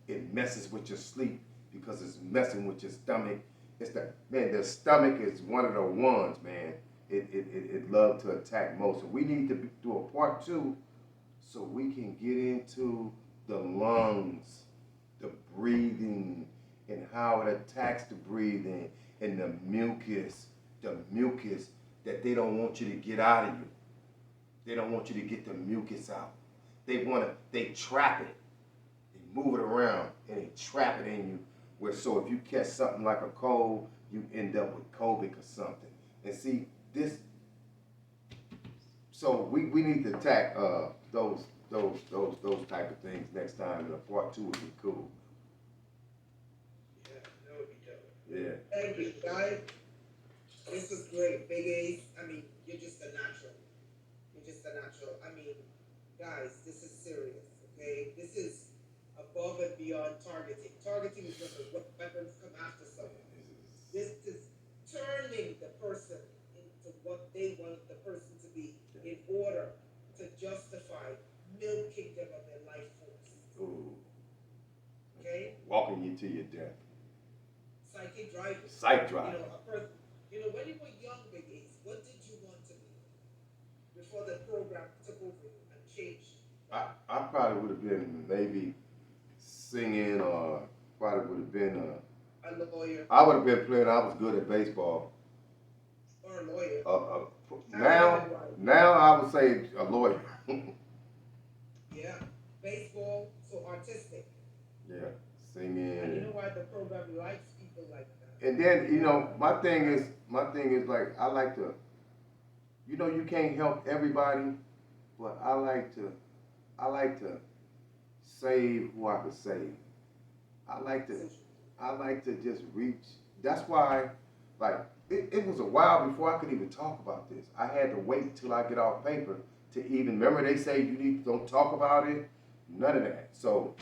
it messes with your sleep because it's messing with your stomach. The stomach is one of the ones, man. It loves to attack most. So we need to do a part 2 so we can get into the lungs, the breathing, and how it attacks the breathing, and the mucus that they don't want you to get out of you. They don't want you to get the mucus out. They trap it. They move it around and they trap it in you. So if you catch something like a cold, you end up with COVID or something. And see this. So we need to attack those type of things next time. And a part 2 would be cool. Yeah, that would be dope. Yeah. Thank you, guys. This was great. Big Ace, I mean, you're just a natural. You're just a natural. I mean, guys, this is serious, okay? This is above and beyond targeting. Targeting is when the weapons come after someone. This is turning the person into what they want the person to be in order to justify milking them of their life force. Ooh. Okay? Walking you to your death. Psychic driving. Psych driving. When you were young, Big Ace, what did you want to be before the program took over you and changed? I probably would have been maybe singing, or probably would have been a lawyer. I would have been playing. I was good at baseball. Or a lawyer. Now I would say a lawyer. Yeah, baseball, so artistic. Yeah, singing. And you know why the program likes people like that? And then my thing is like I like to. You can't help everybody, but I like to save who I could save. I like to just reach. That's why, like, it was a while before I could even talk about this. I had to wait till I get off paper to even, remember they say don't talk about it? None of that. So,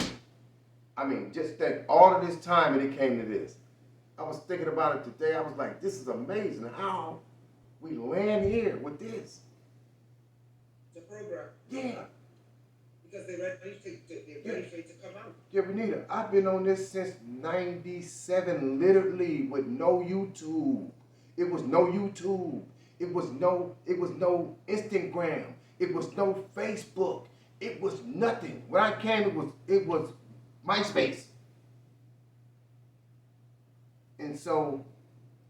I mean, just think, all of this time and it came to this. I was thinking about it today. I was like, this is amazing how we land here with this. The program. Yeah. Because they're ready for it to come out. Yeah, Renita, I've been on this since 97, literally, with no YouTube. It was no YouTube. It was no Instagram. It was no Facebook. It was nothing. When I came, it was MySpace. And so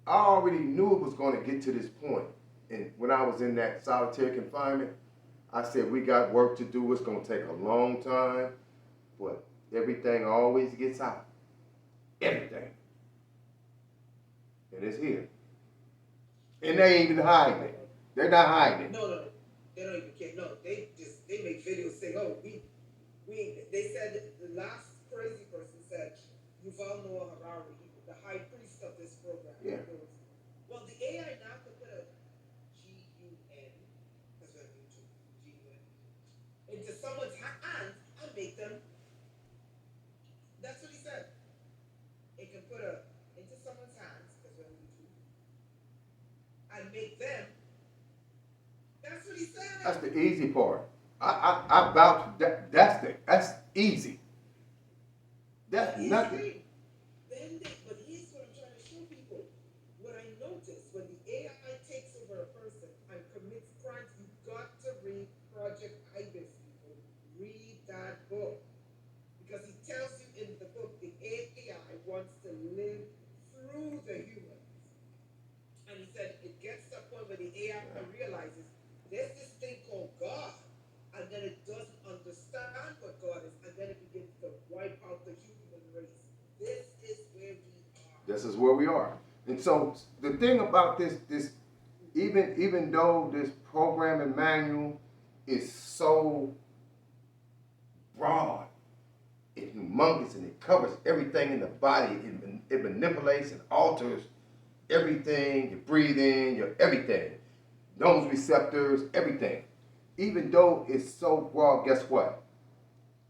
I already knew it was going to get to this point. And when I was in that solitary confinement, I said, we got work to do. It's going to take a long time, but everything always gets out. Everything. And it's here. And they ain't even hiding it. They're not hiding it. No. They don't even care. No, they make videos saying, oh, they said, the last crazy person said, Yuval Noah Harari, the high priest of this program. Yeah. Goes, well, the AI now could put a G-U-N, that's what I mean, G-U-N, into someone's hands and make them, that's what he said. It can put into someone's hands, that's what I mean, and make them. That's what he said. That's the easy part. I vouch that. That's easy. That's nothing. But here's what I'm trying to show people. What I noticed when the AI takes over a person and commits crimes, you've got to read Project Ibis, people. Read that book. Because he tells you in the book the AI wants to live through the humans. And he said it gets to a point where the AI realizes there's this thing called God, and then it doesn't understand what God is, and then it begins to wipe out the human race. This is where we are. This is where we are. And so the thing about this even though this programming manual is so broad and humongous and it covers everything in the body. It manipulates and alters everything, your breathing, your everything. Nose receptors, everything. Even though it's so broad, guess what?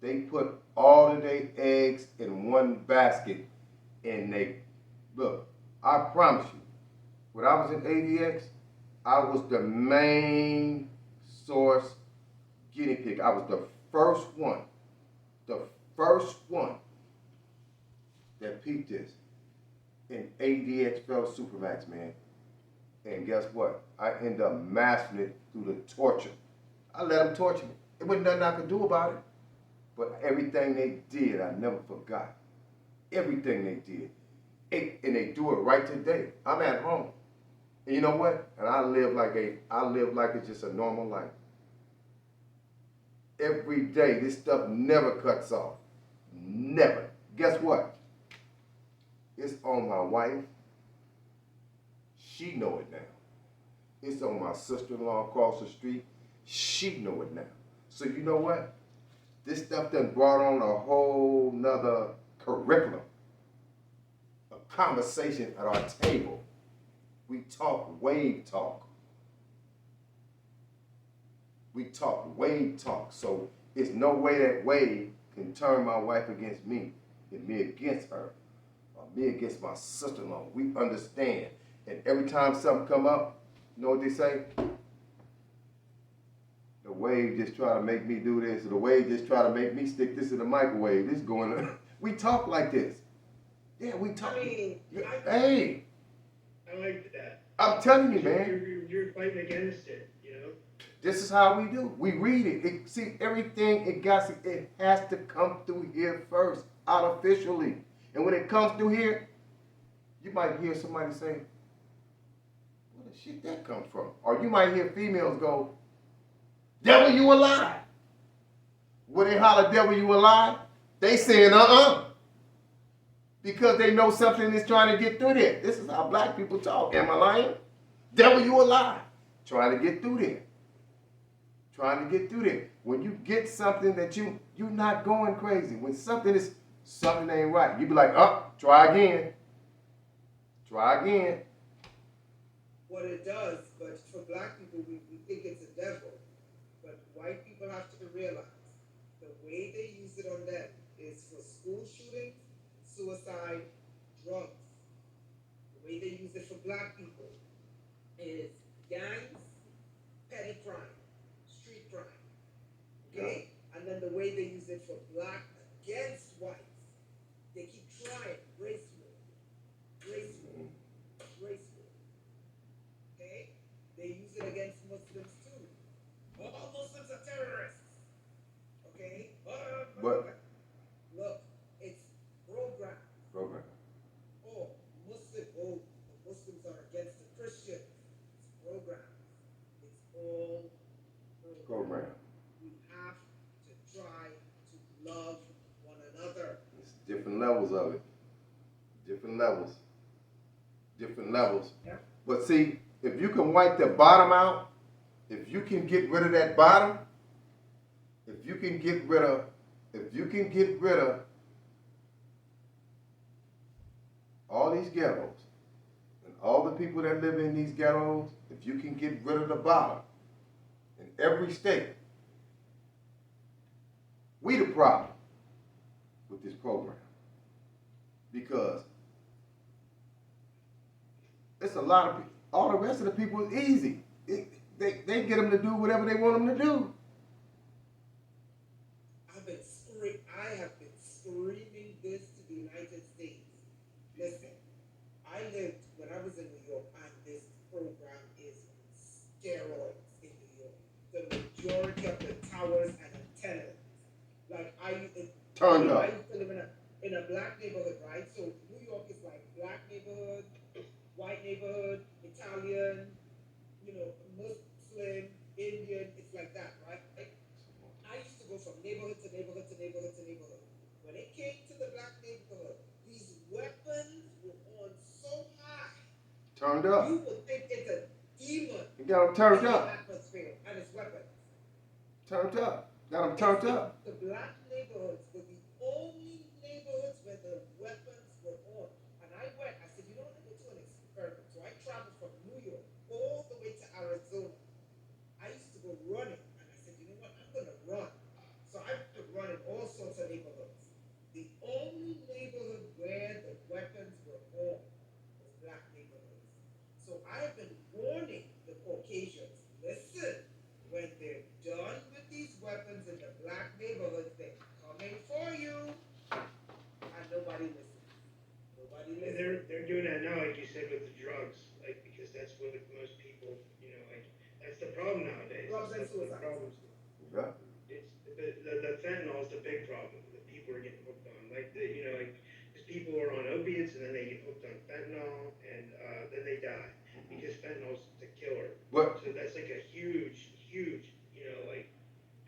They put all of their eggs in one basket and they, look, I promise you, when I was in ADX, I was the main source guinea pig. I was the first one that peeped this in ADX fell Supermax, man. And guess what? I ended up mastering it through the torture. I let them torture me. It wasn't nothing I could do about it. But everything they did, I never forgot. Everything they did. And they do it right today. I'm at home. And you know what? And I live like it's just a normal life. Every day, this stuff never cuts off. Never. Guess what? It's on my wife. She know it now. It's on my sister-in-law across the street. She know it now. So you know what? This stuff done brought on a whole nother curriculum. A conversation at our table. We talk wave talk. We talk wave talk. So it's no way that wave can turn my wife against me and me against her or me against my sister-in-law. We understand. And every time something come up, you know what they say? The wave just try to make me do this, or the wave just try to make me stick this in the microwave. This going on. We talk like this. Yeah, we talk. I mean, hey. I like that. I'm telling you, man. You're fighting against it, you know? This is how we do. We read it. See, everything, it has to come through here first, artificially. And when it comes through here, you might hear somebody say, where the shit that come from? Or you might hear females go, devil, you a lie. When they holler, devil, you a lie, they saying, because they know something is trying to get through there. This is how black people talk. Am I lying? Devil, you a lie. Trying to get through there. Trying to get through there. When you get something that you're not going crazy. When something ain't right, you be like, try again. Try again. What it does, but for black people, we think it's a devil. But white people have to realize the way they use it on them is for school shootings, suicide, drugs. The way they use it for black people is gangs, petty crime, street crime. Okay? Yeah. And then the way they use it for black against whites, they keep trying race war, race war, race war. Okay? They use it against Muslims too. All Muslims are terrorists. Okay? But look, it's programmed. Program. The Muslims are against the Christians. It's programmed. It's all programmed. We have to try to love one another. It's different levels of it. Different levels. Different levels. Yeah. But see, if you can wipe the bottom out, if you can get rid of that bottom, if you can get rid of all these ghettos and all the people that live in these ghettos, if you can get rid of the bottom in every state, we the problem with this program. Because it's a lot of people, all the rest of the people is easy. They get them to do whatever they want them to do. I have been screaming this to the United States. Listen, when I was in New York, and this program is steroids in New York. The majority of the towers and antennas, like I used to live in a black neighborhood, right? So New York is like black neighborhood, white neighborhood, Italian, Muslim, Indian. It's like that, right? I used to go from neighborhood to neighborhood to neighborhood to neighborhood. When it came to the black neighborhood, these weapons were on so high. Turned up. You would think it's a demon. You got them turned up. Atmosphere and its weapons. Turned up. Got them turned up. The black neighborhoods were the only neighborhoods weapons were on. And I said, you know what, let me do an experiment. So I traveled from New York all the way to Arizona. I used to go running, and I said, you know what, I'm going to run. So I would run in all sorts of neighborhoods. The only neighborhood where the weapons were on was black neighborhoods. So I have been warning the Caucasians, listen, when they're done with these weapons in the black neighborhoods, they're coming for you. And nobody listens. Nobody And listens. they're doing that now, like you said, with the drugs, like because that's what most people, like that's the problem nowadays. Drugs and That's the suicide. problems. Yeah. It's the fentanyl is the big problem that people are getting hooked on. Like like because people are on opiates and then they get hooked on fentanyl and then they die because fentanyl's the killer. What? So that's like a huge, like,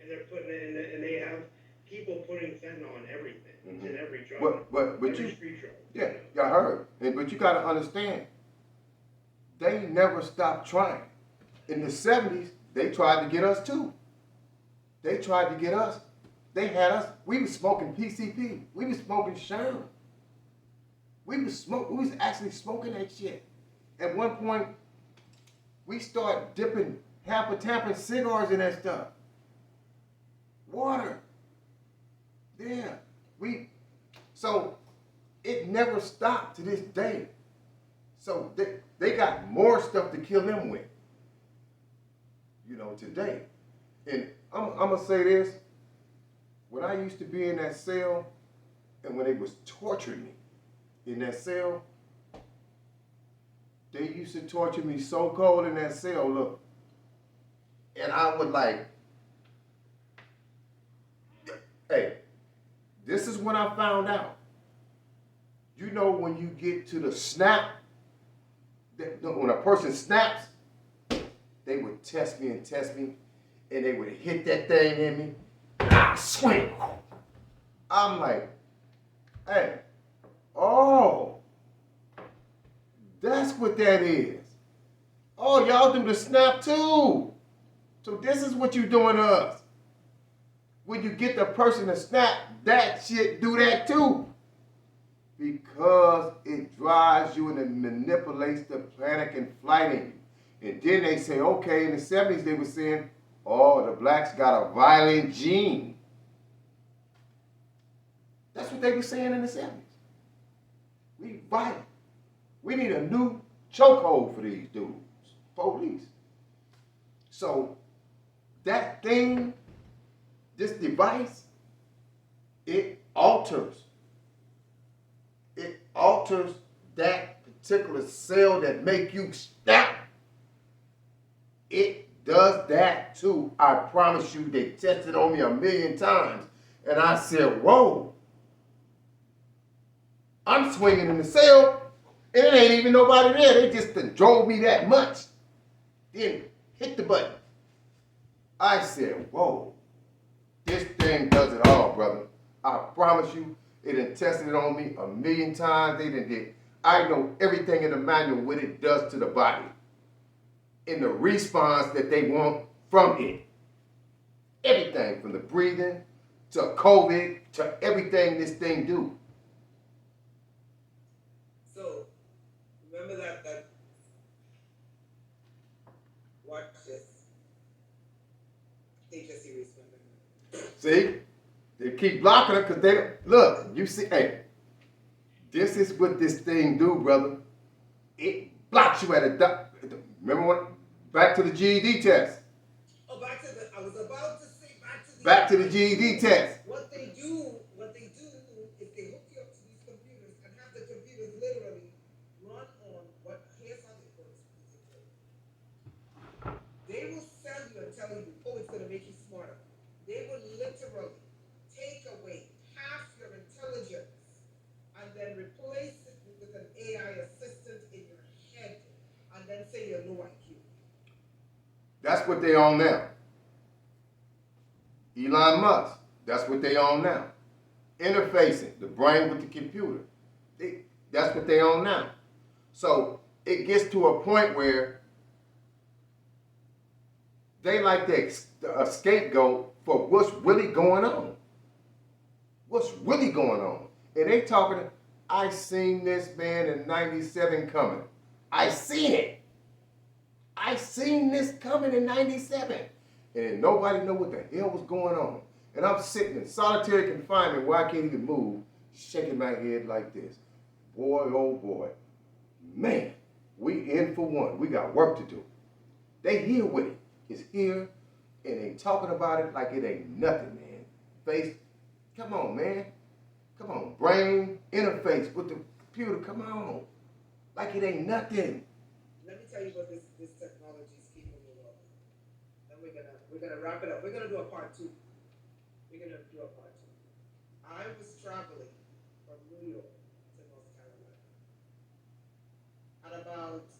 and they're putting it in, and they have people putting fentanyl in everything. It's in every drug. But every you, street drug. yeah, I heard. But you got to understand, they never stopped trying. In the 70s, they tried to get us too. They tried to get us. They had us. We was smoking PCP. We was smoking Sherm. We was actually smoking that shit. At one point, we started dipping half a tampon cigars in that stuff. Water. Yeah. So it never stopped to this day. So they got more stuff to kill them with. Today. And I'm going to say this. When I used to be in that cell, and when they was torturing me in that cell, they used to torture me so cold in that cell, look. And I would like, hey, this is when I found out. When you get to the snap, when a person snaps, they would test me, and they would hit that thing in me, and I swing. I'm like, hey, oh, that's what that is. Oh, y'all do the snap too. So this is what you doing to us. When you get the person to snap, that shit do that too. Because it drives you and it manipulates the panic and flight in you. And then they say, okay, in the 70s they were saying, oh, the blacks got a violent gene. That's what they were saying in the 70s. We violent. We need a new chokehold for these dudes, police. So that thing, this device, it alters that particular cell that make you snap. It does that too. I promise you, they tested on me 1,000,000 times. And I said, whoa. I'm swinging in the cell, and it ain't even nobody there. They just drove me that much. Then hit the button. I said, whoa. This thing does it all, brother. I promise you, it done tested it on me 1,000,000 times. They done did. I know everything in the manual what it does to the body. In the response that they want from it. Everything from the breathing to COVID to everything this thing do. So, remember that watch this. Teacher series, remember. See? They keep blocking it because they, look, you see, hey, this is what this thing do, brother. It blocks you at a, remember what, back to the GED test. Oh, I was about to say back to the GED test. What they do is they hook you up to these computers and have the computers literally run on here's how it works. They will sell you and tell you, oh, it's going to make you smarter. They will literally take away half your intelligence and then replace it with an AI assistant in your head and then say you're low IQ. That's what they on now. Elon Musk, that's what they on now. Interfacing the brain with the computer. That's what they on now. So it gets to a point where they like a scapegoat for what's really going on. What's really going on. And they talking, I seen this man in 97 coming. I seen it. I seen this coming in 97. And nobody know what the hell was going on. And I'm sitting in solitary confinement where I can't even move, shaking my head like this. Boy, oh boy. Man, we in for one. We got work to do. They here with it. It's here, and they talking about it like it ain't nothing, man. Face, come on, man. Come on, brain interface with the computer. Come on, like it ain't nothing. Let me tell you what this technology is capable of. Then we're gonna wrap it up. We're gonna do a part 2. We're gonna do a part 2. I was traveling from New York to North Carolina at about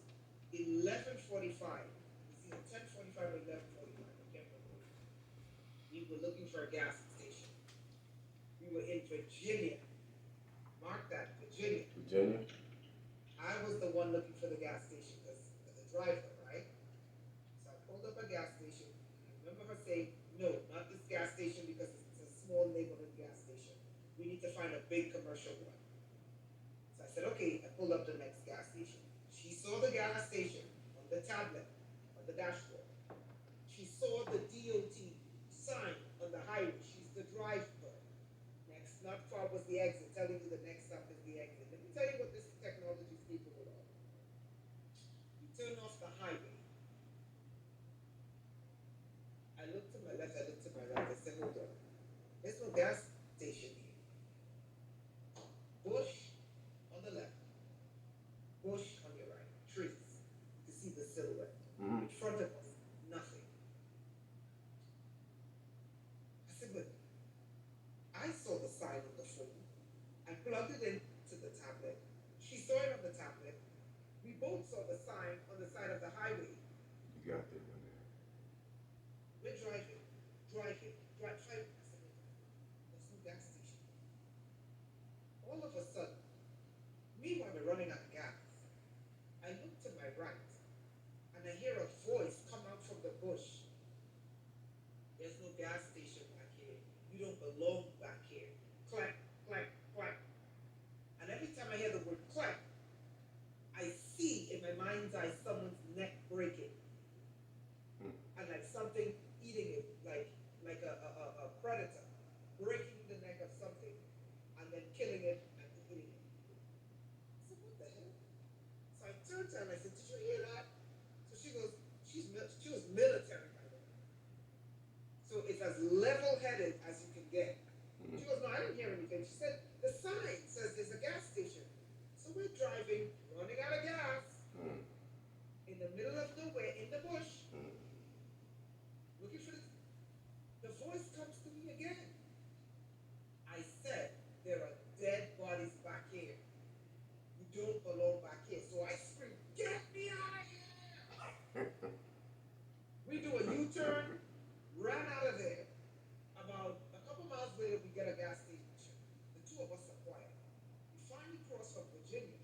11:45. It's either 10:45 or 11:45. I can't remember. We were looking for a gas station. We were in Virginia. Mark that, Virginia. Virginia. I was the one looking for the gas station because the driver, right? So I pulled up a gas station. I remember her saying, "No, not this gas station because it's a small neighborhood gas station. We need to find a big commercial one." So I said, "Okay." I pulled up the next gas station. She saw the gas station on the tablet, on the dashboard. She saw the DOT sign on the highway. She's the driver. Next, not far was the exit, telling you the next stop is the exit. Let me tell you what this technology is capable of. You turn off the highway. I looked to my left, I looked to my right. I said, "Hold on. There's no gas station here. Bush on the left, bush on your right, trees. You see the silhouette. In front of us, nothing." I said, "But I saw the sign on the phone. I plugged it into the tablet. She saw it on the tablet. We both saw the sign on the side of the highway. You got that one there. We're driving. I said, "There's no gas station." All of a sudden, meanwhile we're running out of gas. I look to my right and I hear a voice come out from the bush. "There's no gas station back here. You don't belong back here. Clack, clack, clack." And every time I hear the word clack, I see in my mind's eye someone's neck breaking. And like something eating it, like a predator, breaking the neck of something and then killing it and eating it. I said, "What the hell?" So I turned to her and I said, "Did you hear that?" So she goes, she was military, by the way. So it's as level-headed as you can get. She goes, "No, I didn't hear anything." She said, "The sign says there's a gas station." So we're driving, running out of gas, in the middle of nowhere, in the bush, looking for the voice comes to me again. I said, "There are dead bodies back here. You don't belong back here." So I screamed, "Get me out of here!" We do a U-turn, ran out of there. About a couple miles later, we get a gas station. The two of us are quiet. We finally cross from Virginia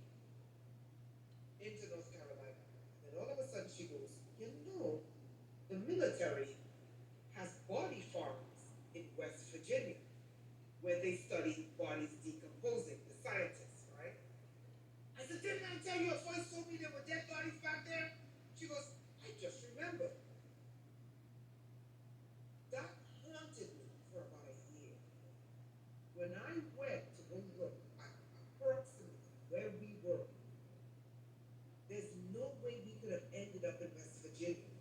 into North Carolina. And then all of a sudden she goes, "You know, the military has body farms in West Virginia where they study bodies decomposing, the scientists, right?" I said, "Didn't I tell you a voice told me there were dead bodies back there?" She goes, "I just remembered." That haunted me for about a year. When I went to go look at approximately where we were, there's no way we could have ended up in West Virginia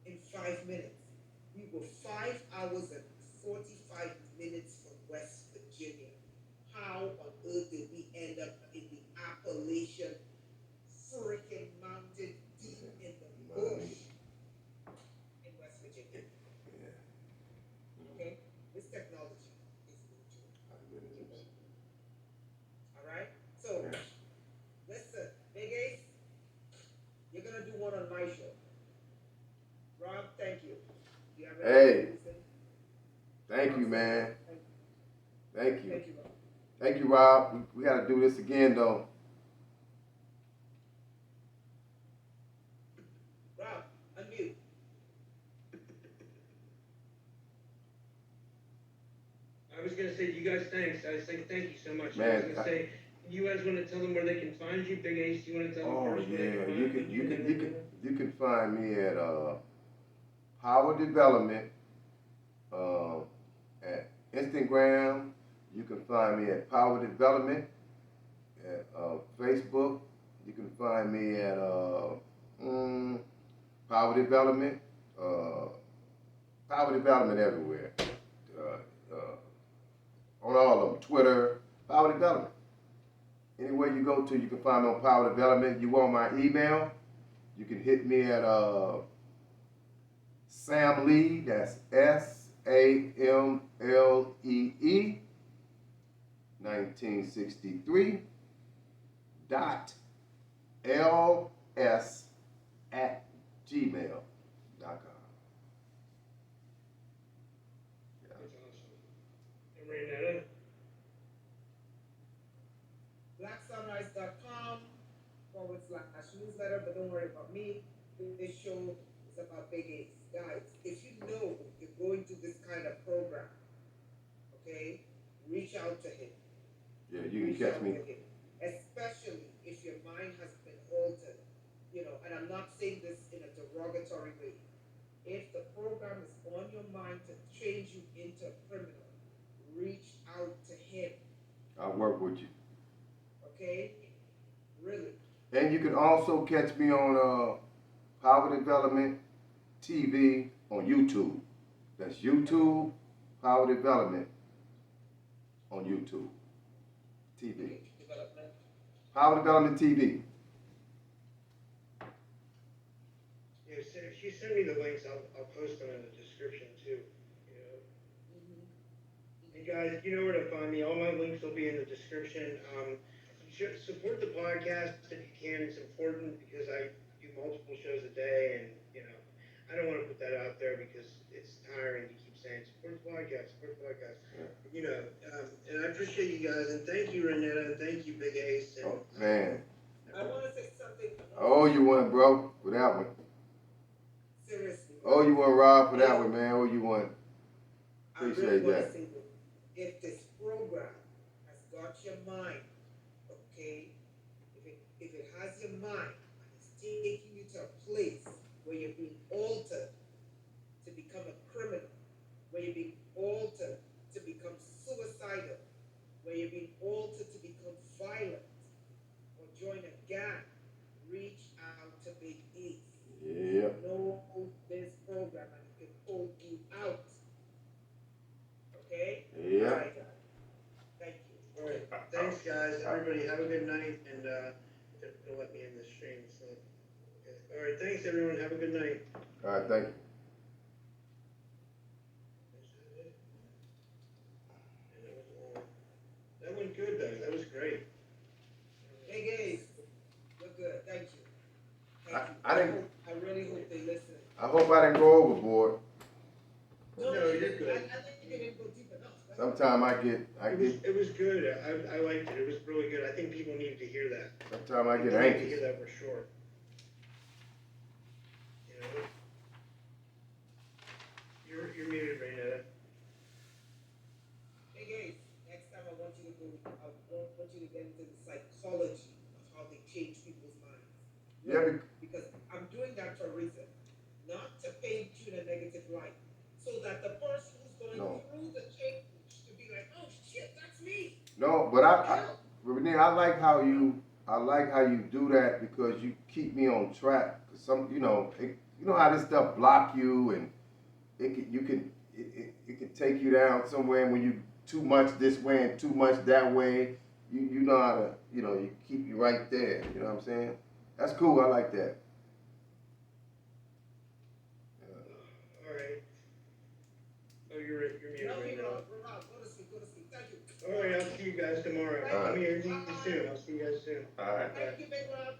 in 5 minutes. We were 5 hours and 45 minutes from West Virginia. How on earth did we end up in the Appalachian freaking mountain deep in the bush in West Virginia? Okay? This technology is new. All right? So, listen, Big Ace, you're going to do one on my show. Rob, thank you. Do you have Hey. Thank you, man. Thank you. Thank you, Rob. Thank you, Rob. We got to do this again, though. Rob, unmute. I was gonna say to you guys, thanks. I was saying thank you so much. I was Man, gonna say, you guys want to tell them where they can find you? Big Ace, do you want to tell them oh first where they yeah, can you find can you? And then we'll do it? you can find me at Power Development at Instagram. You can find me at Power Development at Facebook. You can find me at Power Development. Power Development everywhere. On all of them, Twitter, Power Development. Anywhere you go to, you can find me on Power Development. You want my email? You can hit me at Sam Lee. That's SAMLEE 1963 dot LS at gmail.com. That's awesome. And Renetta? blacksunrise.com/newsletter, but don't worry about me. This show is about Big Ace. Guys, if you know you're going through this kind of program, okay, reach out to him. Yeah, you can catch me. Especially if your mind has been altered, and I'm not saying this in a derogatory way. If the program is on your mind to change you into a criminal, reach out to him. I'll work with you. Okay? Really. And you can also catch me on Power Development TV on YouTube. That's YouTube Power Development on YouTube TV. Power Development TV. Yeah, so if you send me the links, I'll post them in the description too. And guys, you know where to find me. All my links will be in the description. Support the podcast if you can. It's important because I do multiple shows a day, and I don't want to put that out there because it's tiring to keep saying support the podcast, support the podcast. And I appreciate you guys, and thank you, Renetta, and thank you, Big Ace. And, Man. I want to say something. Oh, you one, bro, for that one. Seriously. Oh, you want Rob for that one, man. Oh, you want. Appreciate that. If this program has got your mind, okay, if it has your mind and it's taking you to a place where you're being altered to become a criminal, where you're being altered to become suicidal, where you're being altered to become violent or join a gang, reach out to Big Ace. Yeah. Know this program and it can pull you out. Okay? Yeah. All right, guys. Thank you. All right. Thanks, guys. Everybody, have a good night, and don't let me in the stream. So, okay. All right. Thanks, everyone. Have a good night. All right, thank you. That went good, though. That was great. Big Ace. You're good. Thank you. I really hope they listen. I hope I didn't go overboard. No, you're good. I think you didn't go deep enough. Sometimes It was good. I liked it. It was really good. I think people needed to hear that. Sometimes I get They need to anxious. hear that for sure. You're muted, Raynetta. Big Ace. Next time I want you to get into the psychology of how they change people's minds. Yeah. Because I'm doing that for a reason. Not to paint you in a negative light. So that the person who's going through the change to be like, oh shit, that's me. No, but Renee, I like how you do that because you keep me on track. Cause you know how this stuff block you and it can take you down somewhere when you too much this way and too much that way. You know how to you keep you right there. You know what I'm saying? That's cool. I like that. All right. Oh, you're muted. No, Right Rob, go to sleep. Thank you. All right, I'll see you guys tomorrow. All right. I'm here soon. I'll see you guys soon. All right. Thank you, Big Rob.